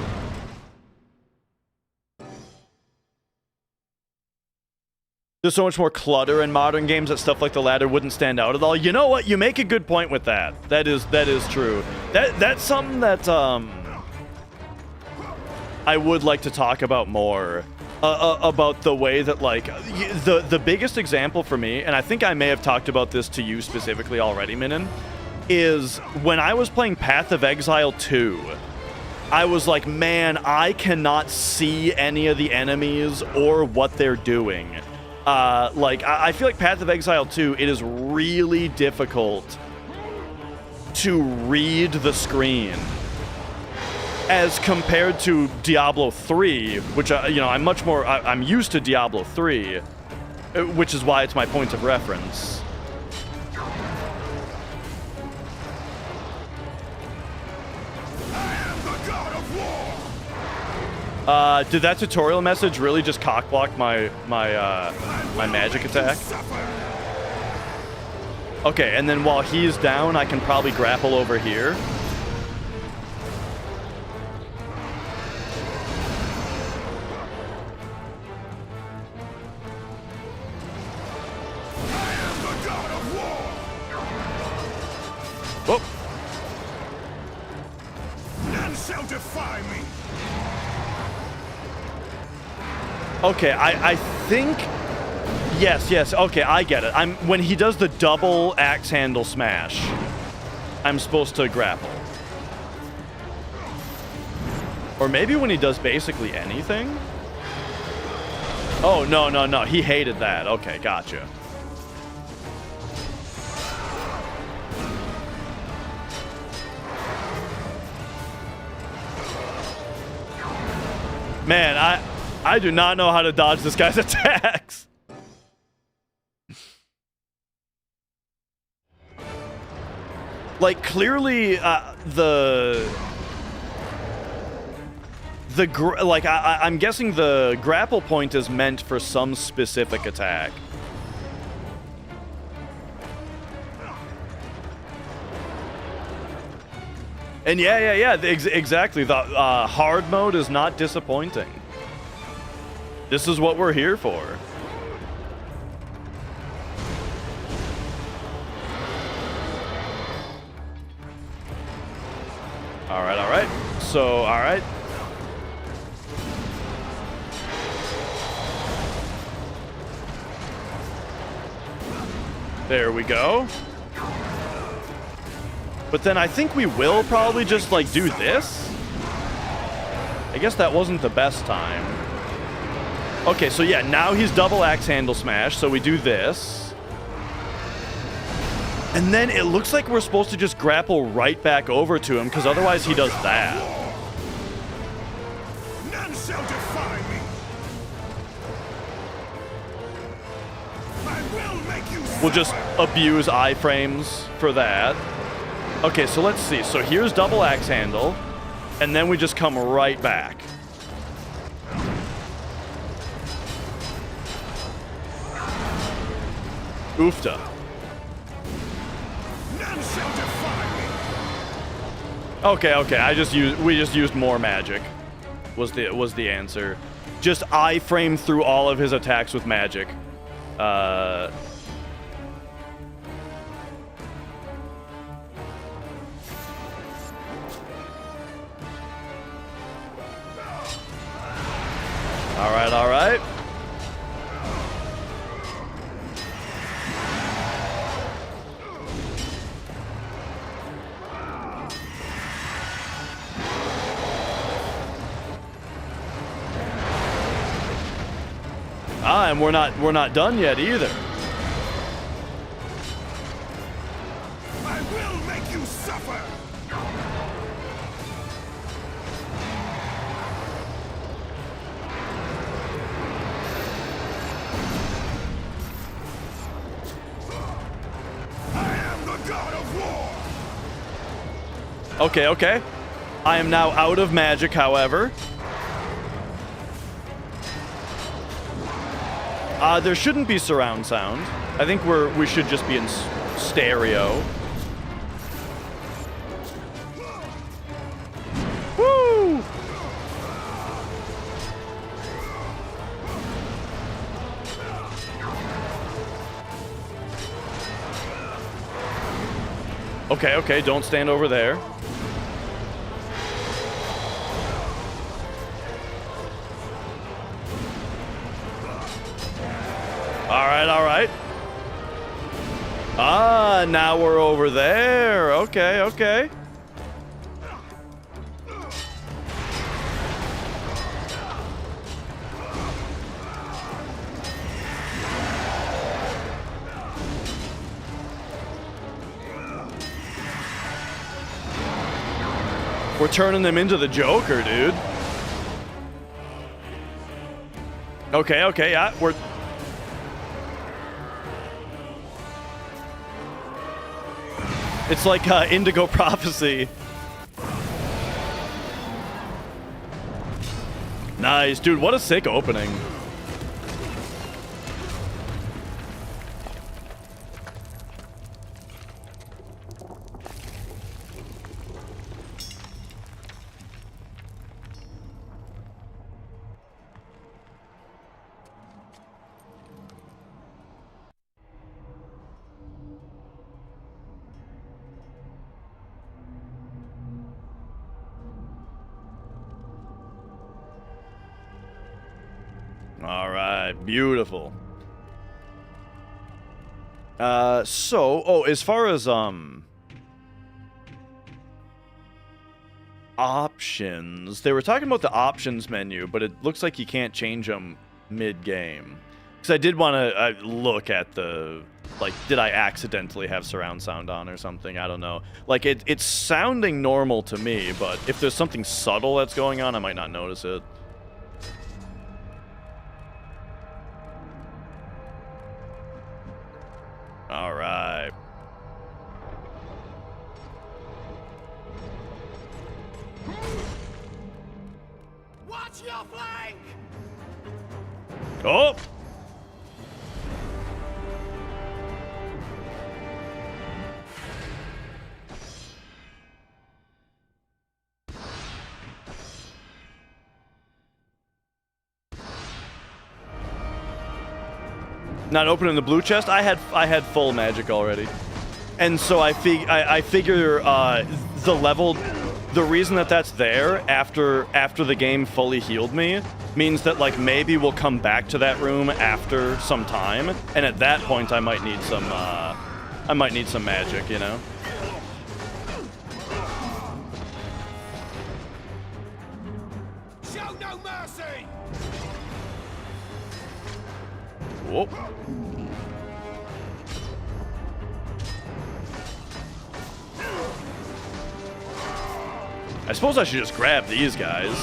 there's so much more clutter in modern games that stuff like the ladder wouldn't stand out at all. You know what? You make a good point with that. That is true. That's something that I would like to talk about more. About the way that, like, the biggest example for me, and I think I may have talked about this to you specifically already, Minin, is when I was playing Path of Exile 2, I was like, man, I cannot see any of the enemies or what they're doing. I feel like Path of Exile 2, it is really difficult to read the screen as compared to Diablo 3, which, I'm used to Diablo 3, which is why it's my point of reference. Did that tutorial message really just cockblock my magic attack? Okay, and then while he's down, I can probably grapple over here. Oh. None shall defy me. Okay, I think... Yes, okay, I get it. When he does the double axe handle smash, I'm supposed to grapple. Or maybe when he does basically anything? Oh, no, he hated that. Okay, gotcha. Man, I do not know how to dodge this guy's attacks. Like, clearly, I'm guessing the grapple point is meant for some specific attack. And yeah, exactly. The hard mode is not disappointing. This is what we're here for. All right. So, all right. There we go. But then I think we will probably just, like, do this. I guess that wasn't the best time. Okay, so yeah, now he's double axe handle smash, so we do this. And then it looks like we're supposed to just grapple right back over to him, because otherwise he does that. None shall defy me. I will make you We'll just abuse iframes for that. Okay, so let's see. So here's double axe handle, and then we just come right back. Oofta. None shall defy me. Okay. We just used more magic. Was the answer. Just iframe through all of his attacks with magic. All right. And we're not done yet either. I will make you suffer. I am the god of war. Okay. I am now out of magic, however. There shouldn't be surround sound. I think we should just be in stereo. Woo! Okay, okay, don't stand over there. All right, all right. Ah, now we're over there. Okay, okay. We're turning them into the Joker, dude. Okay, okay, yeah, we're... It's like Indigo Prophecy. Nice, dude, what a sick opening. All right, beautiful. As far as options, they were talking about the options menu, but it looks like you can't change them mid-game. Because I did want to look at the, like, did I accidentally have surround sound on or something? I don't know. Like, it's sounding normal to me, but if there's something subtle that's going on, I might not notice it. All right. Watch your flank! Oh! Not opening the blue chest. I had full magic already, and so I figure the reason that that's there after the game fully healed me means that, like, maybe we'll come back to that room after some time, and at that point I might need some magic, you know. Show no mercy! Whoa. I suppose I should just grab these guys.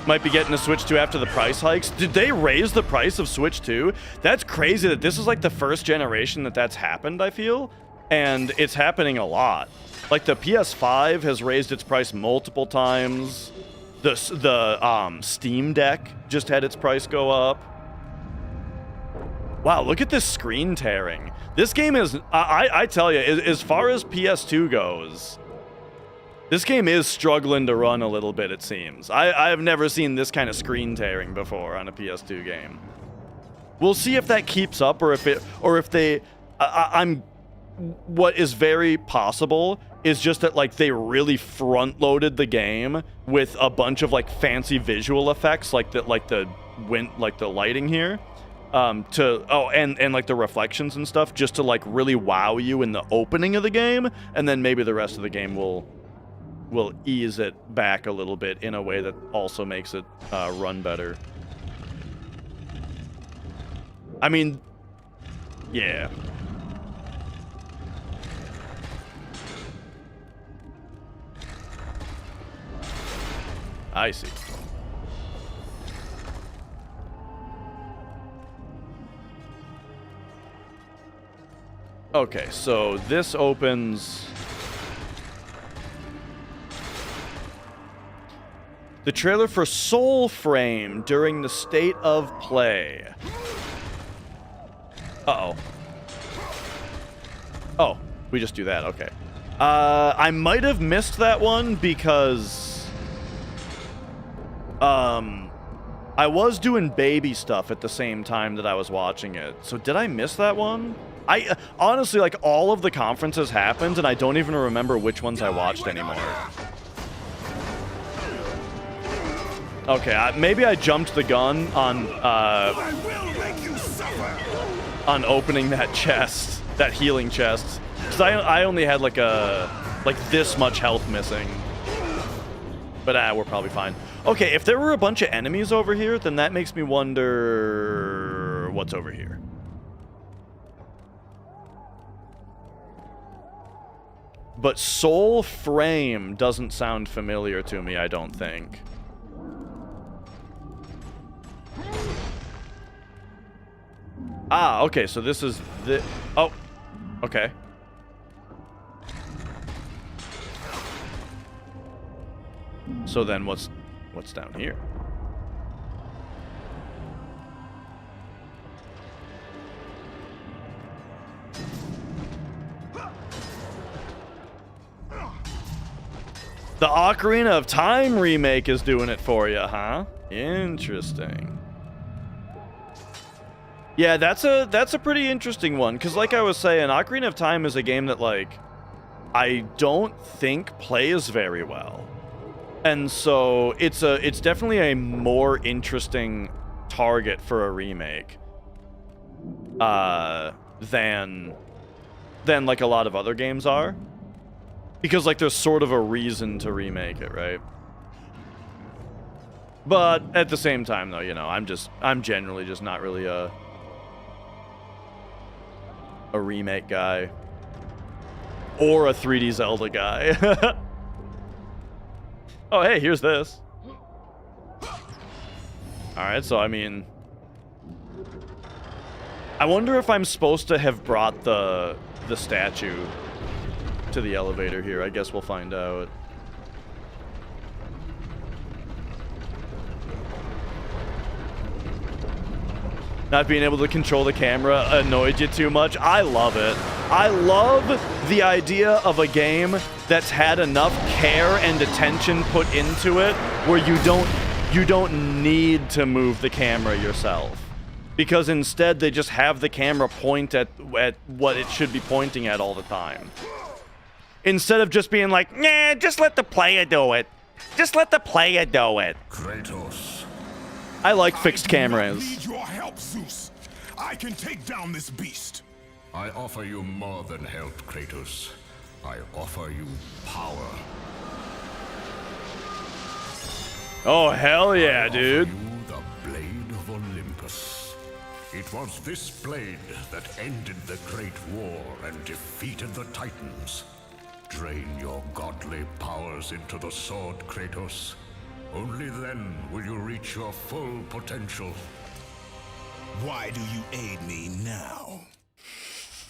Might be getting a Switch 2 after the price hikes. Did they raise the price of Switch 2? That's crazy that this is like the first generation that's happened, I feel. And it's happening a lot. Like the PS5 has raised its price multiple times. The Steam Deck just had its price go up. Wow, look at this screen tearing. This game is, I tell you, as far as PS2 goes, this game is struggling to run a little bit, it seems. I've never seen this kind of screen tearing before on a PS2 game. We'll see if that keeps up, or if they, what is very possible is just that, like, they really front-loaded the game with a bunch of, like, fancy visual effects, like the lighting here, and like the reflections and stuff, just to, like, really wow you in the opening of the game, and then maybe the rest of the game will ease it back a little bit in a way that also makes it run better. I mean, yeah. I see. Okay, so this opens... the trailer for Soul Frame during the State of Play. Uh-oh. Oh, we just do that, okay. I might have missed that one because... I was doing baby stuff at the same time that I was watching it. So did I miss that one? I honestly, like, all of the conferences happened, and I don't even remember which ones I watched anymore. Okay, maybe I jumped the gun on opening that chest, that healing chest, because I only had like this much health missing. But we're probably fine. Okay, if there were a bunch of enemies over here, then that makes me wonder what's over here. But Soul Frame doesn't sound familiar to me, I don't think. Ah, okay, so this is the... Oh, okay. So then what's down here? The Ocarina of Time remake is doing it for you, huh? Interesting. Yeah, that's a pretty interesting one, because like I was saying, Ocarina of Time is a game that, like, I don't think plays very well. And so it's definitely a more interesting target for a remake than like a lot of other games are. Because, like, there's sort of a reason to remake it, right? But at the same time, though, you know, I'm generally just not really a remake guy. Or a 3D Zelda guy. Oh, hey, here's this. Alright, so, I mean... I wonder if I'm supposed to have brought the statue to the elevator here. I guess we'll find out. Not being able to control the camera annoyed you too much? I love it. I love the idea of a game that's had enough care and attention put into it where you don't need to move the camera yourself. Because instead they just have the camera point at what it should be pointing at all the time. Instead of just being like, nah, just let the player do it. Just let the player do it. Kratos. I like fixed cameras. I need your help, Zeus. I can take down this beast. I offer you more than help, Kratos. I offer you power. Oh, hell yeah, dude. I offer you the Blade of Olympus. It was this blade that ended the Great War and defeated the Titans. Drain your godly powers into the sword, Kratos. Only then will you reach your full potential. Why do you aid me now?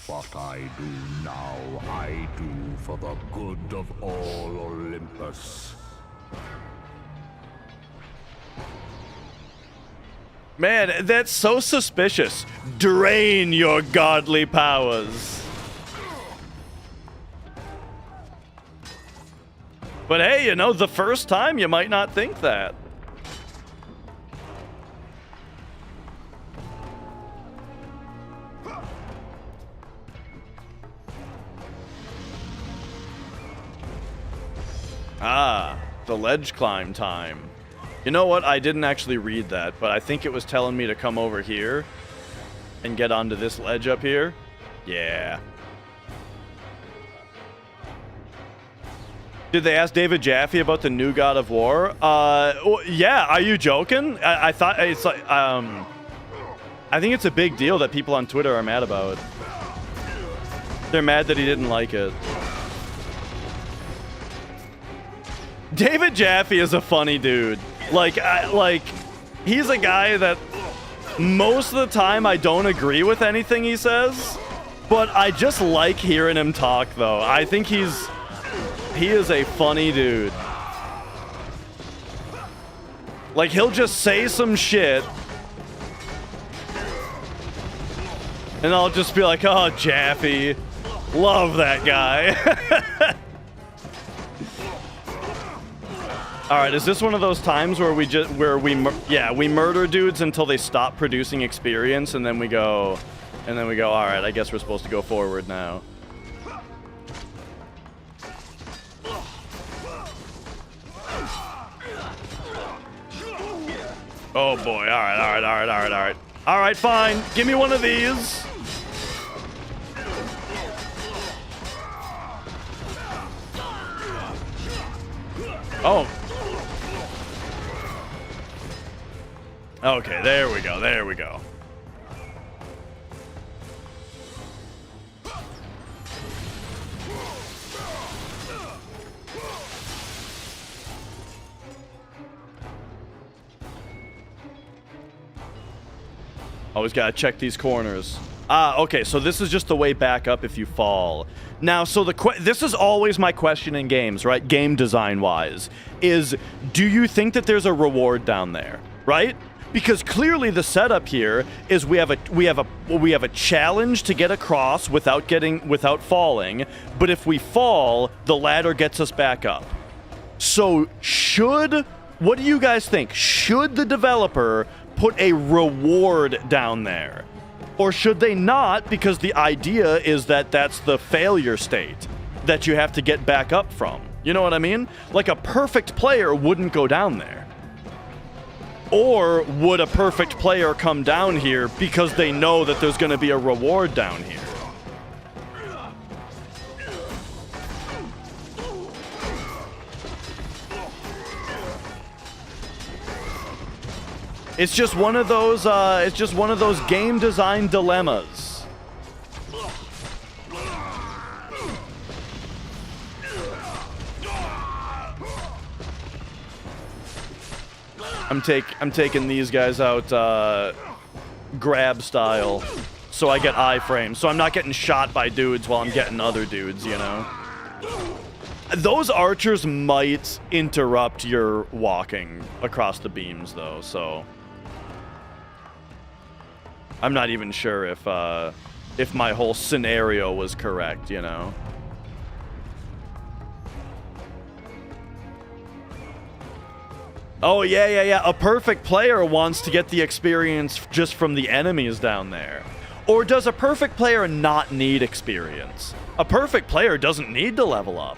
What I do now, I do for the good of all Olympus. Man, that's so suspicious. Drain your godly powers. But hey, you know, the first time you might not think that. Ah, the ledge climb time. You know what? I didn't actually read that, but I think it was telling me to come over here and get onto this ledge up here. Yeah. Did they ask David Jaffe about the new God of War? Yeah, are you joking? I thought it's like, I think it's a big deal that people on Twitter are mad about. They're mad that he didn't like it. David Jaffe is a funny dude. Like, he's a guy that most of the time I don't agree with anything he says, but I just like hearing him talk, though. I think he is a funny dude. Like, he'll just say some shit, and I'll just be like, oh, Jaffe. Love that guy. All right, is this one of those times where we murder dudes until they stop producing experience, and then we go, And then we go, all right, I guess we're supposed to go forward now. Oh boy, all right. All right, fine. Give me one of these. Oh. Okay, there we go. Always gotta check these corners. Okay, so this is just the way back up if you fall. Now, so this is always my question in games, right? Game design-wise, is do you think that there's a reward down there, right? Because clearly the setup here is we have a challenge to get across without falling, but if we fall, the ladder gets us back up. So what do you guys think? Should the developer put a reward down there? Or should they not, because the idea is that that's the failure state that you have to get back up from? You know what I mean? Like a perfect player wouldn't go down there. Or would a perfect player come down here because they know that there's going to be a reward down here? It's just one of those game design dilemmas. I'm taking these guys out grab style, so I get iframe. So I'm not getting shot by dudes while I'm getting other dudes, you know? Those archers might interrupt your walking across the beams, though, so I'm not even sure if my whole scenario was correct, you know? Oh, yeah. A perfect player wants to get the experience just from the enemies down there. Or does a perfect player not need experience? A perfect player doesn't need to level up.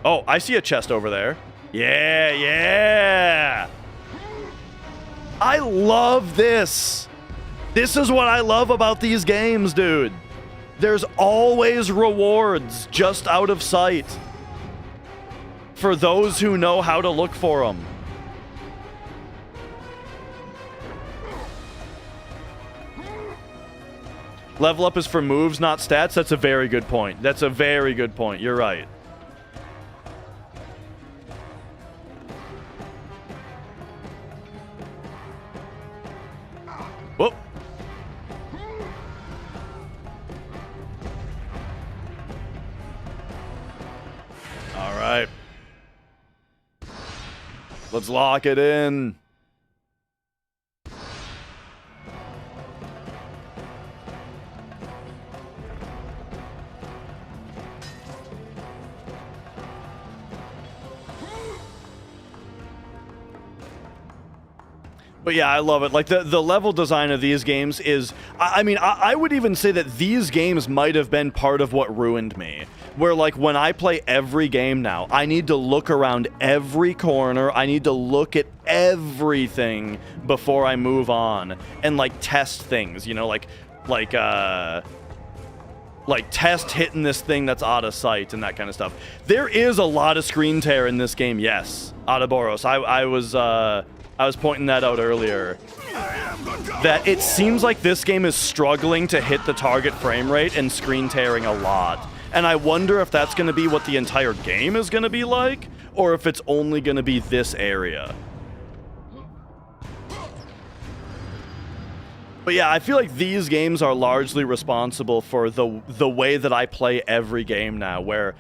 Oh, I see a chest over there. Yeah. I love this. This is what I love about these games, dude. There's always rewards just out of sight for those who know how to look for them. Level up is for moves, not stats. That's a very good point. You're right. Whoop. All right. Let's lock it in. But yeah, I love it. Like, the level design of these games is... I mean, I would even say that these games might have been part of what ruined me. Where, like, when I play every game now, I need to look around every corner. I need to look at everything before I move on. And, like, test things, you know? Like test hitting this thing that's out of sight and that kind of stuff. There is a lot of screen tear in this game, yes. Ouroboros. I was pointing that out earlier, that it seems like this game is struggling to hit the target frame rate and screen tearing a lot. And I wonder if that's going to be what the entire game is going to be like, or if it's only going to be this area. But yeah, I feel like these games are largely responsible for the way that I play every game now, where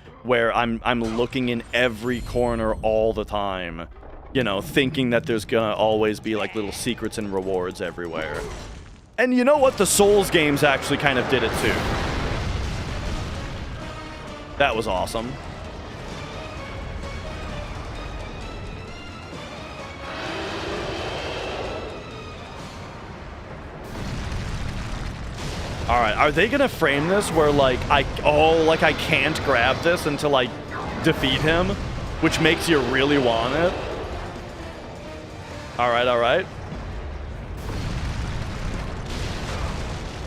I'm looking in every corner all the time. You know, thinking that there's gonna always be, like, little secrets and rewards everywhere. And you know what? The Souls games actually kind of did it, too. That was awesome. All right, are they gonna frame this where like I can't grab this until I defeat him, which makes you really want it? All right, all right.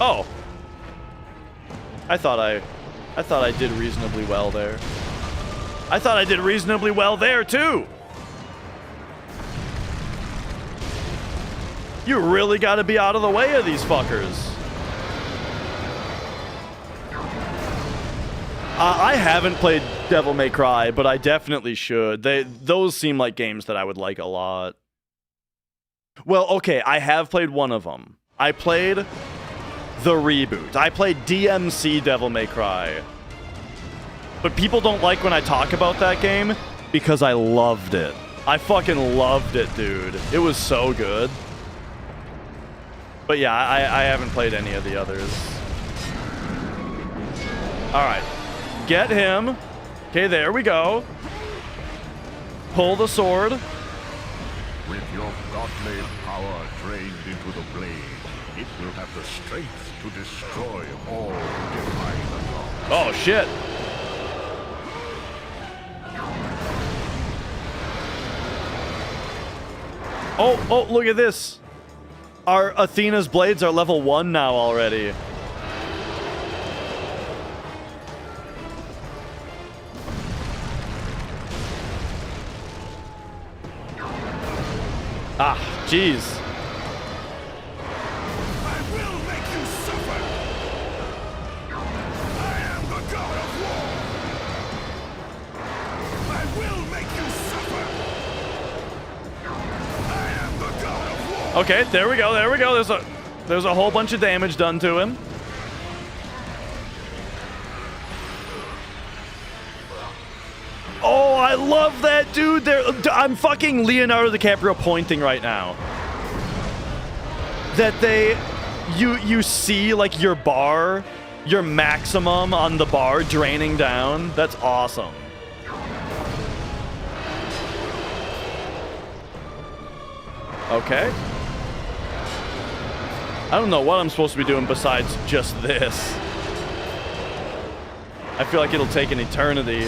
Oh, I thought I did reasonably well there. I thought I did reasonably well there too. You really got to be out of the way of these fuckers. I haven't played Devil May Cry, but I definitely should. Those seem like games that I would like a lot. Well, okay, I have played one of them. I played the reboot. I played DMC Devil May Cry. But people don't like when I talk about that game because I loved it. I fucking loved it, dude. It was so good. But yeah, I haven't played any of the others. All right. Get him. Okay, there we go. Pull the sword. With your godly power drained into the blade, it will have the strength to destroy all who defy the law. Oh, shit. Oh, look at this. Our Athena's blades are level 1 now already. Ah, jeez. I will make you suffer. I am the god of war. I will make you suffer. I am the god of war. Okay, there we go. There we go. There's a whole bunch of damage done to him. Oh, I love that, dude. I'm fucking Leonardo DiCaprio pointing right now. That you see like your bar, your maximum on the bar draining down. That's awesome. Okay. I don't know what I'm supposed to be doing besides just this. I feel like it'll take an eternity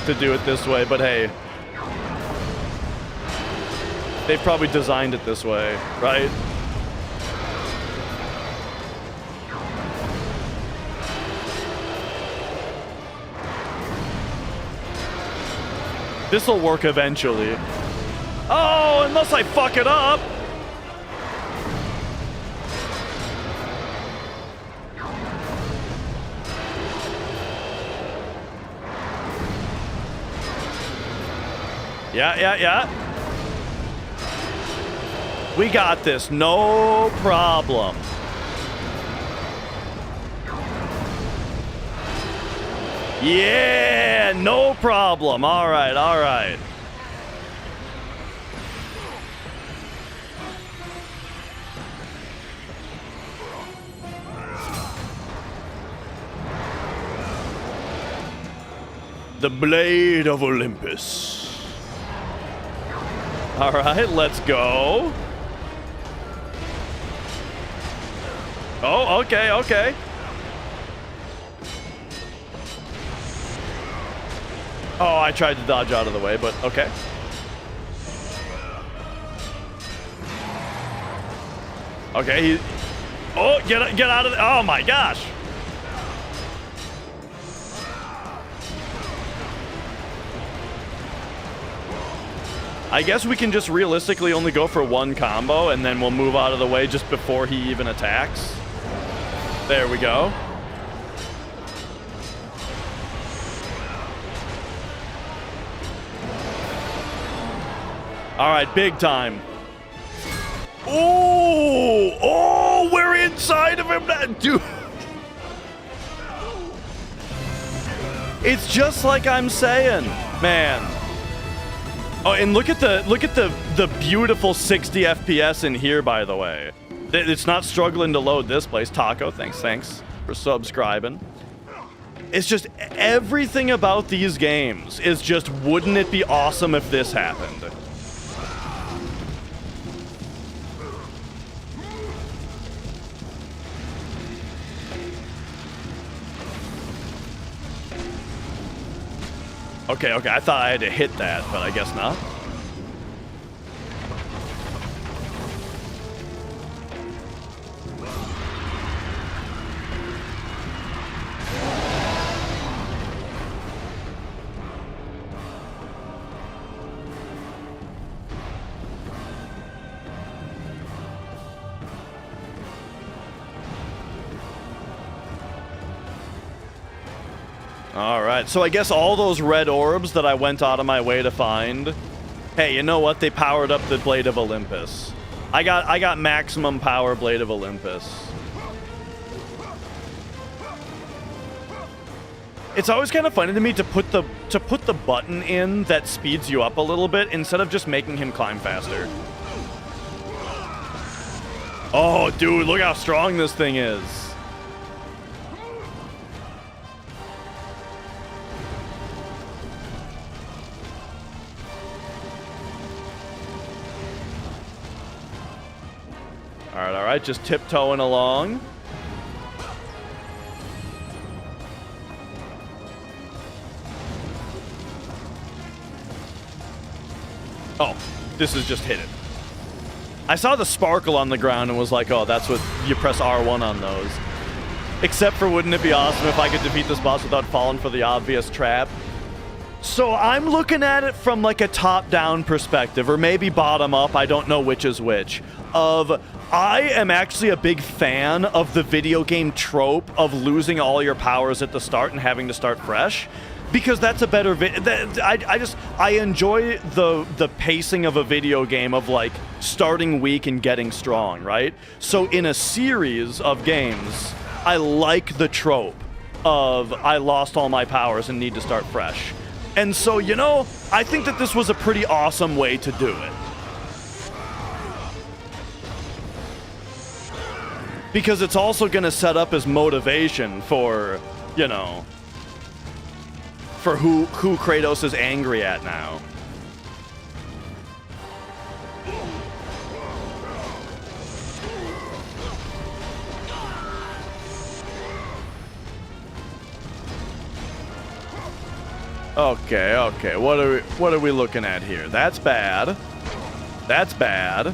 to do it this way, but hey. They've probably designed it this way, right? This'll work eventually. Oh, unless I fuck it up. Yeah. We got this, no problem. Yeah, no problem. All right. The Blade of Olympus. All right, let's go. Oh, okay. Oh, I tried to dodge out of the way, but okay. Okay, oh, get out of there. Oh my gosh. I guess we can just realistically only go for one combo and then we'll move out of the way just before he even attacks. There we go. All right, big time. Oh, we're inside of him now, dude. It's just like I'm saying, man. Oh, and look at the beautiful 60 FPS in here, by the way. It's not struggling to load this place. Taco, thanks for subscribing. It's just everything about these games is just, wouldn't it be awesome if this happened? Okay, okay. I thought I had to hit that, but I guess not. All right, so I guess all those red orbs that I went out of my way to find, hey, you know what? They powered up the Blade of Olympus. I got maximum power Blade of Olympus. It's always kind of funny to me to put the button in that speeds you up a little bit instead of just making him climb faster. Oh, dude, look how strong this thing is. All right, just tiptoeing along. Oh, this is just hidden. I saw the sparkle on the ground and was like, oh, that's what you press R1 on those. Except for, wouldn't it be awesome if I could defeat this boss without falling for the obvious trap? So I'm looking at it from like a top-down perspective, or maybe bottom-up, I don't know which is which, of I am actually a big fan of the video game trope of losing all your powers at the start and having to start fresh, because that's a better I enjoy the pacing of a video game of like starting weak and getting strong, right? So in a series of games, I like the trope of I lost all my powers and need to start fresh. And so, you know, I think that this was a pretty awesome way to do it. Because it's also going to set up as motivation for, you know, for who Kratos is angry at now. Okay, okay. What are we looking at here? That's bad. That's bad.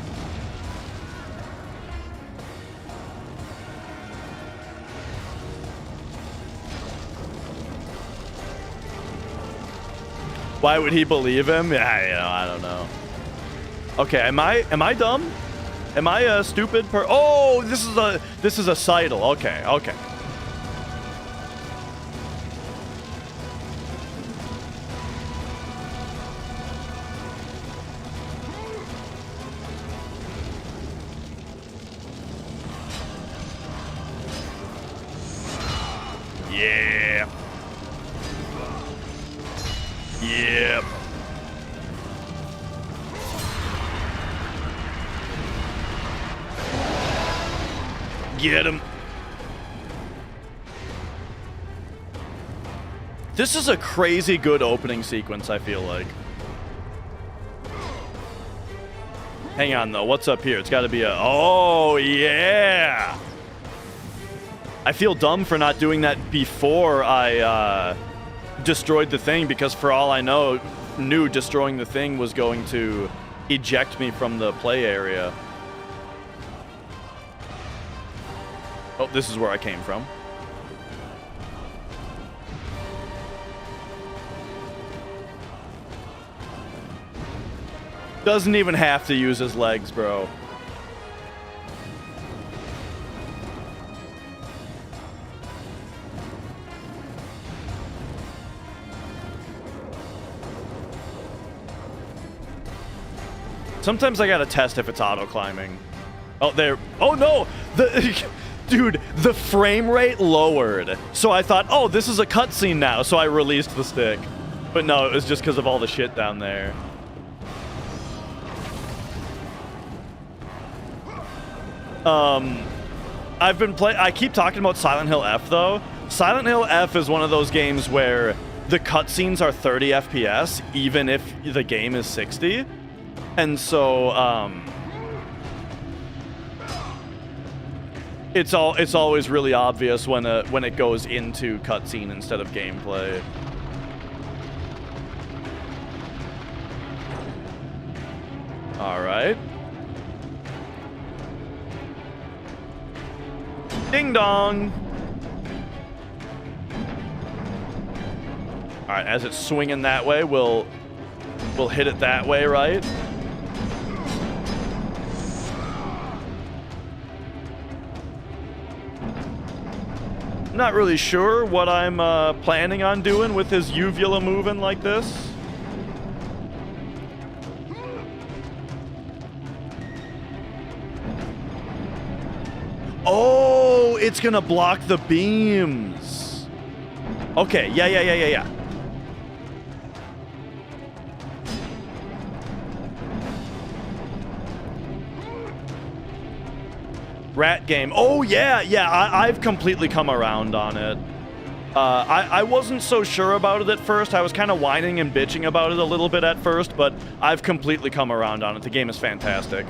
Why would he believe him? Yeah, you know, I don't know. Okay, am I dumb? Am I a stupid Oh, this is a Seidel. Okay, okay. Yeah. Yep. Get him. This is a crazy good opening sequence, I feel like. Hang on, though. What's up here? It's got to be a... Oh, yeah! I feel dumb for not doing that before I destroyed the thing, because for all I knew destroying the thing was going to eject me from the play area. Oh, this is where I came from. Doesn't even have to use his legs, bro. Sometimes I gotta test if it's auto climbing. Oh, there. Oh no! Dude, the frame rate lowered. So I thought, oh, this is a cutscene now. So I released the stick. But no, it was just because of all the shit down there. I keep talking about Silent Hill F though. Silent Hill F is one of those games where the cutscenes are 30 FPS, even if the game is 60. And so, it's always really obvious when it goes into cutscene instead of gameplay. All right. Ding dong. All right, as it's swinging that way, we'll hit it that way, right? Not really sure what I'm planning on doing with his uvula moving like this. Oh, it's gonna block the beams. Okay, yeah. Rat game. Oh, yeah. I've completely come around on it. I wasn't so sure about it at first. I was kind of whining and bitching about it a little bit at first, but I've completely come around on it. The game is fantastic.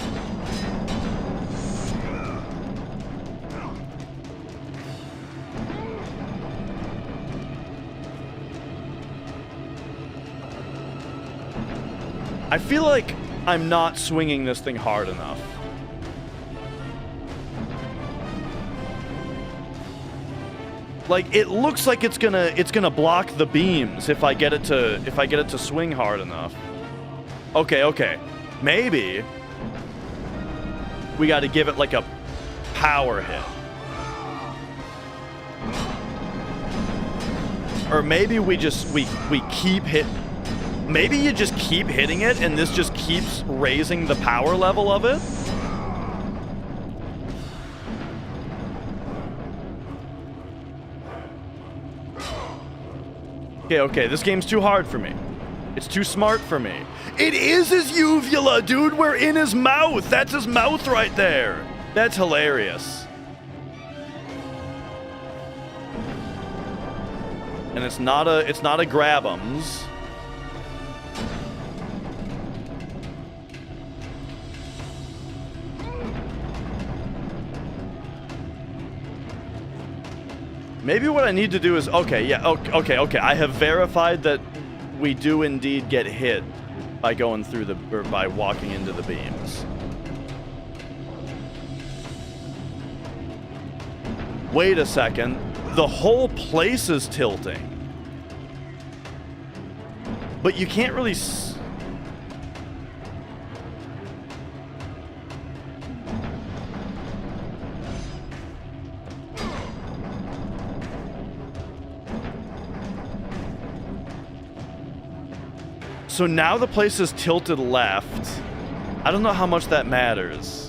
I feel like I'm not swinging this thing hard enough. Like, it looks like it's gonna block the beams if I get it to swing hard enough. Okay. Maybe we got to give it like a power hit. Or maybe we keep maybe you just keep hitting it and this just keeps raising the power level of it. Okay, this game's too hard for me. It's too smart for me. It is his uvula, dude! We're in his mouth! That's his mouth right there! That's hilarious. And it's not a grab'ems. Maybe what I need to do is, okay. I have verified that we do indeed get hit by going through by walking into the beams. Wait a second. The whole place is tilting. But you can't really So now the place is tilted left. I don't know how much that matters.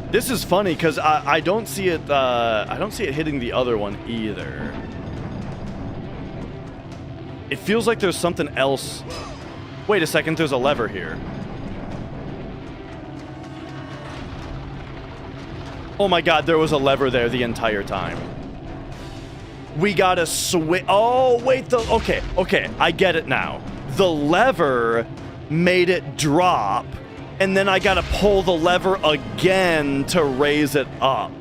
This is funny because I don't see it. I don't see it hitting the other one either. It feels like there's something else. Wait a second. There's a lever here. Oh my God! There was a lever there the entire time. We gotta switch. Oh wait. Okay. I get it now. The lever made it drop. And then I gotta pull the lever again to raise it up.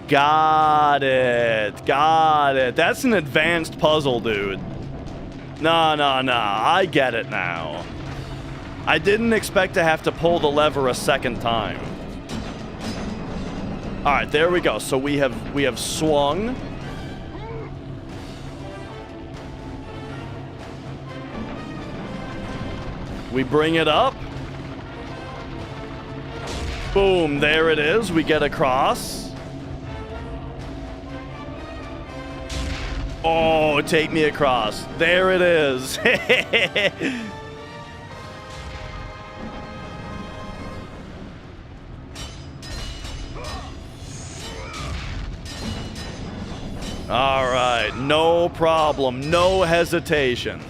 Got it. That's an advanced puzzle, dude. Nah. I get it now. I didn't expect to have to pull the lever a second time. All right, there we go. So we have swung. We bring it up. Boom, there it is. We get across. Oh, take me across. There it is. All right, no problem. No hesitation.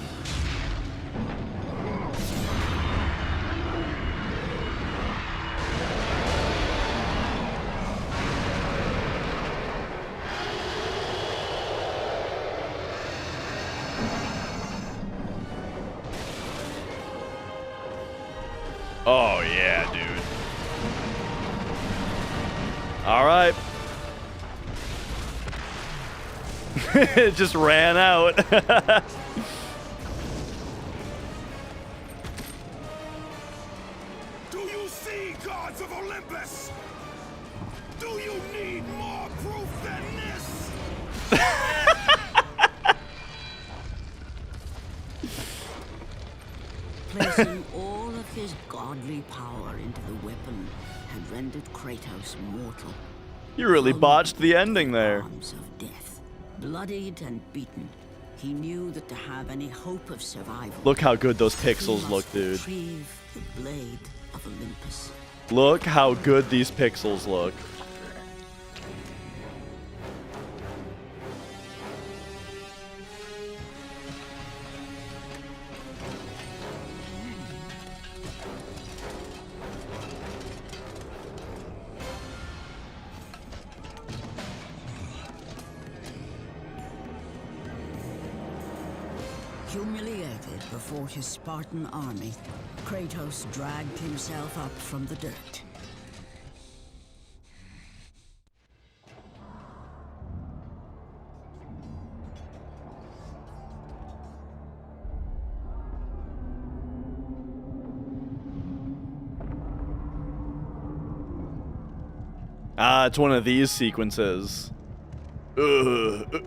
Oh, yeah, dude. All right. It just ran out. Do you see, gods of Olympus? Do you need more proof than this? Placing all of his godly power into the weapon had rendered Kratos mortal. You really botched the ending there. Arms of death. Bloodied and beaten, he knew that to have any hope of survival, Look how good those he pixels must look, dude. retrieve the blade of Olympus. Look how good these pixels look. Humiliated before his Spartan army, Kratos dragged himself up from the dirt. Ah, it's one of these sequences. Ugh.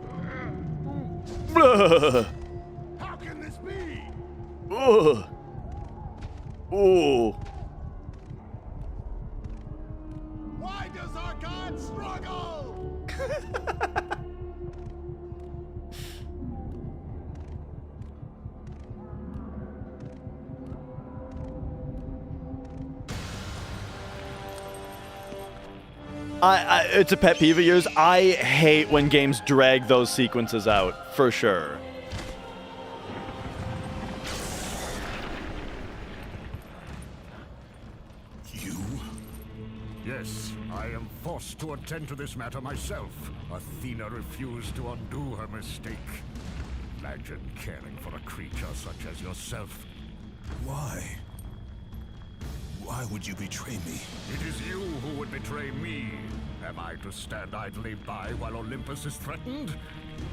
Ugh. How can this be? Ugh. Ooh. Why does our god struggle? It's a pet peeve of yours. I hate when games drag those sequences out, for sure. You? Yes, I am forced to attend to this matter myself. Athena refused to undo her mistake. Imagine caring for a creature such as yourself. Why? Why would you betray me? It is you who would betray me. Am I to stand idly by while Olympus is threatened?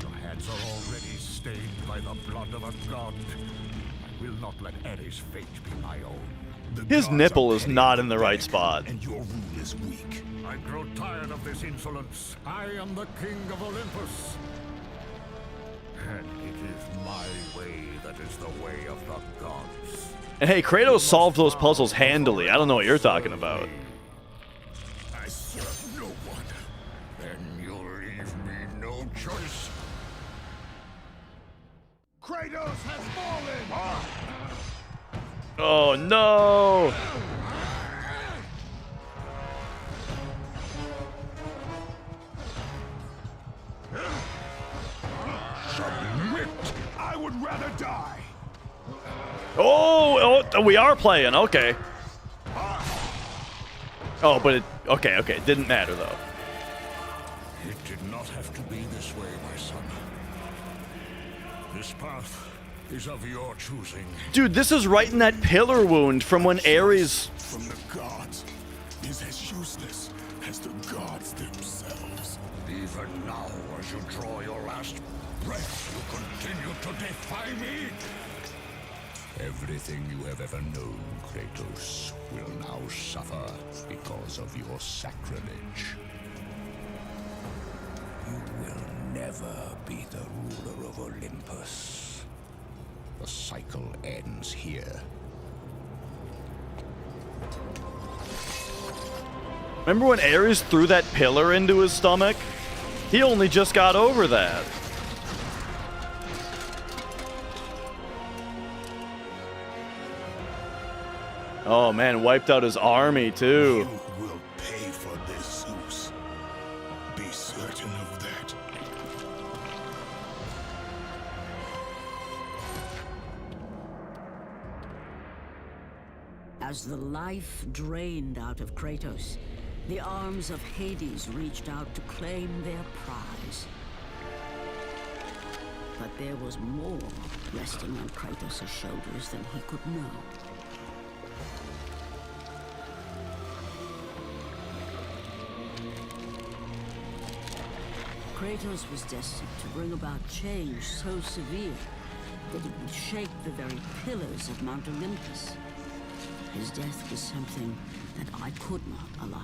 Your hands are already stained by the blood of a god. I will not let Ares' fate be my own. His nipple is not in the right spot. And your rule is weak. I grow tired of this insolence. I am the king of Olympus. And it is my way that is the way of the gods. And hey, Kratos solved those puzzles handily. I don't know what you're talking about. I serve no one. Then you'll leave me no choice. Kratos has fallen! Oh no! Submit! I would rather die! Oh, we are playing. Okay. Oh, but it... Okay, it didn't matter, though. It did not have to be this way, my son. This path is of your choosing. Dude, this is right in that pillar wound from when Ares... From the gods is as useless as the gods themselves. Even now, as you draw your last breath, you continue to defy me? Everything you have ever known, Kratos, will now suffer because of your sacrilege. You will never be the ruler of Olympus. The cycle ends here. Remember when Ares threw that pillar into his stomach? He only just got over that. Oh man, wiped out his army too. You will pay for this, Zeus. Be certain of that. As the life drained out of Kratos, the arms of Hades reached out to claim their prize. But there was more resting on Kratos' shoulders than he could know. Kratos was destined to bring about change so severe that it would shake the very pillars of Mount Olympus. His death was something that I could not allow.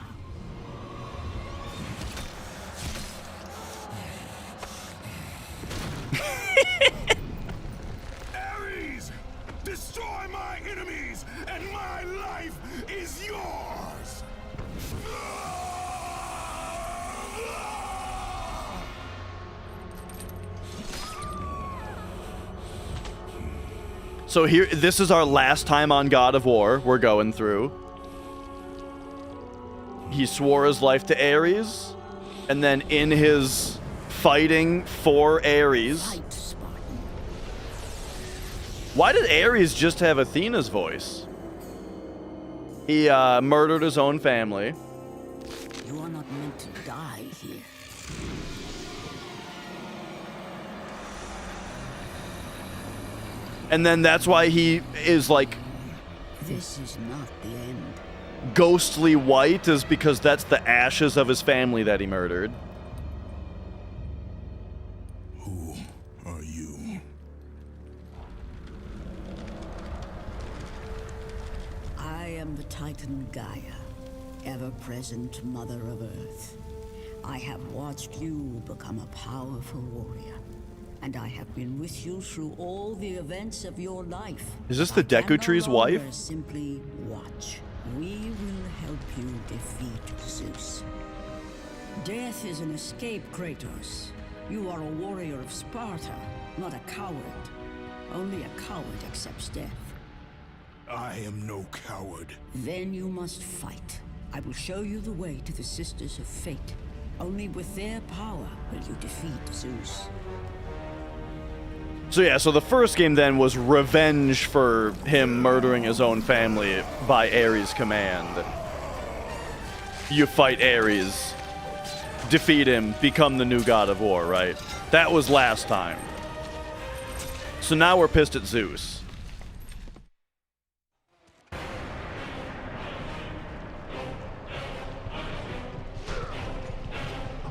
Ares! Destroy my enemies, and my life is yours! So here, this is our last time on God of War we're going through. He swore his life to Ares, and then in his fighting for Ares... Why did Ares just have Athena's voice? He murdered his own family. You are not meant to die here. And then that's why he is like... This is not the end. Ghostly white, is because that's the ashes of his family that he murdered. Who are you? I am the Titan Gaia, ever-present Mother of Earth. I have watched you become a powerful warrior, and I have been with you through all the events of your life. Is this the Deku Tree's wife? Simply watch. We will help you defeat Zeus. Death is an escape, Kratos. You are a warrior of Sparta, not a coward. Only a coward accepts death. I am no coward. Then you must fight. I will show you the way to the Sisters of Fate. Only with their power will you defeat Zeus. So yeah, so the first game then was revenge for him murdering his own family by Ares' command. You fight Ares, defeat him, become the new God of War, right? That was last time. So now we're pissed at Zeus.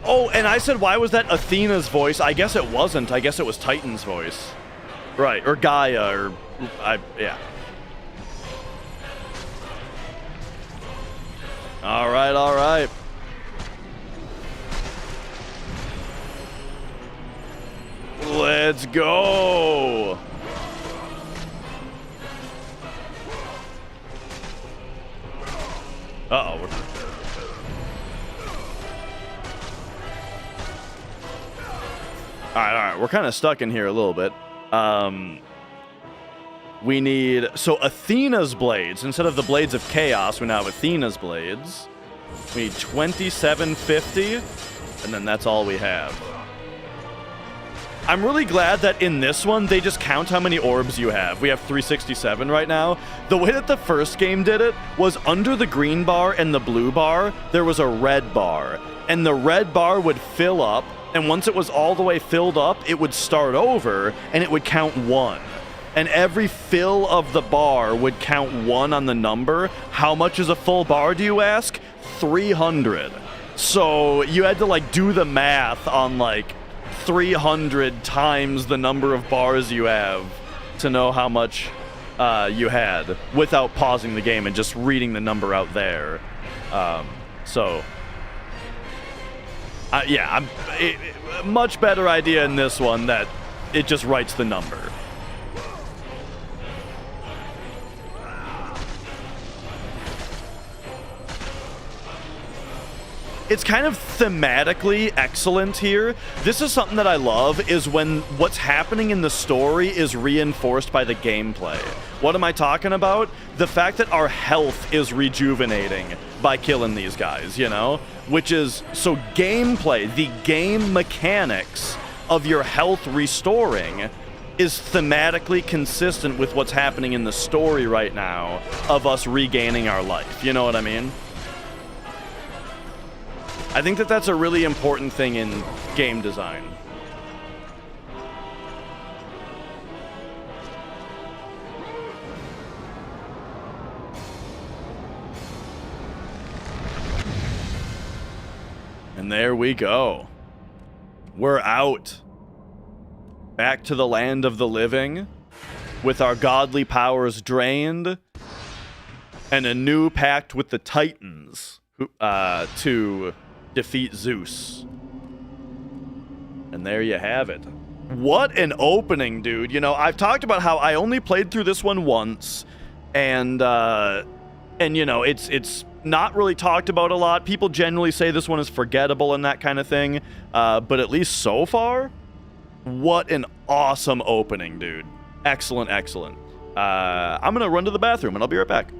Oh, and I said, why was that Athena's voice? I guess it wasn't. I guess it was Titan's voice. Right, or Gaia, or... yeah. Alright, alright. Let's go! Uh-oh, we're... Alright, we're kind of stuck in here a little bit. We need... So Athena's blades. Instead of the blades of chaos, we now have Athena's blades. We need 2750, and then that's all we have. I'm really glad that in this one, they just count how many orbs you have. We have 367 right now. The way that the first game did it was under the green bar and the blue bar, there was a red bar. And the red bar would fill up, and once it was all the way filled up, it would start over, and it would count 1. And every fill of the bar would count 1 on the number. How much is a full bar, do you ask? 300. So you had to, like, do the math on, like, 300 times the number of bars you have to know how much you had without pausing the game and just reading the number out there. Yeah, much better idea in this one that it just writes the number. It's kind of thematically excellent here. This is something that I love, is when what's happening in the story is reinforced by the gameplay. What am I talking about? The fact that our health is rejuvenating by killing these guys, you know? Which is, so gameplay, the game mechanics of your health restoring is thematically consistent with what's happening in the story right now of us regaining our life. You know what I mean? I think that that's a really important thing in game design. And there we go. we're out. Back to the land of the living, with our godly powers drained, and a new pact with the Titans to defeat Zeus. And there you have it. What an opening, dude. You know, I've talked about how I only played through this one once, and you know, it's not really talked about a lot. People generally say this one is forgettable and that kind of thing, but at least so far, what an awesome opening, dude. Excellent, excellent. I'm gonna run to the bathroom, and I'll be right back.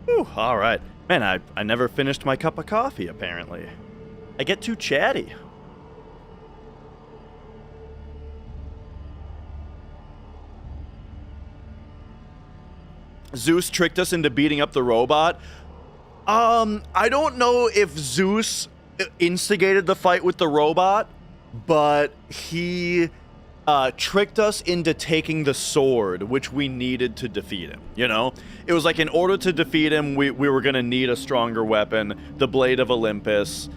Whew, all right. Man, I never finished my cup of coffee, apparently. I get too chatty. Zeus tricked us into beating up the robot. I don't know if Zeus instigated the fight with the robot, but he tricked us into taking the sword, which we needed to defeat him, you know? It was like, in order to defeat him, we were going to need a stronger weapon, the Blade of Olympus,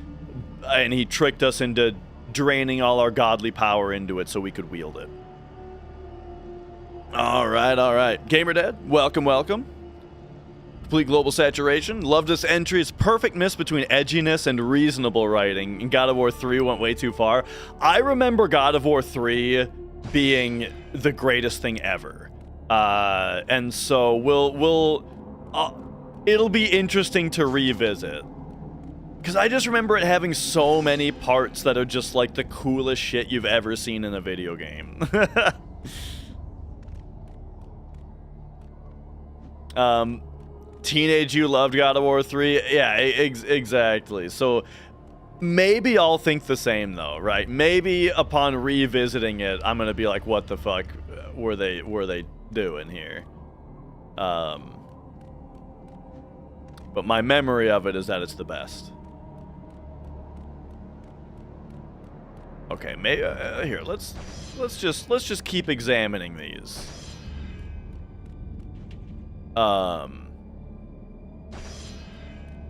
and he tricked us into draining all our godly power into it so we could wield it. All right. GamerDad, welcome. Complete Global Saturation. Love this entry's perfect miss between edginess and reasonable writing. And God of War 3 went way too far. I remember God of War 3 being the greatest thing ever. And so it'll be interesting to revisit. Because I just remember it having so many parts that are just like the coolest shit you've ever seen in a video game. Teenage you loved God of War 3? Yeah, exactly. So maybe I'll think the same though, right? Maybe upon revisiting it, I'm gonna be like, what the fuck were they doing here? But my memory of it is that it's the best. Okay, maybe here. Let's just keep examining these.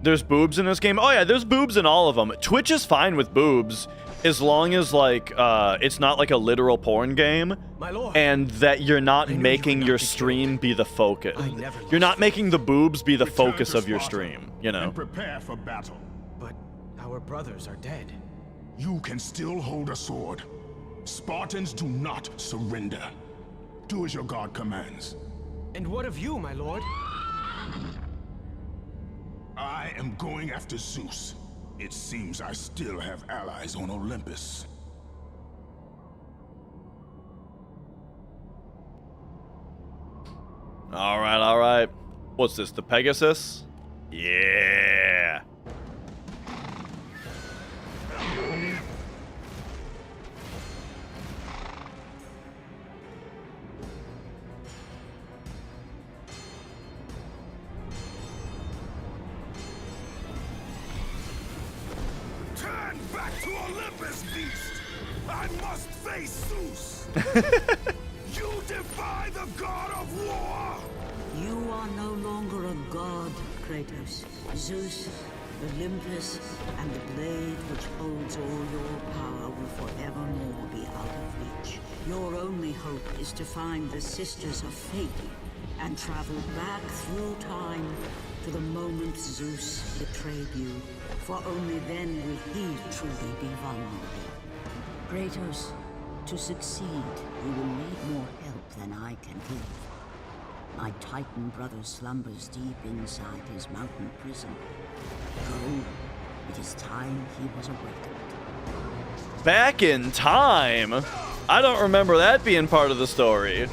There's boobs in this game. Oh yeah, there's boobs in all of them. Twitch is fine with boobs as long as like it's not like a literal porn game, and that you're not making your stream be the focus. You're not making the boobs be the focus of your stream. You know. And prepare for battle. But our brothers are dead. You can still hold a sword. Spartans do not surrender. Do as your god commands. And what of you, my lord? I am going after Zeus. It seems I still have allies on Olympus. All right. What's this? The Pegasus? Yeah. Turn back to Olympus, beast! I must face Zeus! You defy the god of war! You are no longer a god, Kratos. Zeus, Olympus, and the blade which holds all your power will forevermore be out of reach. Your only hope is to find the Sisters of Fate and travel back through time to the moment Zeus betrayed you, for only then will he truly be vulnerable. Kratos, to succeed, you will need more help than I can give. My Titan brother slumbers deep inside his mountain prison. Go, it is time he was awakened. Back in time? I don't remember that being part of the story.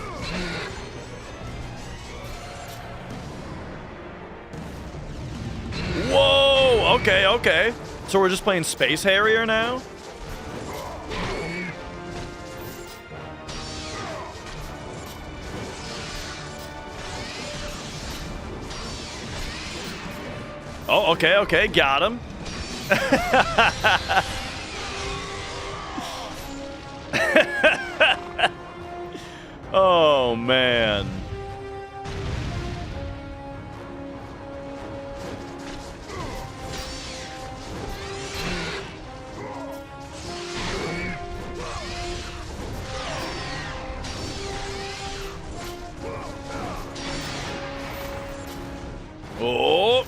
Whoa! Okay. So we're just playing Space Harrier now? Oh, okay, got him. Oh, man. Oh.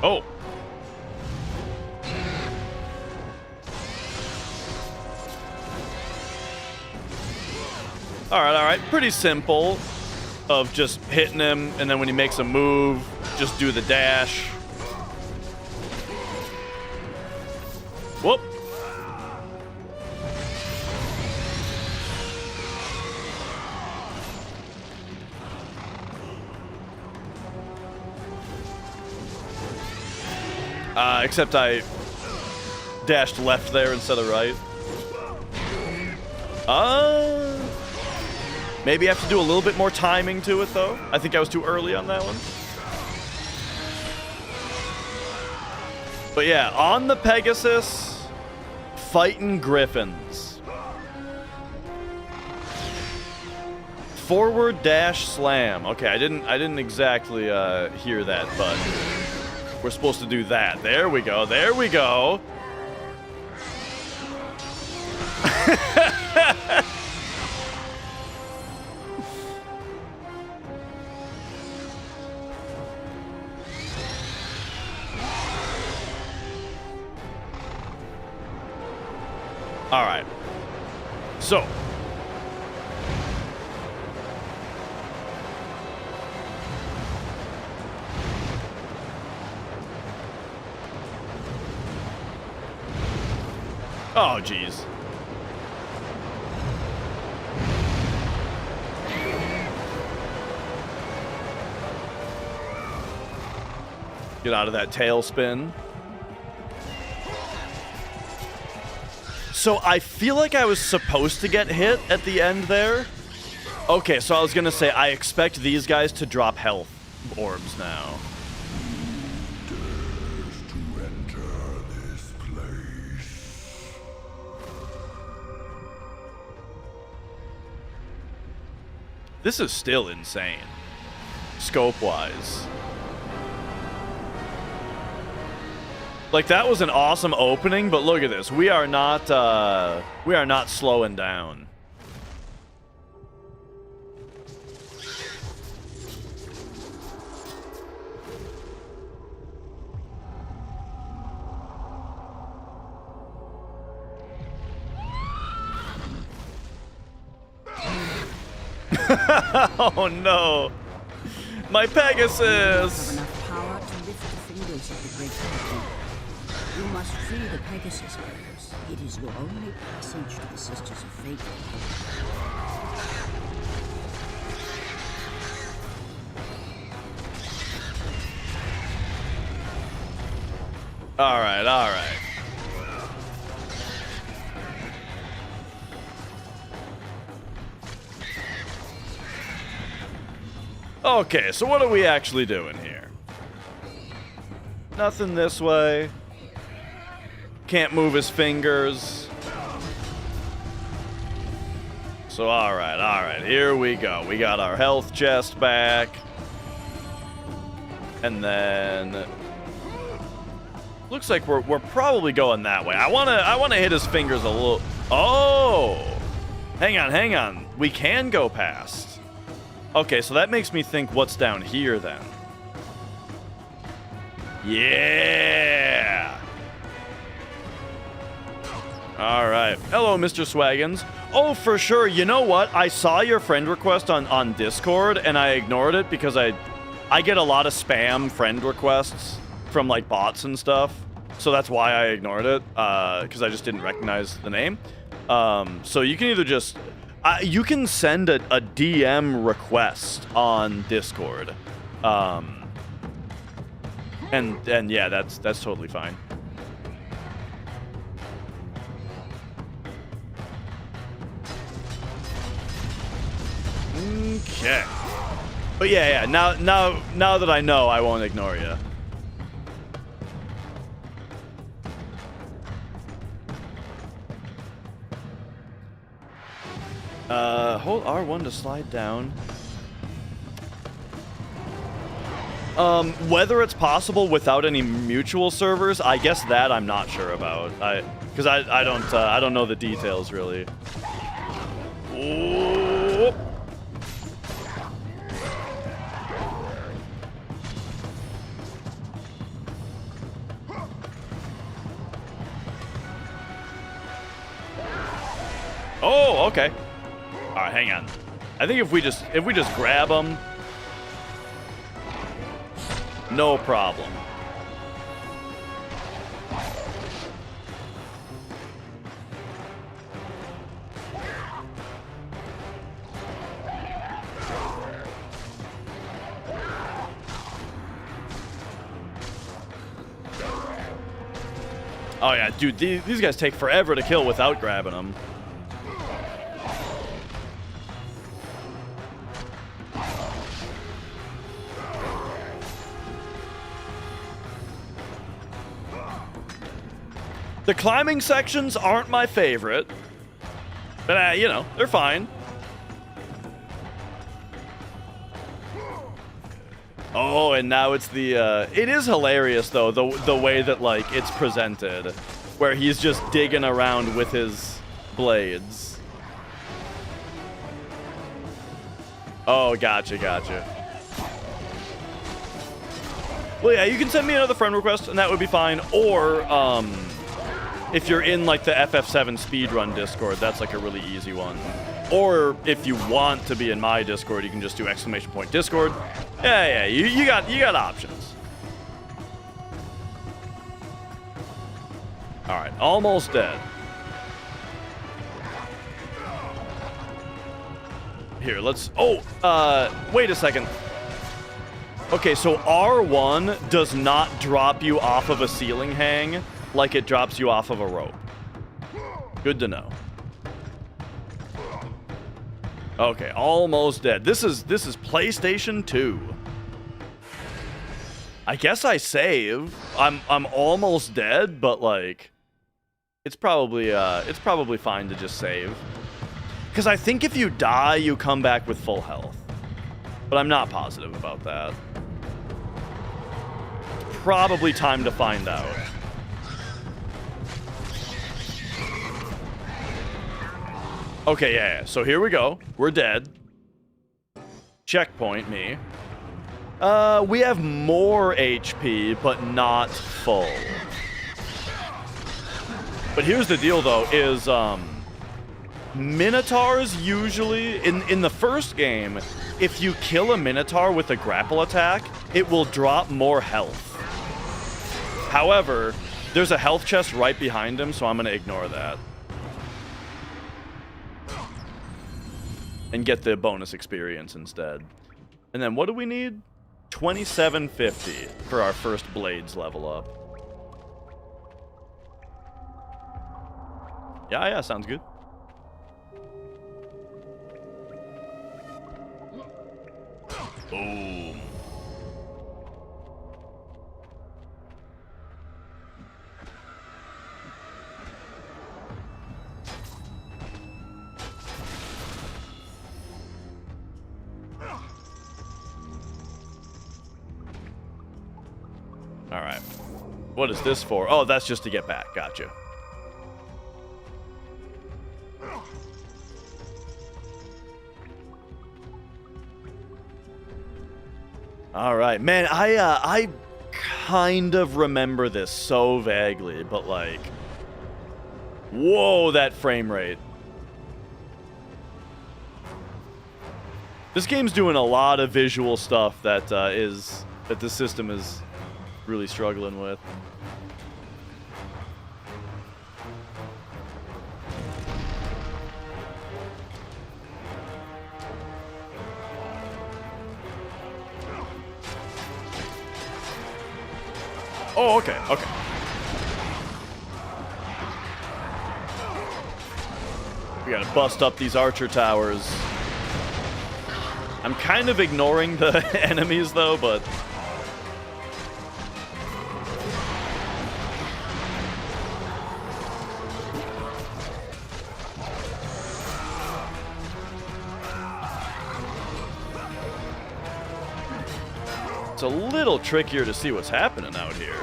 Oh. All right. Pretty simple of just hitting him, and then when he makes a move, just do the dash. Whoop. Except I dashed left there instead of right. Maybe I have to do a little bit more timing to it, though. I think I was too early on that one. But yeah, on the Pegasus, fighting griffins. Forward dash slam. Okay, I didn't exactly hear that, but we're supposed to do that. There we go. So. Oh, jeez. Get out of that tailspin. So I feel like I was supposed to get hit at the end there. Okay, so I was gonna say I expect these guys to drop health orbs now. This is still insane, scope-wise. Like, that was an awesome opening, but look at this. We are not slowing down. Oh no! My Pegasus! You have enough power to lift the fingers of the great Titan. You must free the Pegasus bearers. It is your only passage to the Sisters of Fate. Alright, alright. Okay, so what are we actually doing here? Nothing this way. Can't move his fingers. So, alright, here we go. We got our health chest back. And then... looks like we're probably going that way. I wanna hit his fingers a little... Oh! Hang on. We can go past. Okay, so that makes me think what's down here then. Yeah! Alright. Hello, Mr. Swaggins. Oh, for sure. You know what? I saw your friend request on Discord, and I ignored it because I get a lot of spam friend requests from, like, bots and stuff. So that's why I ignored it, because I just didn't recognize the name. So you can either just... you can send a DM request on Discord. And yeah, that's totally fine. Okay. But yeah, now that I know, I won't ignore you. Hold R1 to slide down. Whether it's possible without any mutual servers, I guess that I'm not sure about. Because I don't know the details really. Ooh. Oh, okay. All right, hang on. I think if we just grab them, no problem. Oh yeah, dude, these guys take forever to kill without grabbing them. The climbing sections aren't my favorite, but you know, they're fine. Oh, and now it's the, it is hilarious though, the way that like it's presented, where he's just digging around with his blades. Oh, gotcha. Well, yeah, you can send me another friend request, and that would be fine. Or, if you're in like the FF7 speedrun Discord, that's like a really easy one. Or if you want to be in my Discord, you can just do !Discord. Yeah, you got options. All right, almost dead. Here, let's. Oh, wait a second. Okay, so R1 does not drop you off of a ceiling hang like it drops you off of a rope. Good to know. Okay, almost dead. This is PlayStation 2. I guess I save. I'm almost dead, but like it's probably fine to just save. Cuz I think if you die, you come back with full health. But I'm not positive about that. Probably time to find out. Okay, yeah. So here we go. We're dead. Checkpoint me. We have more HP, but not full. But here's the deal, though, is Minotaurs usually, in the first game, if you kill a Minotaur with a grapple attack, it will drop more health. However, there's a health chest right behind him, so I'm going to ignore that. And get the bonus experience instead. And then what do we need? 2750 for our first Blades level up. Yeah, sounds good. Boom. All right. What is this for? Oh, that's just to get back. Gotcha. All right, man. I kind of remember this so vaguely, but like, whoa, that frame rate. This game's doing a lot of visual stuff that that the system is really struggling with. Oh, okay. We gotta bust up these archer towers. I'm kind of ignoring the enemies though, but it's a little trickier to see what's happening out here.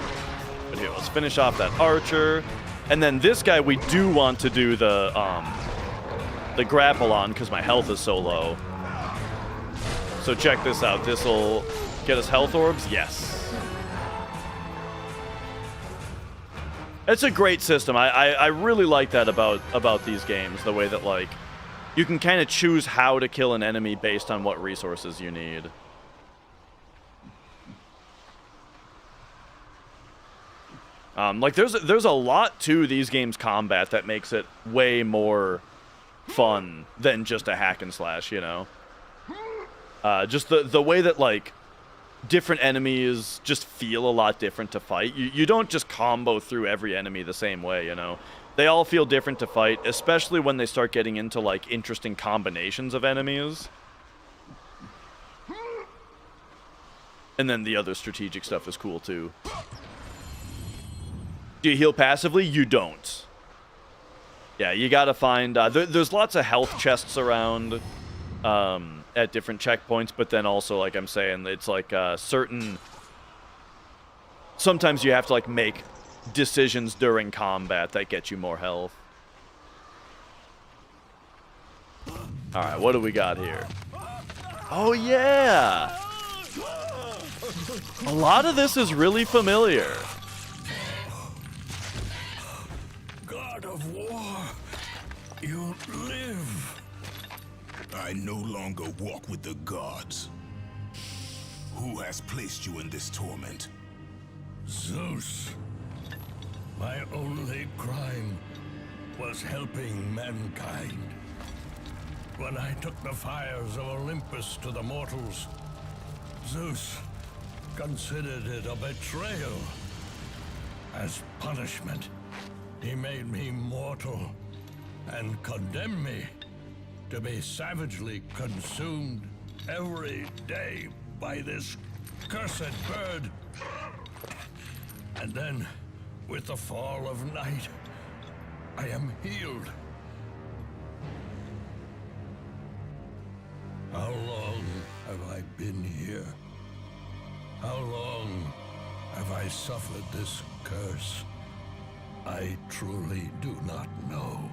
But here, let's finish off that archer. And then this guy we do want to do the grapple on because my health is so low. So check this out. This will get us health orbs. Yes. It's a great system. I really like that about these games. The way that like you can kind of choose how to kill an enemy based on what resources you need. Like there's a lot to these games' combat that makes it way more fun than just a hack and slash, you know. Just the way that like different enemies just feel a lot different to fight. You don't just combo through every enemy the same way, you know. They all feel different to fight, especially when they start getting into like interesting combinations of enemies. And then the other strategic stuff is cool too. Do you heal passively? You don't. Yeah, you gotta find... there's lots of health chests around at different checkpoints, but then also, like I'm saying, it's like certain... Sometimes you have to like make decisions during combat that get you more health. Alright, what do we got here? Oh, yeah! A lot of this is really familiar. Live. I no longer walk with the gods. Who has placed you in this torment? Zeus. My only crime was helping mankind. When I took the fires of Olympus to the mortals, Zeus considered it a betrayal. As punishment, he made me mortal and condemned me to be savagely consumed every day by this cursed bird. And then, with the fall of night, I am healed. How long have I been here? How long have I suffered this curse? I truly do not know.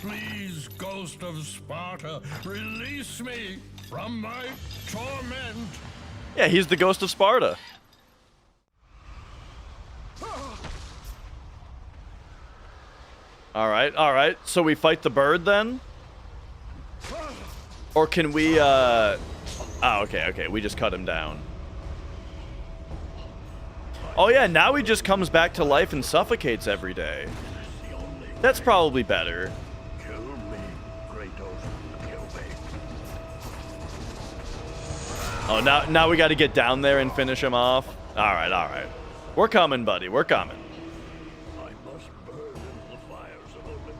Please, Ghost of Sparta, release me from my torment. Yeah, he's the Ghost of Sparta. All right. So we fight the bird then? Or can we, Oh, okay. We just cut him down. Oh yeah, now he just comes back to life and suffocates every day. That's probably better. Kill me, Kratos. Kill me. Oh, now we got to get down there and finish him off. All right. We're coming, buddy. We're coming. I must burn in the fires of Olympus.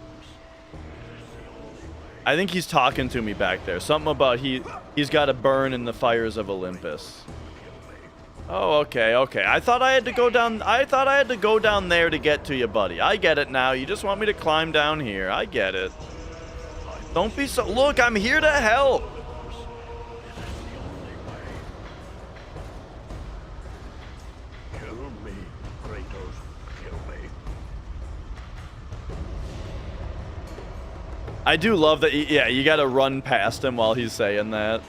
I think he's talking to me back there. Something about he's got to burn in the fires of Olympus. Oh, okay. I thought I had to go down. I thought I had to go down there to get to you, buddy. I get it now. You just want me to climb down here. I get it. Don't be so. Look, I'm here to help. Kill me, Kratos. Kill me. I do love that. Yeah, you got to run past him while he's saying that.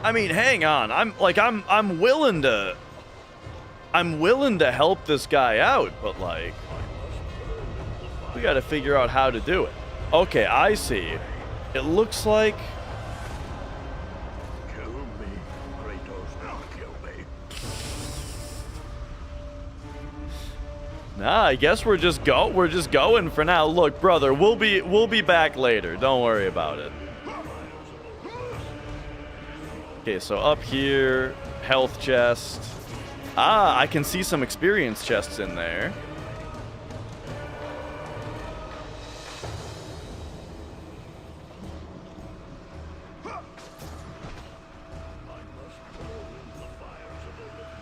I mean, hang on. I'm willing to help this guy out, but like we got to figure out how to do it. Okay, I see. It looks like Kill me, Kratos. Kill me. Nah, I guess we're just going for now. Look, brother, we'll be back later. Don't worry about it. Okay, so up here, health chest. Ah, I can see some experience chests in there.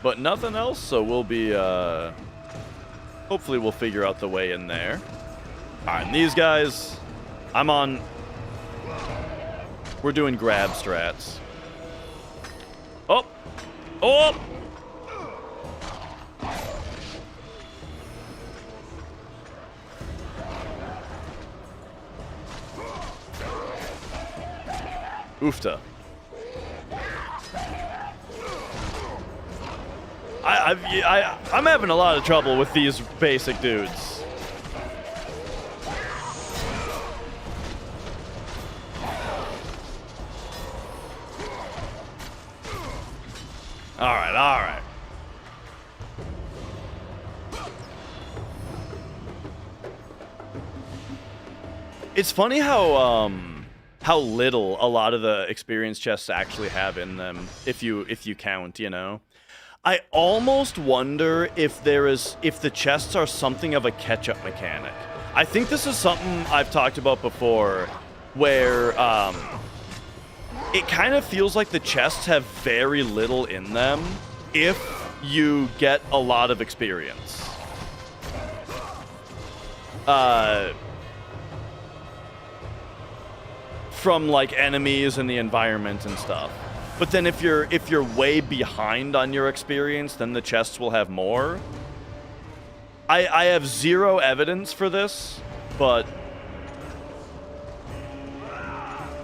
But nothing else, so we'll be, hopefully we'll figure out the way in there. Alright, and these guys, we're doing grab strats. Oh! Oh! Oofta. I'm having a lot of trouble with these basic dudes. All right. It's funny how little a lot of the experience chests actually have in them if you count, you know. I almost wonder if the chests are something of a catch-up mechanic. I think this is something I've talked about before, where it kind of feels like the chests have very little in them if you get a lot of experience. From like enemies and the environment and stuff. But then if you're way behind on your experience, then the chests will have more. I have zero evidence for this, but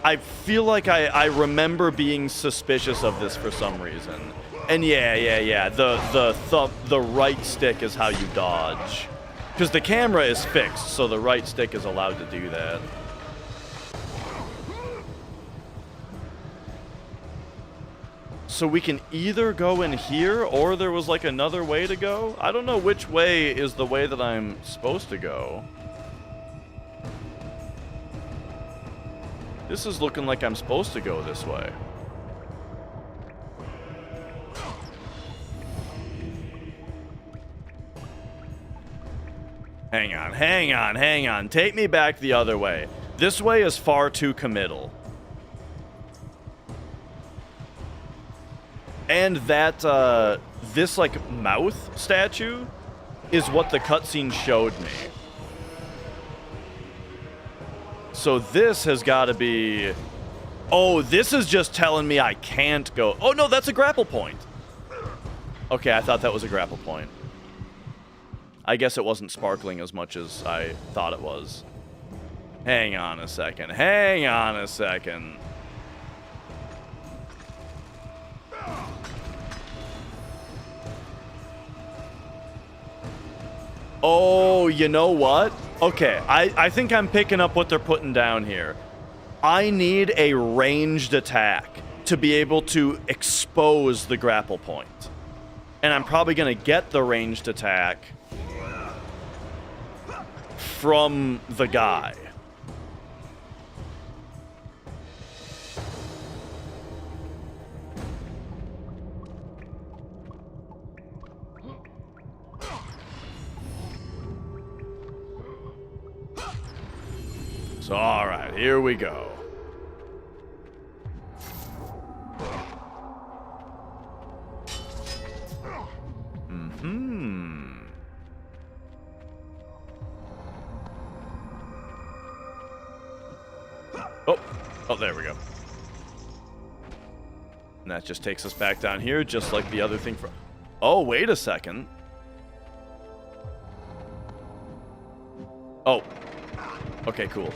I feel like I remember being suspicious of this for some reason. And yeah. The right stick is how you dodge. Because the camera is fixed, so the right stick is allowed to do that. So we can either go in here, or there was like another way to go? I don't know which way is the way that I'm supposed to go. This is looking like I'm supposed to go this way. Hang on. Take me back the other way. This way is far too committal. And that, this, like, mouth statue is what the cutscene showed me. So this has got to be... Oh, this is just telling me I can't go... Oh, no, that's a grapple point. Okay, I thought that was a grapple point. I guess it wasn't sparkling as much as I thought it was. Hang on a second. Oh, you know what? Okay, I think I'm picking up what they're putting down here. I need a ranged attack to be able to expose the grapple point. And I'm probably going to get the ranged attack from the guy. So, all right, here we go. Oh, there we go. And that just takes us back down here, just like the other thing from... Oh, wait a second. Oh. Okay, cool.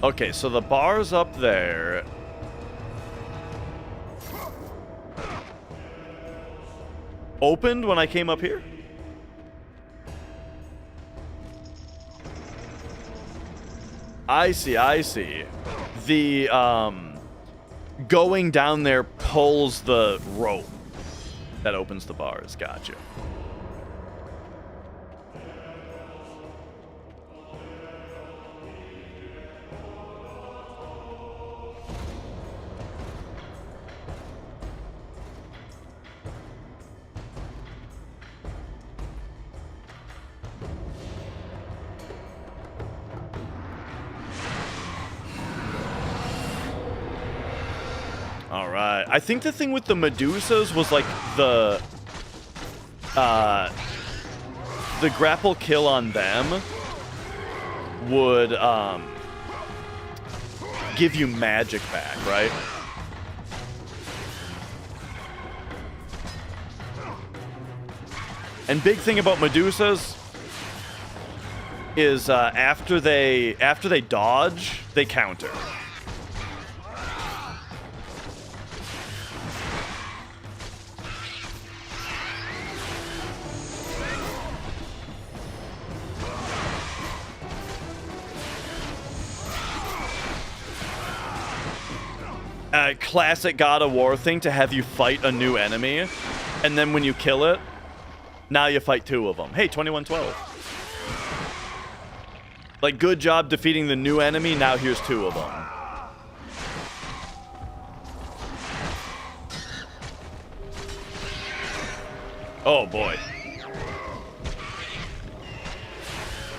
Okay, so the bar's up there. Opened when I came up here? I see. The, going down there pulls the rope that opens the bars. Gotcha. I think the thing with the Medusas was like the grapple kill on them would give you magic back, right? And big thing about Medusas is after they dodge, they counter. Classic God of War thing to have you fight a new enemy, and then when you kill it, now you fight two of them. Hey, 2112. Like, good job defeating the new enemy, now here's two of them. Oh boy.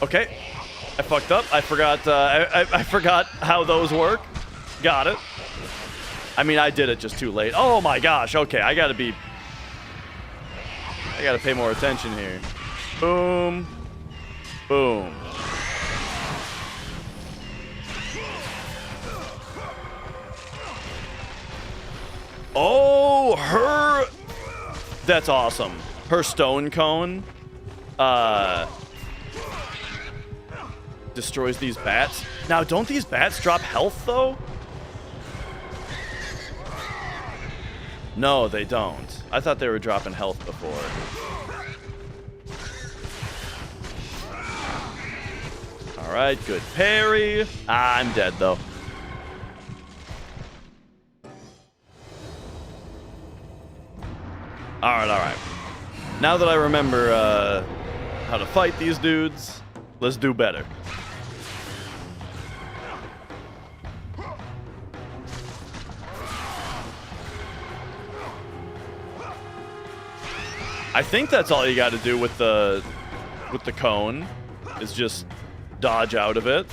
Okay. I fucked up. I forgot I forgot how those work. Got it. I mean, I did it just too late. Oh my gosh. Okay, I gotta pay more attention here. Boom. Boom. Oh, her... That's awesome. Her stone cone destroys these bats. Now, don't these bats drop health, though? No, they don't. I thought they were dropping health before. All right, good parry. Ah, I'm dead, though. All right. Now that I remember how to fight these dudes, let's do better. I think that's all you got to do with the cone, is just dodge out of it.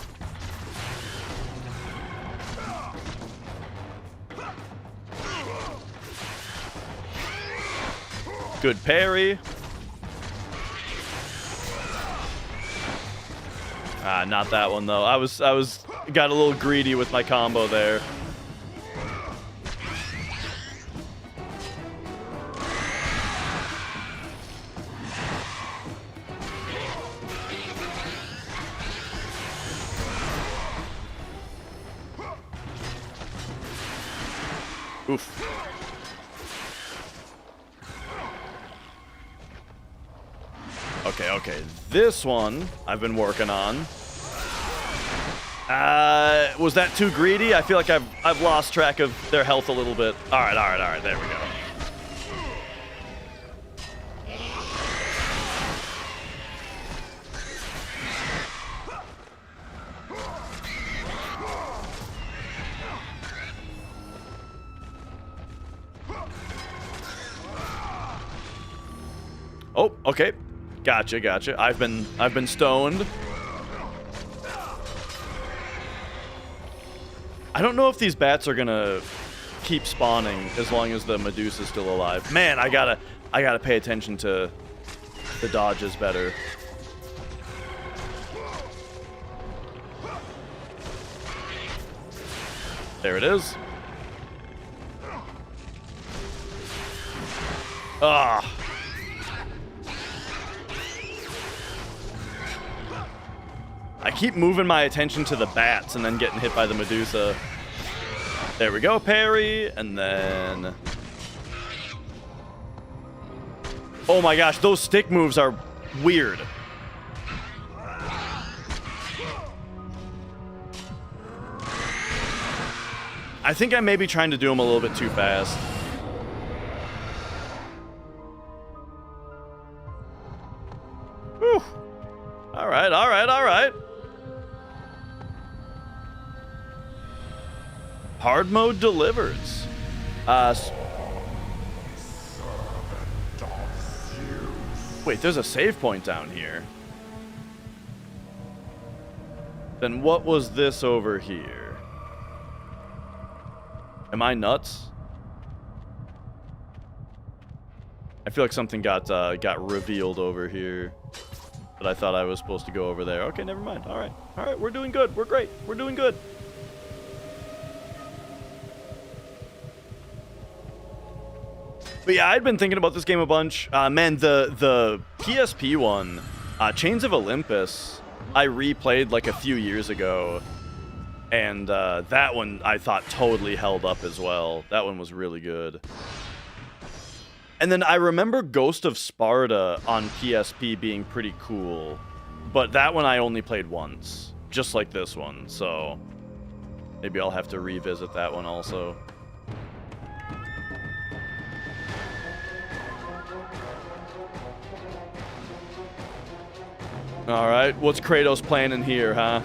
Good parry. Ah, not that one though. I got a little greedy with my combo there. Oof. Okay. This one I've been working on. Was that too greedy? I feel like I've lost track of their health a little bit. All right. There we go. Oh, okay. Gotcha. I've been stoned. I don't know if these bats are gonna keep spawning as long as the Medusa's still alive. Man, I gotta pay attention to the dodges better. There it is. Ah. I keep moving my attention to the bats and then getting hit by the Medusa. There we go, parry, and then... Oh my gosh, those stick moves are weird. I think I may be trying to do them a little bit too fast. Whew. All right. Hard mode delivers. Wait, there's a save point down here. Then what was this over here? Am I nuts? I feel like something got revealed over here. But I thought I was supposed to go over there. Okay, never mind. All right, we're doing good. We're great. We're doing good. But yeah, I'd been thinking about this game a bunch. Man, the PSP one, Chains of Olympus, I replayed like a few years ago. And that one I thought totally held up as well. That one was really good. And then I remember Ghost of Sparta on PSP being pretty cool. But that one I only played once. Just like this one. So maybe I'll have to revisit that one also. Alright, what's Kratos playing in here, huh?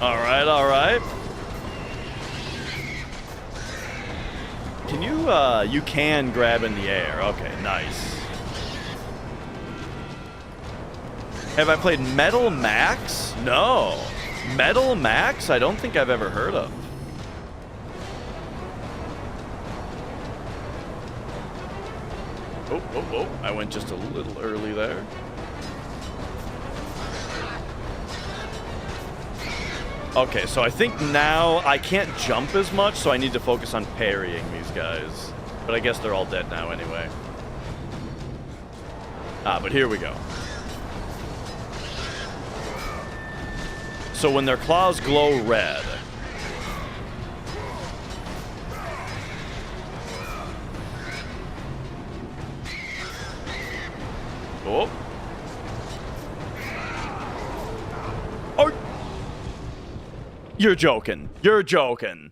All right, all right. Can you can grab in the air. Okay, nice. Have I played Metal Max? No. Metal Max? I don't think I've ever heard of. Oh, I went just a little early there. Okay, so I think now I can't jump as much, so I need to focus on parrying these guys. But I guess they're all dead now anyway. But here we go. So when their claws glow red. Oh. Oh. You're joking. You're joking.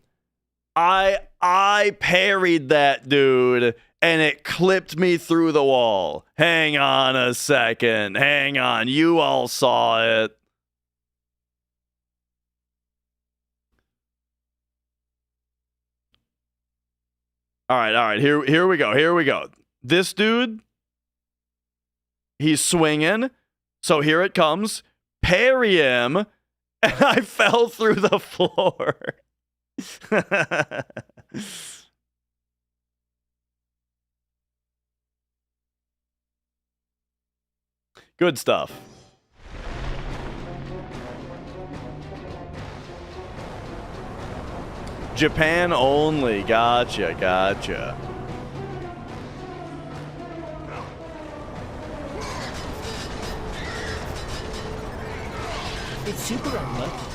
I parried that dude and it clipped me through the wall. Hang on a second. Hang on. You all saw it. All right. Here we go. This dude, he's swinging. So here it comes. Parry him. And I fell through the floor. Good stuff. Japan only. Gotcha. It's super unlucky.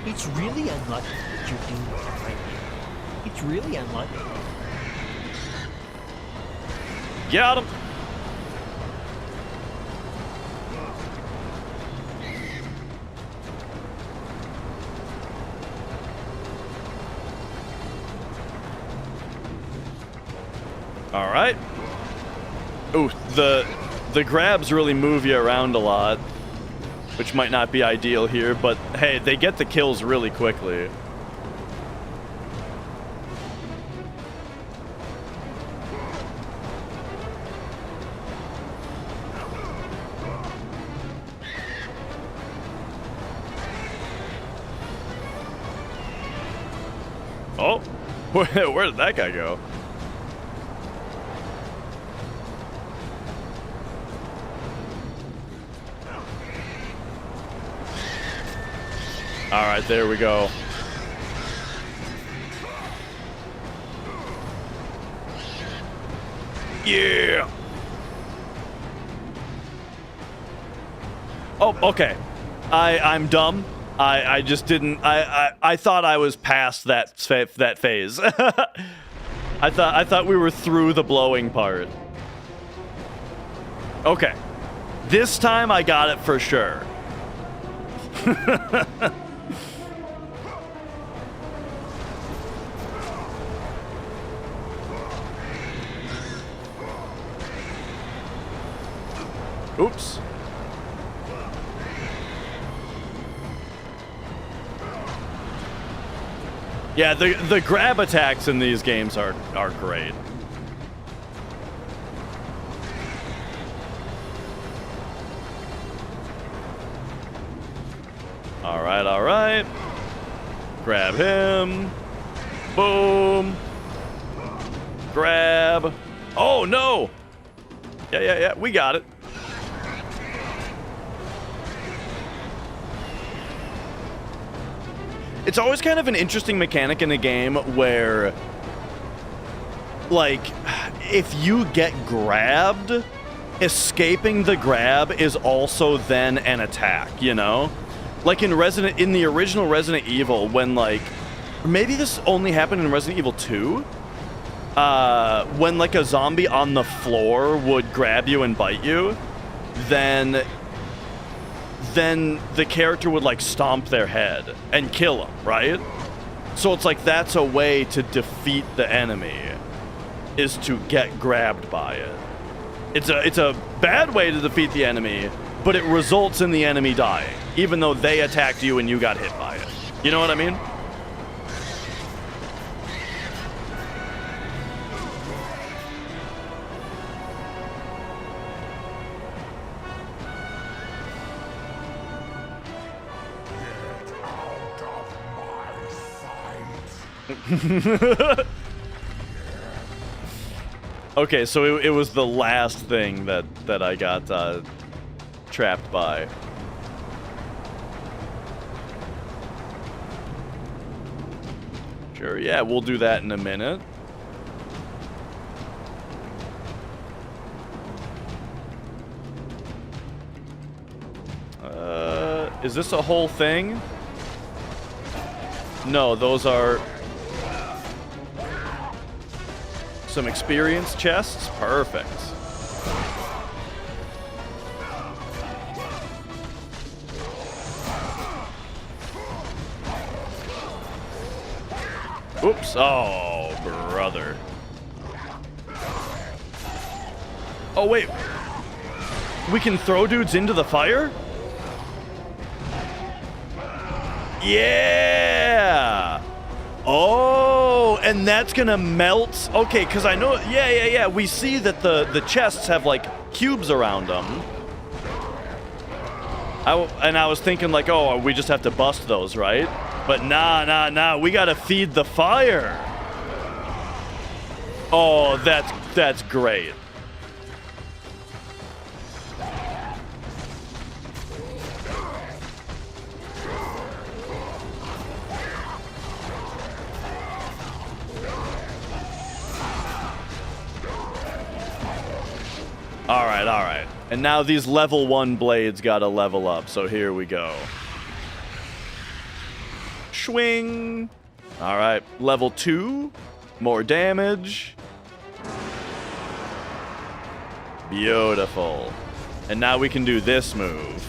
It's really unlucky that you're doing that right now. It's really unlucky. Got him. All right. Ooh, the grabs really move you around a lot, which might not be ideal here, but hey, they get the kills really quickly. Oh, where did that guy go? All right, there we go. Yeah. Oh, okay. I'm dumb. I just didn't. I thought I was past that phase. I thought we were through the blowing part. Okay. This time I got it for sure. Oops. Yeah, the grab attacks in these games are great. All right. Grab him. Boom. Grab. Oh, no. Yeah. We got it. It's always kind of an interesting mechanic in a game where, like, if you get grabbed, escaping the grab is also then an attack, you know? Like in the original Resident Evil, when, like, maybe this only happened in Resident Evil 2, when, like, a zombie on the floor would grab you and bite you, then the character would, like, stomp their head and kill them, right? So it's like that's a way to defeat the enemy, is to get grabbed by it. It's a bad way to defeat the enemy, but it results in the enemy dying, even though they attacked you and you got hit by it. You know what I mean? Okay, so it was the last thing that I got trapped by. Sure, yeah, we'll do that in a minute. Is this a whole thing? No, those are some experience chests. Perfect. Oops. Oh, brother. Oh, wait. We can throw dudes into the fire? Yeah. Oh, and that's gonna melt. Okay, because I know. Yeah. We see that the chests have like cubes around them. I was thinking like, oh, we just have to bust those, right? But nah. We gotta feed the fire. Oh, that's great. All right. And now these level 1 blades gotta level up, so here we go. Swing. All right, level 2, more damage. Beautiful. And now we can do this move.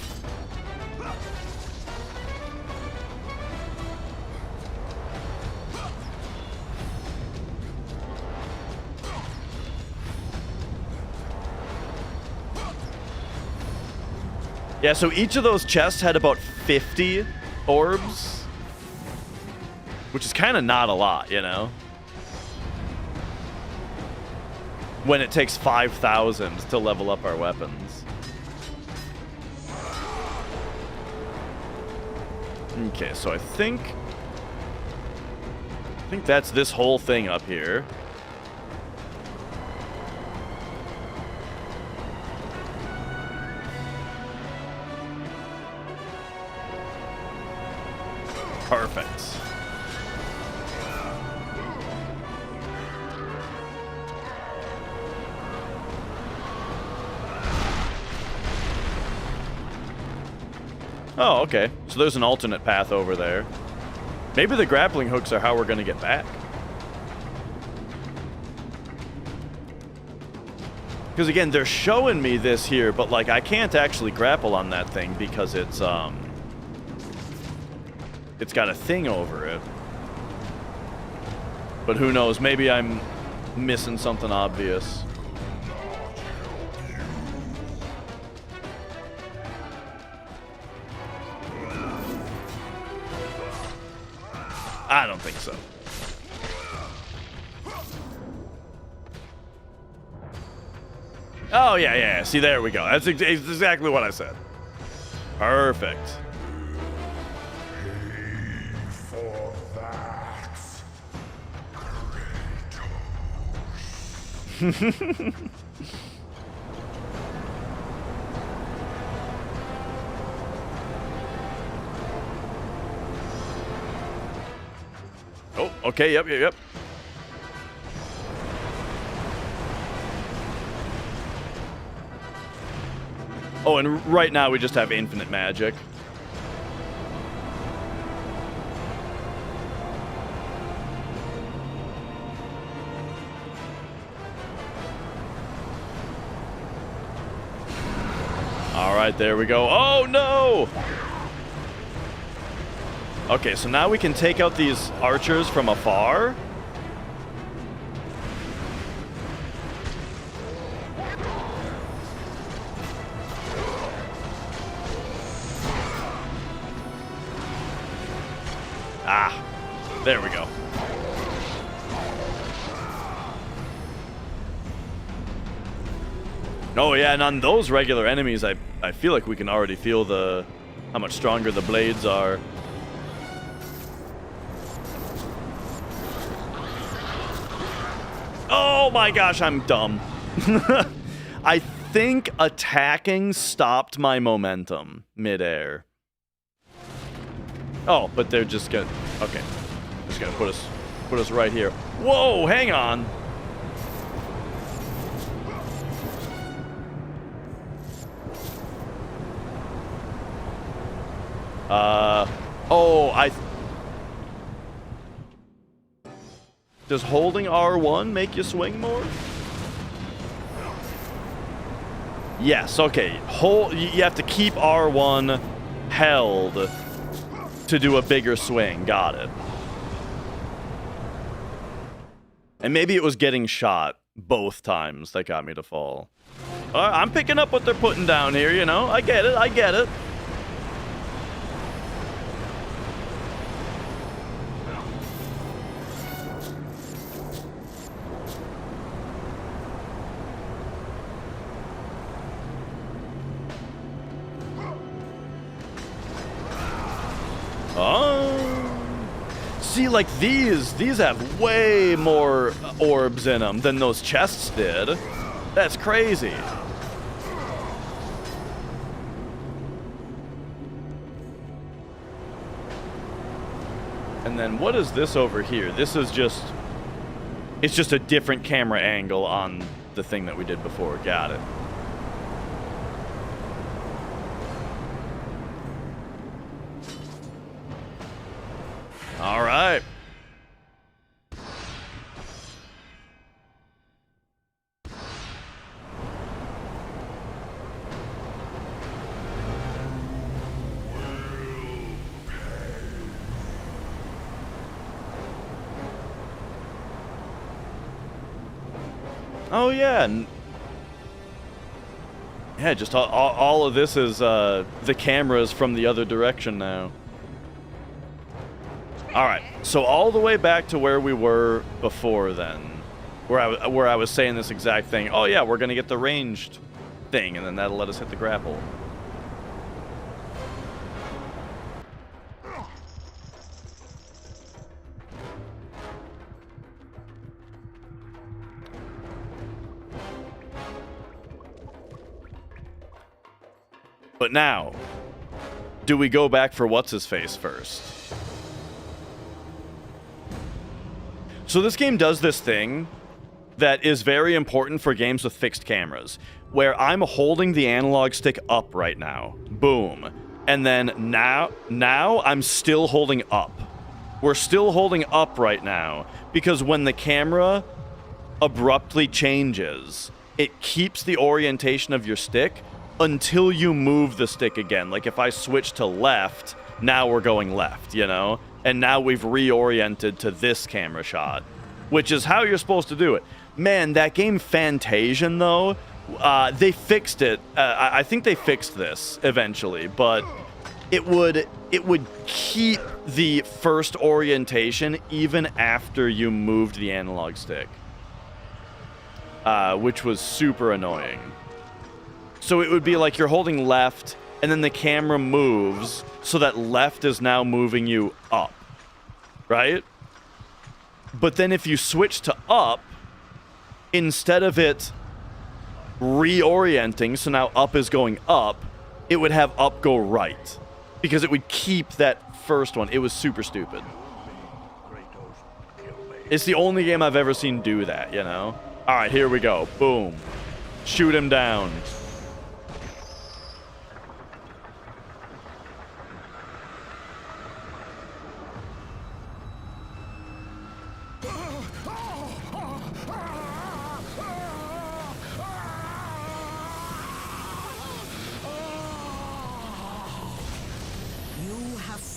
Yeah, so each of those chests had about 50 orbs, which is kind of not a lot, you know? When it takes 5,000 to level up our weapons. Okay, so I think that's this whole thing up here. Perfect. Oh, okay. So there's an alternate path over there. Maybe the grappling hooks are how we're going to get back. Because again, they're showing me this here, but like I can't actually grapple on that thing because it's got a thing over it. But who knows? Maybe I'm missing something obvious. I don't think so. Oh, yeah. See, there we go. That's exactly what I said. Perfect. For that, Oh, okay, yep. Oh, and right now we just have infinite magic. All right, there we go. Oh, no! Okay, so now we can take out these archers from afar. Ah, there we go. Oh yeah, and on those regular enemies, I feel like we can already feel how much stronger the blades are. Oh my gosh, I'm dumb. I think attacking stopped my momentum midair. Oh, but they're just gonna, okay, just gonna put us right here. Whoa, hang on. Does holding R1 make you swing more? Yes, okay. You have to keep R1 held to do a bigger swing. Got it. And maybe it was getting shot both times that got me to fall. I'm picking up what they're putting down here, you know? I get it, I get it. See, like these have way more orbs in them than those chests did. That's crazy. And then what is this over here? This is just, it's just a different camera angle on the thing that we did before. Got it. All right. Oh yeah. Yeah, just all of this is the cameras from the other direction now. All right, so all the way back to where we were before then, where I was saying this exact thing. Oh yeah, we're gonna get the ranged thing, and then that'll let us hit the grapple. But now, do we go back for what's-his-face first? So this game does this thing that is very important for games with fixed cameras, where I'm holding the analog stick up right now. Boom. And then now I'm still holding up. We're still holding up right now, because when the camera abruptly changes, it keeps the orientation of your stick until you move the stick again. Like if I switch to left, now we're going left, you know? And now we've reoriented to this camera shot, which is how you're supposed to do it. Man, that game Fantasian, though, they fixed it. I think they fixed this eventually, but it would keep the first orientation even after you moved the analog stick, which was super annoying. So it would be like you're holding left, and then the camera moves, so that left is now moving you up, right? But then if you switch to up, instead of it reorienting, so now up is going up, it would have up go right, because it would keep that first one. It was super stupid. It's the only game I've ever seen do that, you know? All right, here we go. Boom. Shoot him down.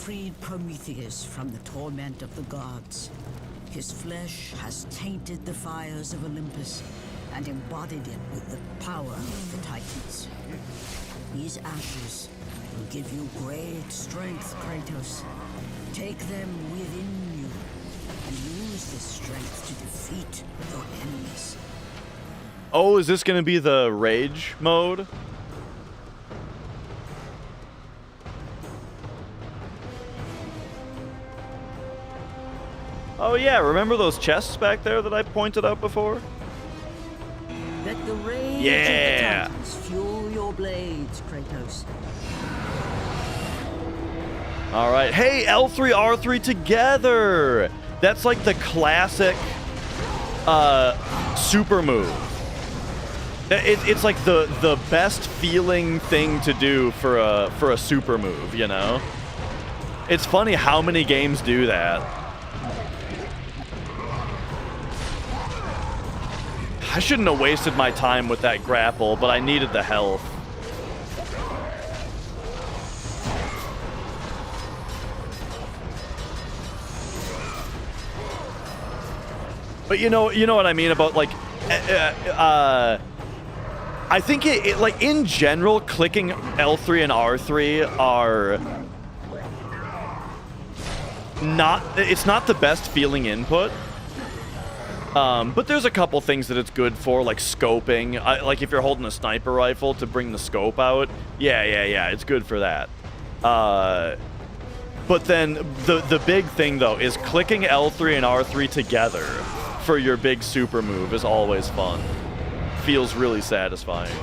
Freed Prometheus from the torment of the gods. His flesh has tainted the fires of Olympus and embodied it with the power of the Titans. These ashes will give you great strength, Kratos. Take them within you and use this strength to defeat your enemies. Oh, is this going to be the rage mode? Oh yeah, remember those chests back there that I pointed out before? Let the rage Yeah. of the Titans fuel your blades, Kratos. All right. Hey, L3, R3 together. That's like the classic super move. It's like the best feeling thing to do for a super move, you know? It's funny how many games do that. I shouldn't have wasted my time with that grapple, but I needed the health. But you know what I mean about like, I think it like in general, clicking L3 and R3 are it's not the best feeling input. But there's a couple things that it's good for, like scoping. Like if you're holding a sniper rifle to bring the scope out, yeah, it's good for that. But then the big thing though is clicking L3 and R3 together for your big super move is always fun. Feels really satisfying.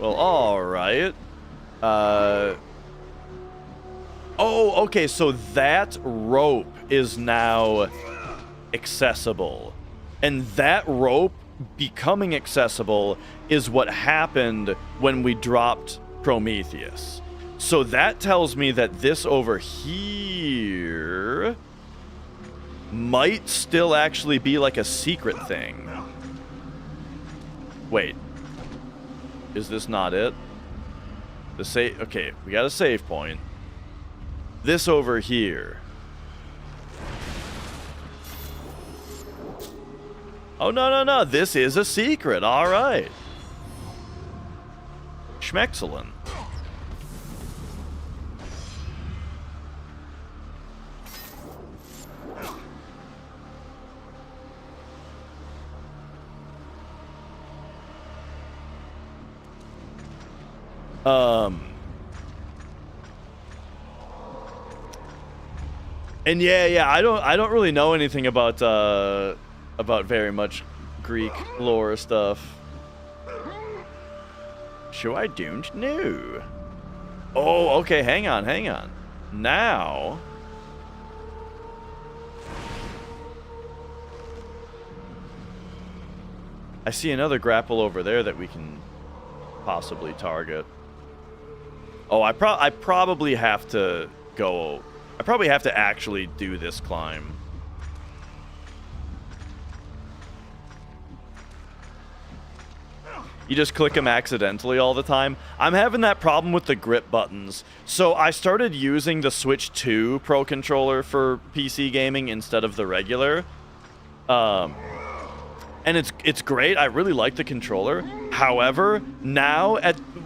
Well, alright. Oh, okay, so that rope is now accessible. And that rope becoming accessible is what happened when we dropped Prometheus. So that tells me that this over here might still actually be like a secret thing. Wait. Is this not it? The save. Okay, we got a save point. This over here. Oh, no. This is a secret. All right. Schmexcellent. And yeah, I don't really know anything about very much Greek lore stuff. So I don't know. Oh, okay, hang on. Now I see another grapple over there that we can possibly target. Oh, I probably have to go. I probably have to actually do this climb. You just click them accidentally all the time. I'm having that problem with the grip buttons. So I started using the Switch 2 Pro Controller for PC gaming instead of the regular. And it's great. I really like the controller. However, now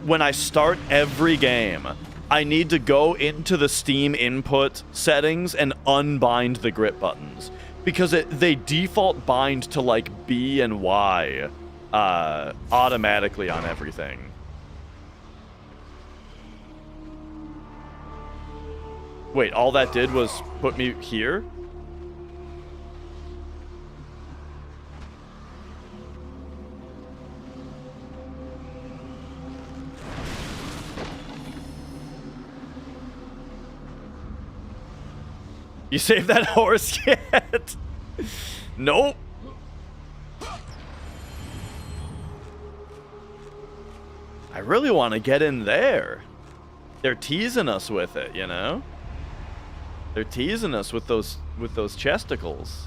when I start every game, I need to go into the Steam input settings and unbind the grip buttons because they default bind to like B and Y automatically on everything. Wait, all that did was put me here? You saved that horse yet? Nope. I really want to get in there. They're teasing us with it, you know? They're teasing us with those chesticles.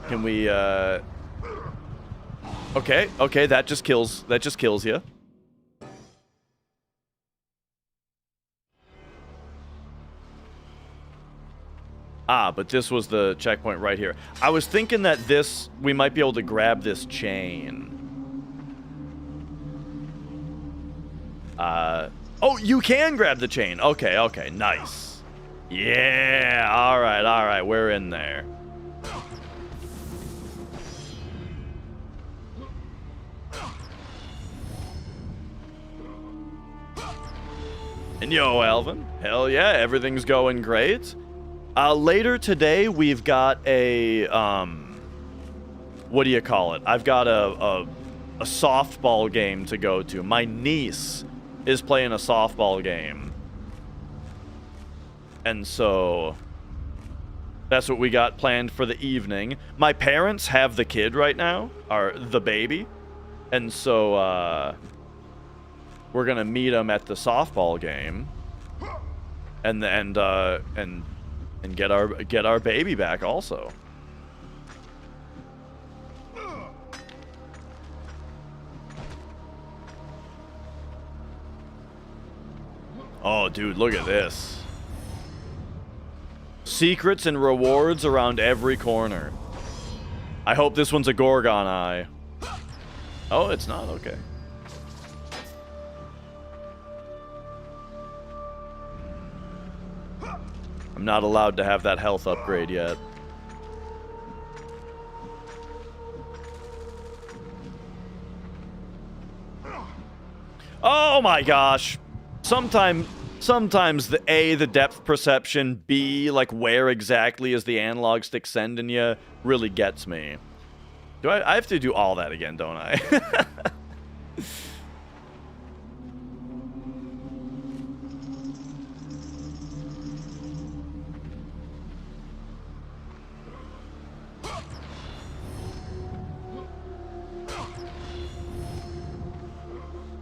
Can we Okay, that just kills you. Ah, but this was the checkpoint right here. I was thinking that we might be able to grab this chain. Oh, you can grab the chain. Okay, okay, nice. Yeah, all right, we're in there. And yo, Alvin, hell yeah, everything's going great. Later today, we've got a, what do you call it? I've got a softball game to go to. My niece is playing a softball game. And so that's what we got planned for the evening. My parents have the kid right now, or the baby. And so, we're gonna meet them at the softball game. And get our baby back also. Oh, dude, look at this. Secrets and rewards around every corner. I hope this one's a Gorgon eye. Oh, it's not? Okay. I'm not allowed to have that health upgrade yet. Oh my gosh. Sometimes the depth perception, B, like where exactly is the analog stick sending you, really gets me. Do I have to do all that again, don't I?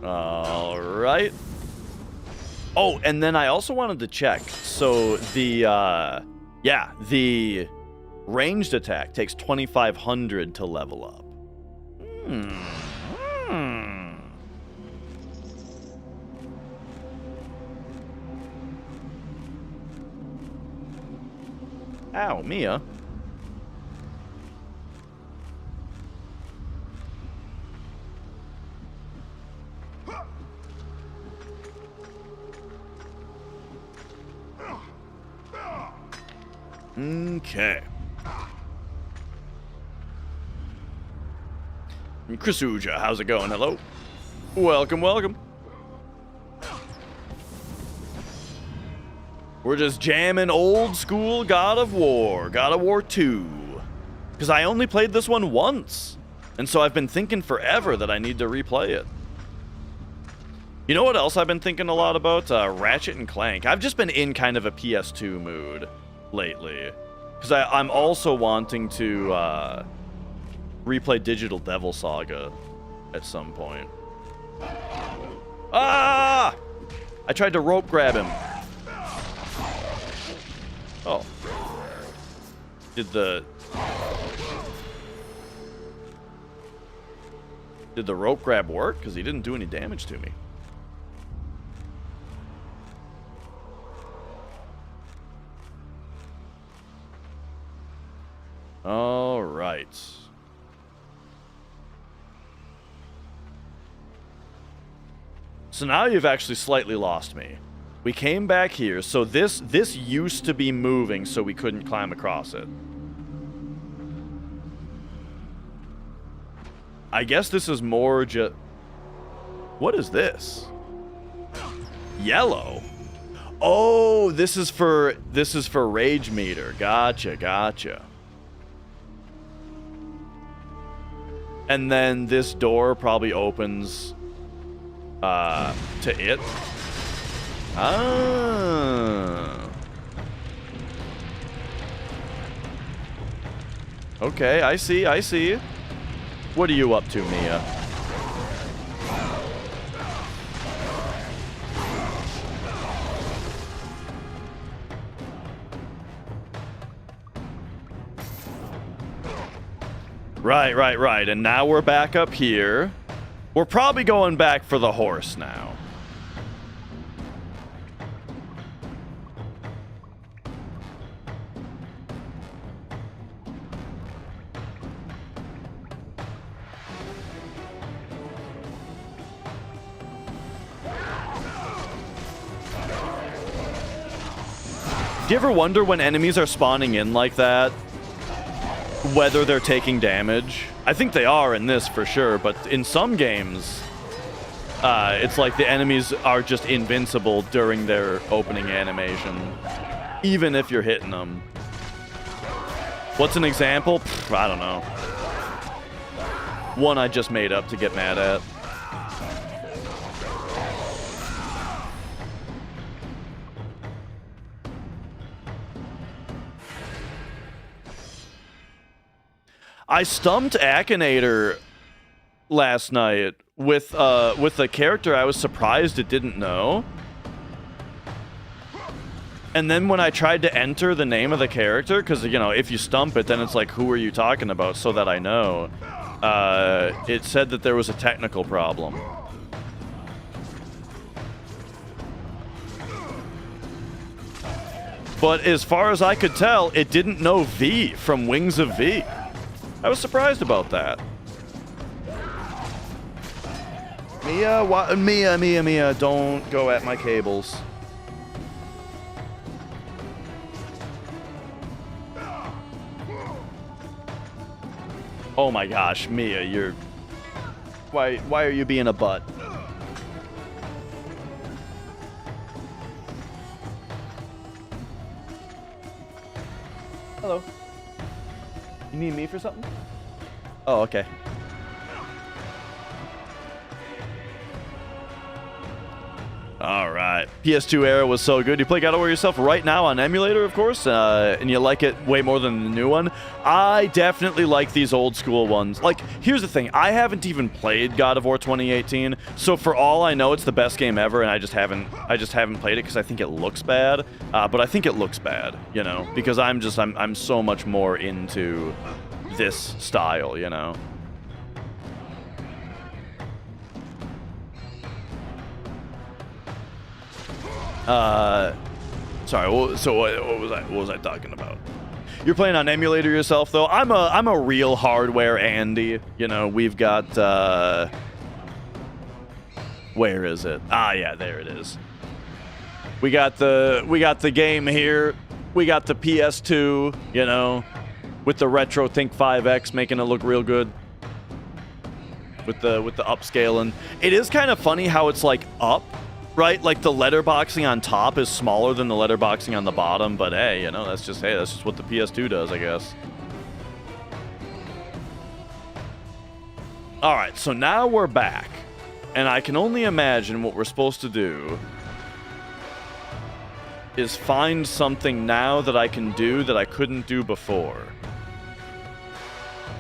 All right. Oh, and then I also wanted to check. So the ranged attack takes 2,500 to level up. Ow, Mia. Okay. Krisuja, how's it going? Hello. Welcome, welcome. We're just jamming old school God of War 2. Because I only played this one once. And so I've been thinking forever that I need to replay it. You know what else I've been thinking a lot about? Ratchet and Clank. I've just been in kind of a PS2 mood lately. Because I'm also wanting to replay Digital Devil Saga at some point. Ah! I tried to rope grab him. Oh. Did the rope grab work? Because he didn't do any damage to me. All right. So now you've actually slightly lost me. We came back here, so this used to be moving, so we couldn't climb across it. I guess this is more just... What is this? Yellow? Oh, this is for Rage Meter. Gotcha, gotcha. And then this door probably opens to it. Ah. Okay, I see, I see. What are you up to, Mia? Right. And now we're back up here. We're probably going back for the horse now. Do you ever wonder when enemies are spawning in like that, whether they're taking damage? I think they are in this for sure, but in some games, it's like the enemies are just invincible during their opening animation, even if you're hitting them. What's an example? Pfft, I don't know. One I just made up to get mad at. I stumped Akinator last night with a character I was surprised it didn't know. And then when I tried to enter the name of the character, because, you know, if you stump it, then it's like, who are you talking about, so that I know. It said that there was a technical problem. But as far as I could tell, it didn't know V from Wings of V. I was surprised about that. Mia, don't go at my cables. Oh my gosh, Mia, you're... Why are you being a butt? Hello. You need me for something? Oh, okay. All right. PS2 era was so good. You play God of War yourself right now on emulator, of course, and you like it way more than the new one. I definitely like these old school ones. Like, here's the thing. I haven't even played God of War 2018, so for all I know, it's the best game ever, and I just haven't played it because I think it looks bad. But I think it looks bad, you know, because I'm so much more into this style, you know. Sorry. So what was I talking about? You're playing on emulator yourself, though. I'm a real hardware Andy. You know, we've got where is it? Ah, yeah, there it is. We got the game here. We got the PS2. You know, with the retro Think 5X making it look real good. With the upscaling, it is kind of funny how it's like up. Right, like the letterboxing on top is smaller than the letterboxing on the bottom, but hey, you know, that's just what the PS2 does, I guess. All right, so now we're back, and I can only imagine what we're supposed to do is find something now that I can do that I couldn't do before.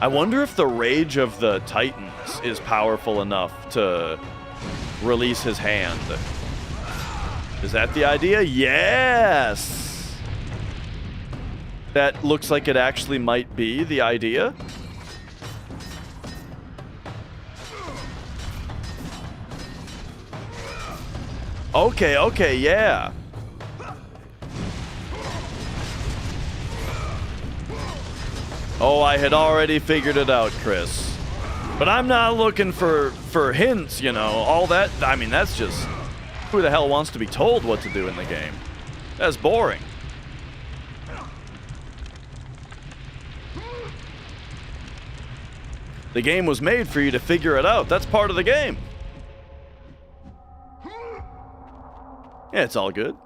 I wonder if the Rage of the Titans is powerful enough to release his hand. Is that the idea? Yes! That looks like it actually might be the idea. Okay, yeah. Oh, I had already figured it out, Chris. But I'm not looking for hints, you know. All that, I mean, that's just... Who the hell wants to be told what to do in the game? That's boring. The game was made for you to figure it out. That's part of the game. Yeah, it's all good.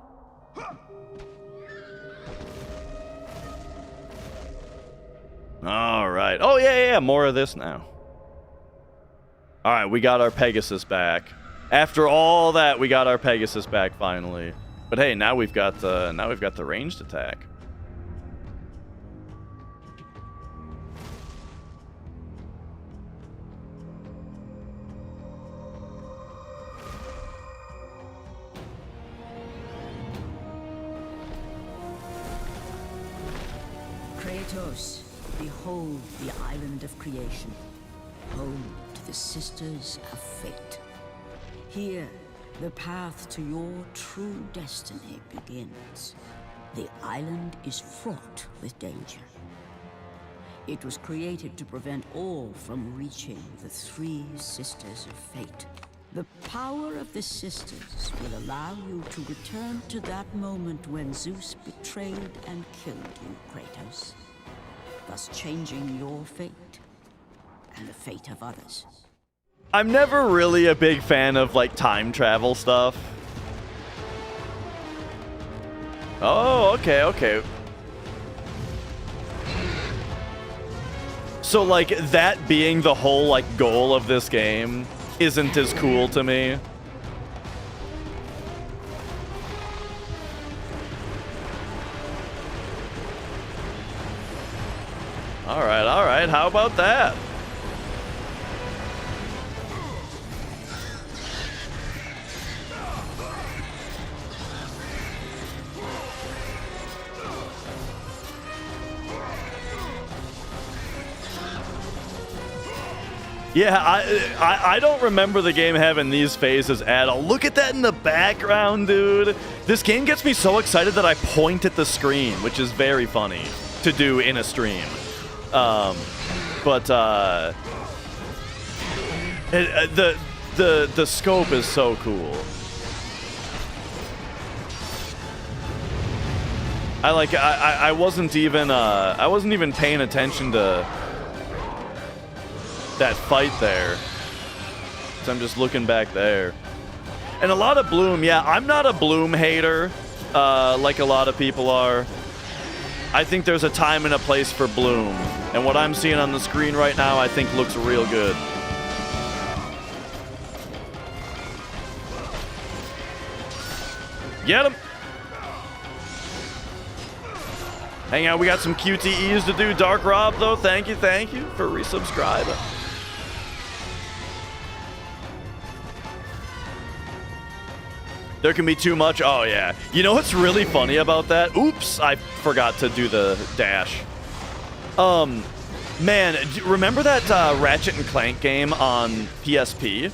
All right. Oh, yeah, more of this now. All right, we got our Pegasus back. After all that, we got our Pegasus back finally. But hey, now we've got the ranged attack. Kratos, behold the island of creation, home to the Sisters of Fate. Here, the path to your true destiny begins. The island is fraught with danger. It was created to prevent all from reaching the three Sisters of Fate. The power of the sisters will allow you to return to that moment when Zeus betrayed and killed you, Kratos, thus changing your fate and the fate of others. I'm never really a big fan of like time travel stuff. Oh, okay. So like that being the whole like goal of this game isn't as cool to me. All right. How about that? Yeah, I don't remember the game having these phases at all. Look at that in the background, dude. This game gets me so excited that I point at the screen, which is very funny to do in a stream. The scope is so cool. I wasn't even paying attention to that fight there. So I'm just looking back there. And a lot of Bloom, yeah, I'm not a Bloom hater like a lot of people are. I think there's a time and a place for Bloom. And what I'm seeing on the screen right now, I think looks real good. Get him! Hang out, we got some QTEs to do. Dark Rob, though, thank you for resubscribing. There can be too much. Oh, yeah. You know what's really funny about that? Oops, I forgot to do the dash. Man, remember that Ratchet and Clank game on PSP?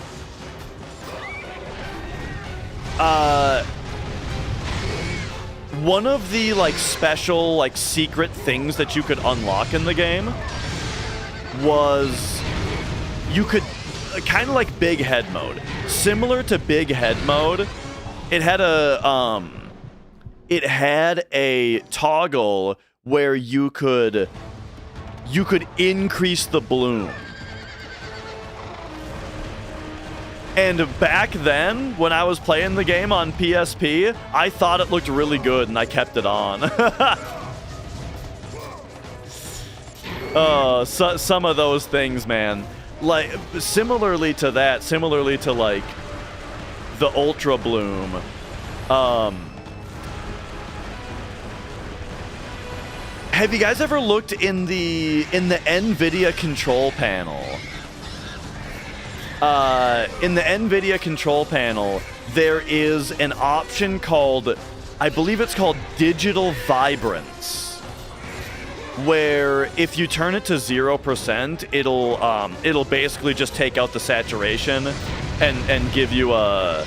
One of the, like, special, like, secret things that you could unlock in the game was you could, kind of like Big Head mode. Similar to Big Head mode, it had a toggle where you could increase the bloom. And back then, when I was playing the game on PSP, I thought it looked really good and I kept it on. Some of those things, man. Like, similarly to like the Ultra Bloom. Have you guys ever looked in the NVIDIA control panel? In the NVIDIA control panel, there is an option called, I believe it's called Digital Vibrance, where if you turn it to 0%, it'll basically just take out the saturation and give you a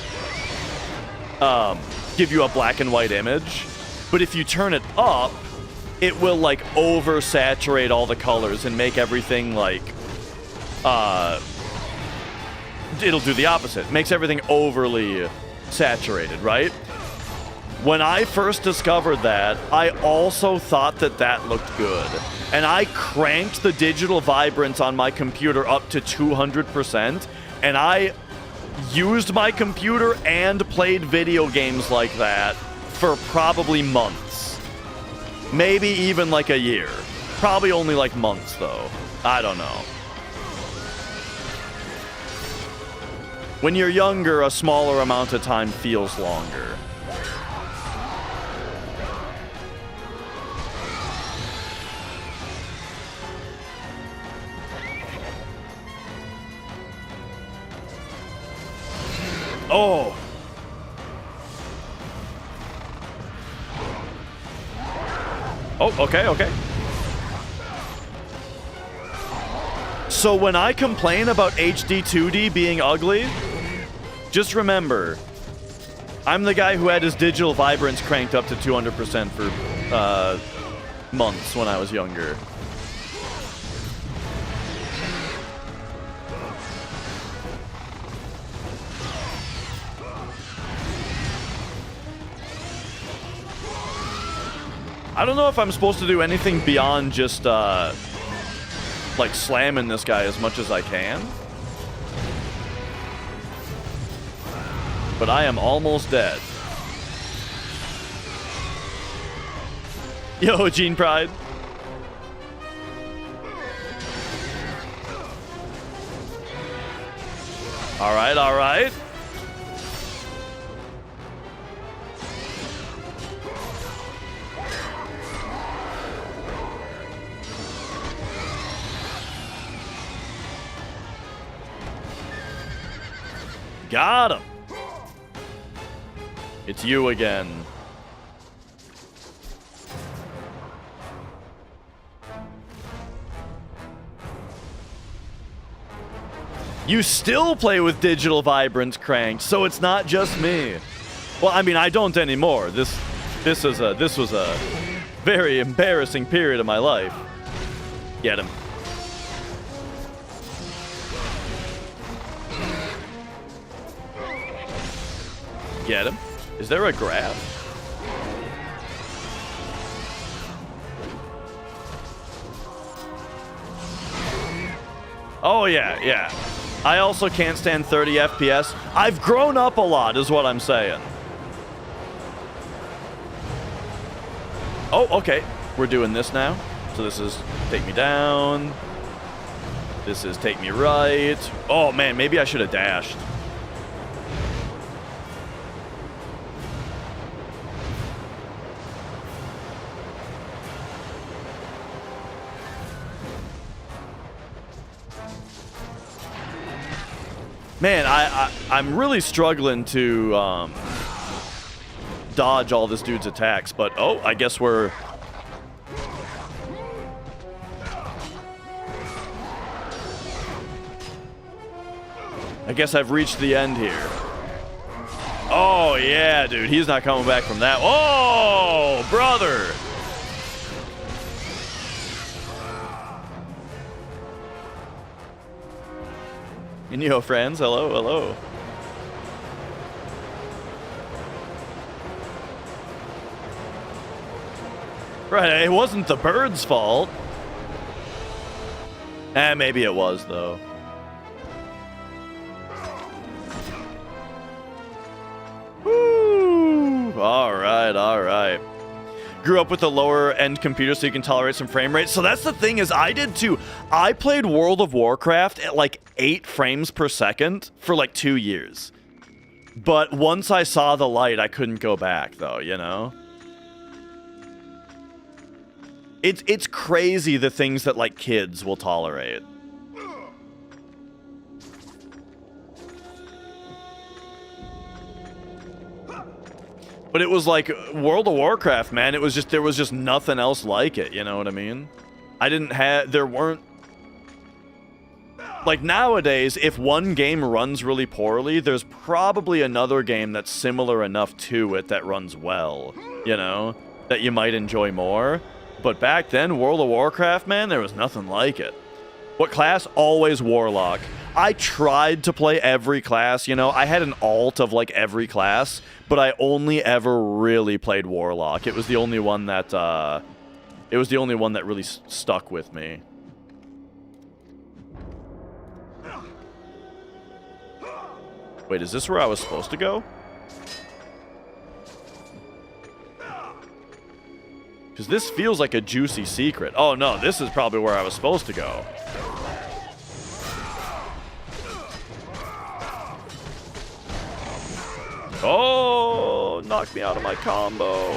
black and white image. But if you turn it up, it will like oversaturate all the colors and make everything like it'll do the opposite. Makes everything overly saturated, right? When I first discovered that, I also thought that looked good. And I cranked the digital vibrance on my computer up to 200%, and I used my computer and played video games like that for probably months. Maybe even like a year. Probably only like months, though. I don't know. When you're younger, a smaller amount of time feels longer. Oh! Oh, okay. So when I complain about HD 2D being ugly, just remember, I'm the guy who had his digital vibrance cranked up to 200% for months when I was younger. I don't know if I'm supposed to do anything beyond just, like, slamming this guy as much as I can. But I am almost dead. Yo, Gene Pride. All right, all right. Got him. It's you again. You still play with Digital Vibrance Cranked, so it's not just me. Well, I mean, I don't anymore. This was a very embarrassing period of my life. Get him. Get him. Is there a grab? Oh yeah, yeah. I also can't stand 30 FPS. I've grown up a lot, is what I'm saying. Oh, okay. We're doing this now. So this is take me down. This is take me right. Oh, man, maybe I should have dashed. Man, I'm really struggling to dodge all this dude's attacks, but oh, I guess we're... I guess I've reached the end here. Oh, yeah, dude, he's not coming back from that. Oh, brother! Yo, friends, hello, hello. Right, it wasn't the bird's fault. Maybe it was, though. Woo! All right, all right. Grew up with a lower end computer so you can tolerate some frame rate. So that's the thing is I did too. I played World of Warcraft at like 8 frames per second for like 2 years. But once I saw the light, I couldn't go back though, you know? It's crazy the things that like kids will tolerate. But it was like World of Warcraft, man. It was just, there was just nothing else like it. You know what I mean? There weren't, like nowadays, if one game runs really poorly, there's probably another game that's similar enough to it that runs well, you know, that you might enjoy more. But back then, World of Warcraft, man, there was nothing like it. What class? Always Warlock. I tried to play every class, you know. I had an alt of like every class, but I only ever really played Warlock. It was the only one that really stuck with me. Wait, is this where I was supposed to go? Because this feels like a juicy secret. Oh no, this is probably where I was supposed to go. Oh, knocked me out of my combo.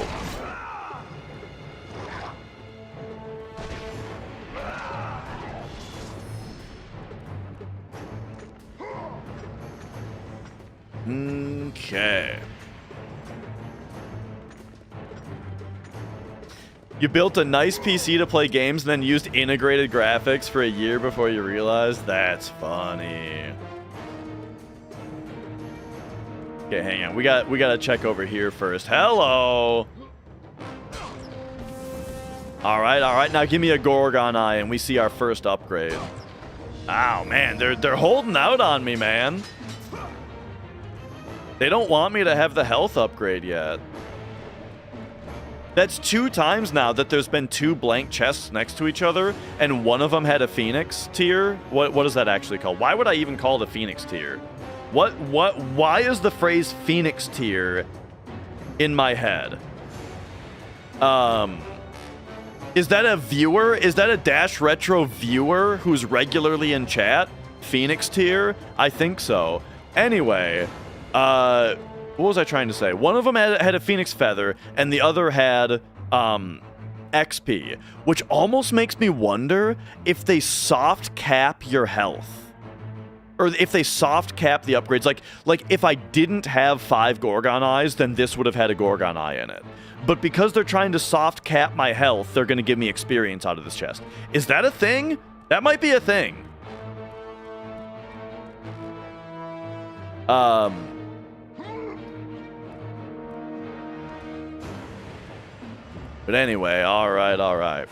Okay. You built a nice PC to play games and then used integrated graphics for a year before you realized? That's funny. Okay, hang on. We gotta check over here first. Hello. All right. Now give me a Gorgon Eye, and we see our first upgrade. Oh man, they're holding out on me, man. They don't want me to have the health upgrade yet. That's 2 times now that there's been 2 blank chests next to each other, and one of them had a Phoenix tier. What is that actually called? Why would I even call it a Phoenix tier? Why is the phrase Phoenix tier in my head? Is that a viewer? Is that a Dash Retro viewer who's regularly in chat? Phoenix tier? I think so. Anyway, what was I trying to say? One of them had a Phoenix Feather, and the other had XP, which almost makes me wonder if they soft cap your health. Or if they soft cap the upgrades. Like if I didn't have 5 Gorgon Eyes, then this would have had a Gorgon Eye in it. But because they're trying to soft cap my health, they're going to give me experience out of this chest. Is that a thing? That might be a thing. But anyway, all right.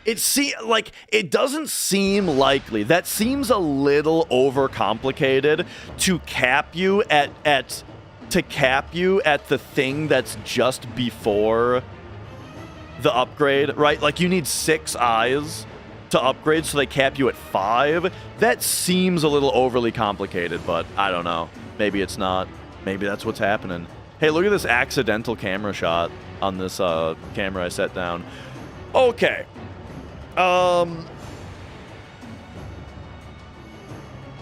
It doesn't seem likely. That seems a little overcomplicated to cap you at the thing that's just before the upgrade, right? Like you need 6 eyes to upgrade, so they cap you at 5. That seems a little overly complicated, but I don't know. Maybe it's not. Maybe that's what's happening. Hey, look at this accidental camera shot on this camera I set down. Okay.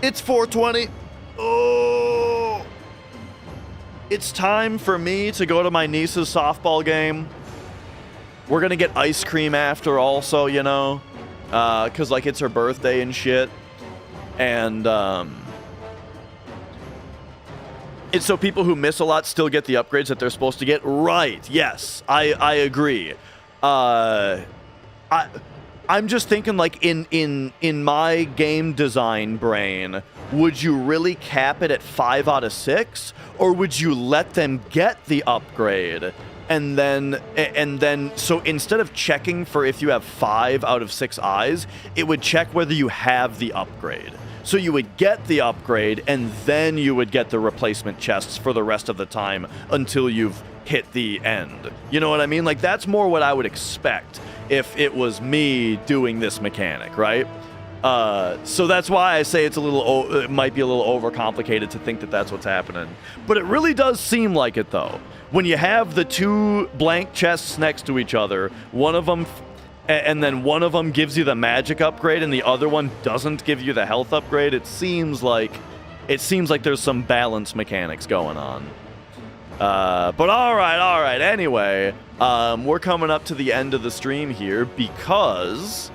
It's 4:20. Oh. It's time for me to go to my niece's softball game. We're gonna get ice cream after also, you know. Cause like it's her birthday and shit. And it's so people who miss a lot still get the upgrades that they're supposed to get. Right, yes. I agree. I'm just thinking, like, in my game design brain, would you really cap it at 5 out of 6, or would you let them get the upgrade, and then so instead of checking for if you have 5 out of 6 eyes, it would check whether you have the upgrade. So you would get the upgrade, and then you would get the replacement chests for the rest of the time until you've hit the end. You know what I mean? Like, that's more what I would expect if it was me doing this mechanic, right? So that's why I say it's it might be a little overcomplicated to think that that's what's happening. But it really does seem like it, though. When you have the 2 blank chests next to each other, one of them, and then one of them gives you the magic upgrade, and the other one doesn't give you the health upgrade, it seems like there's some balance mechanics going on. But all right. Anyway, we're coming up to the end of the stream here because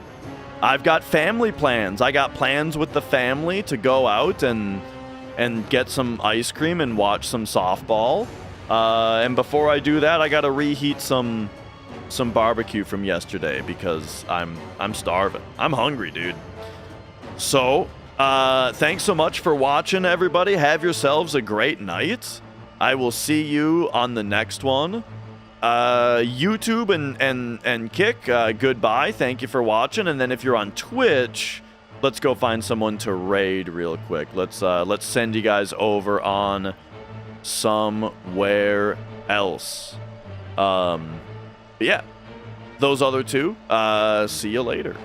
I've got family plans. I got plans with the family to go out and get some ice cream and watch some softball. And before I do that, I got to reheat some barbecue from yesterday because I'm starving. I'm hungry, dude. So, thanks so much for watching, everybody. Have yourselves a great night. I will see you on the next one. YouTube and Kick, goodbye. Thank you for watching. And then if you're on Twitch, let's go find someone to raid real quick. Let's send you guys over on somewhere else. But yeah, those other 2. See you later.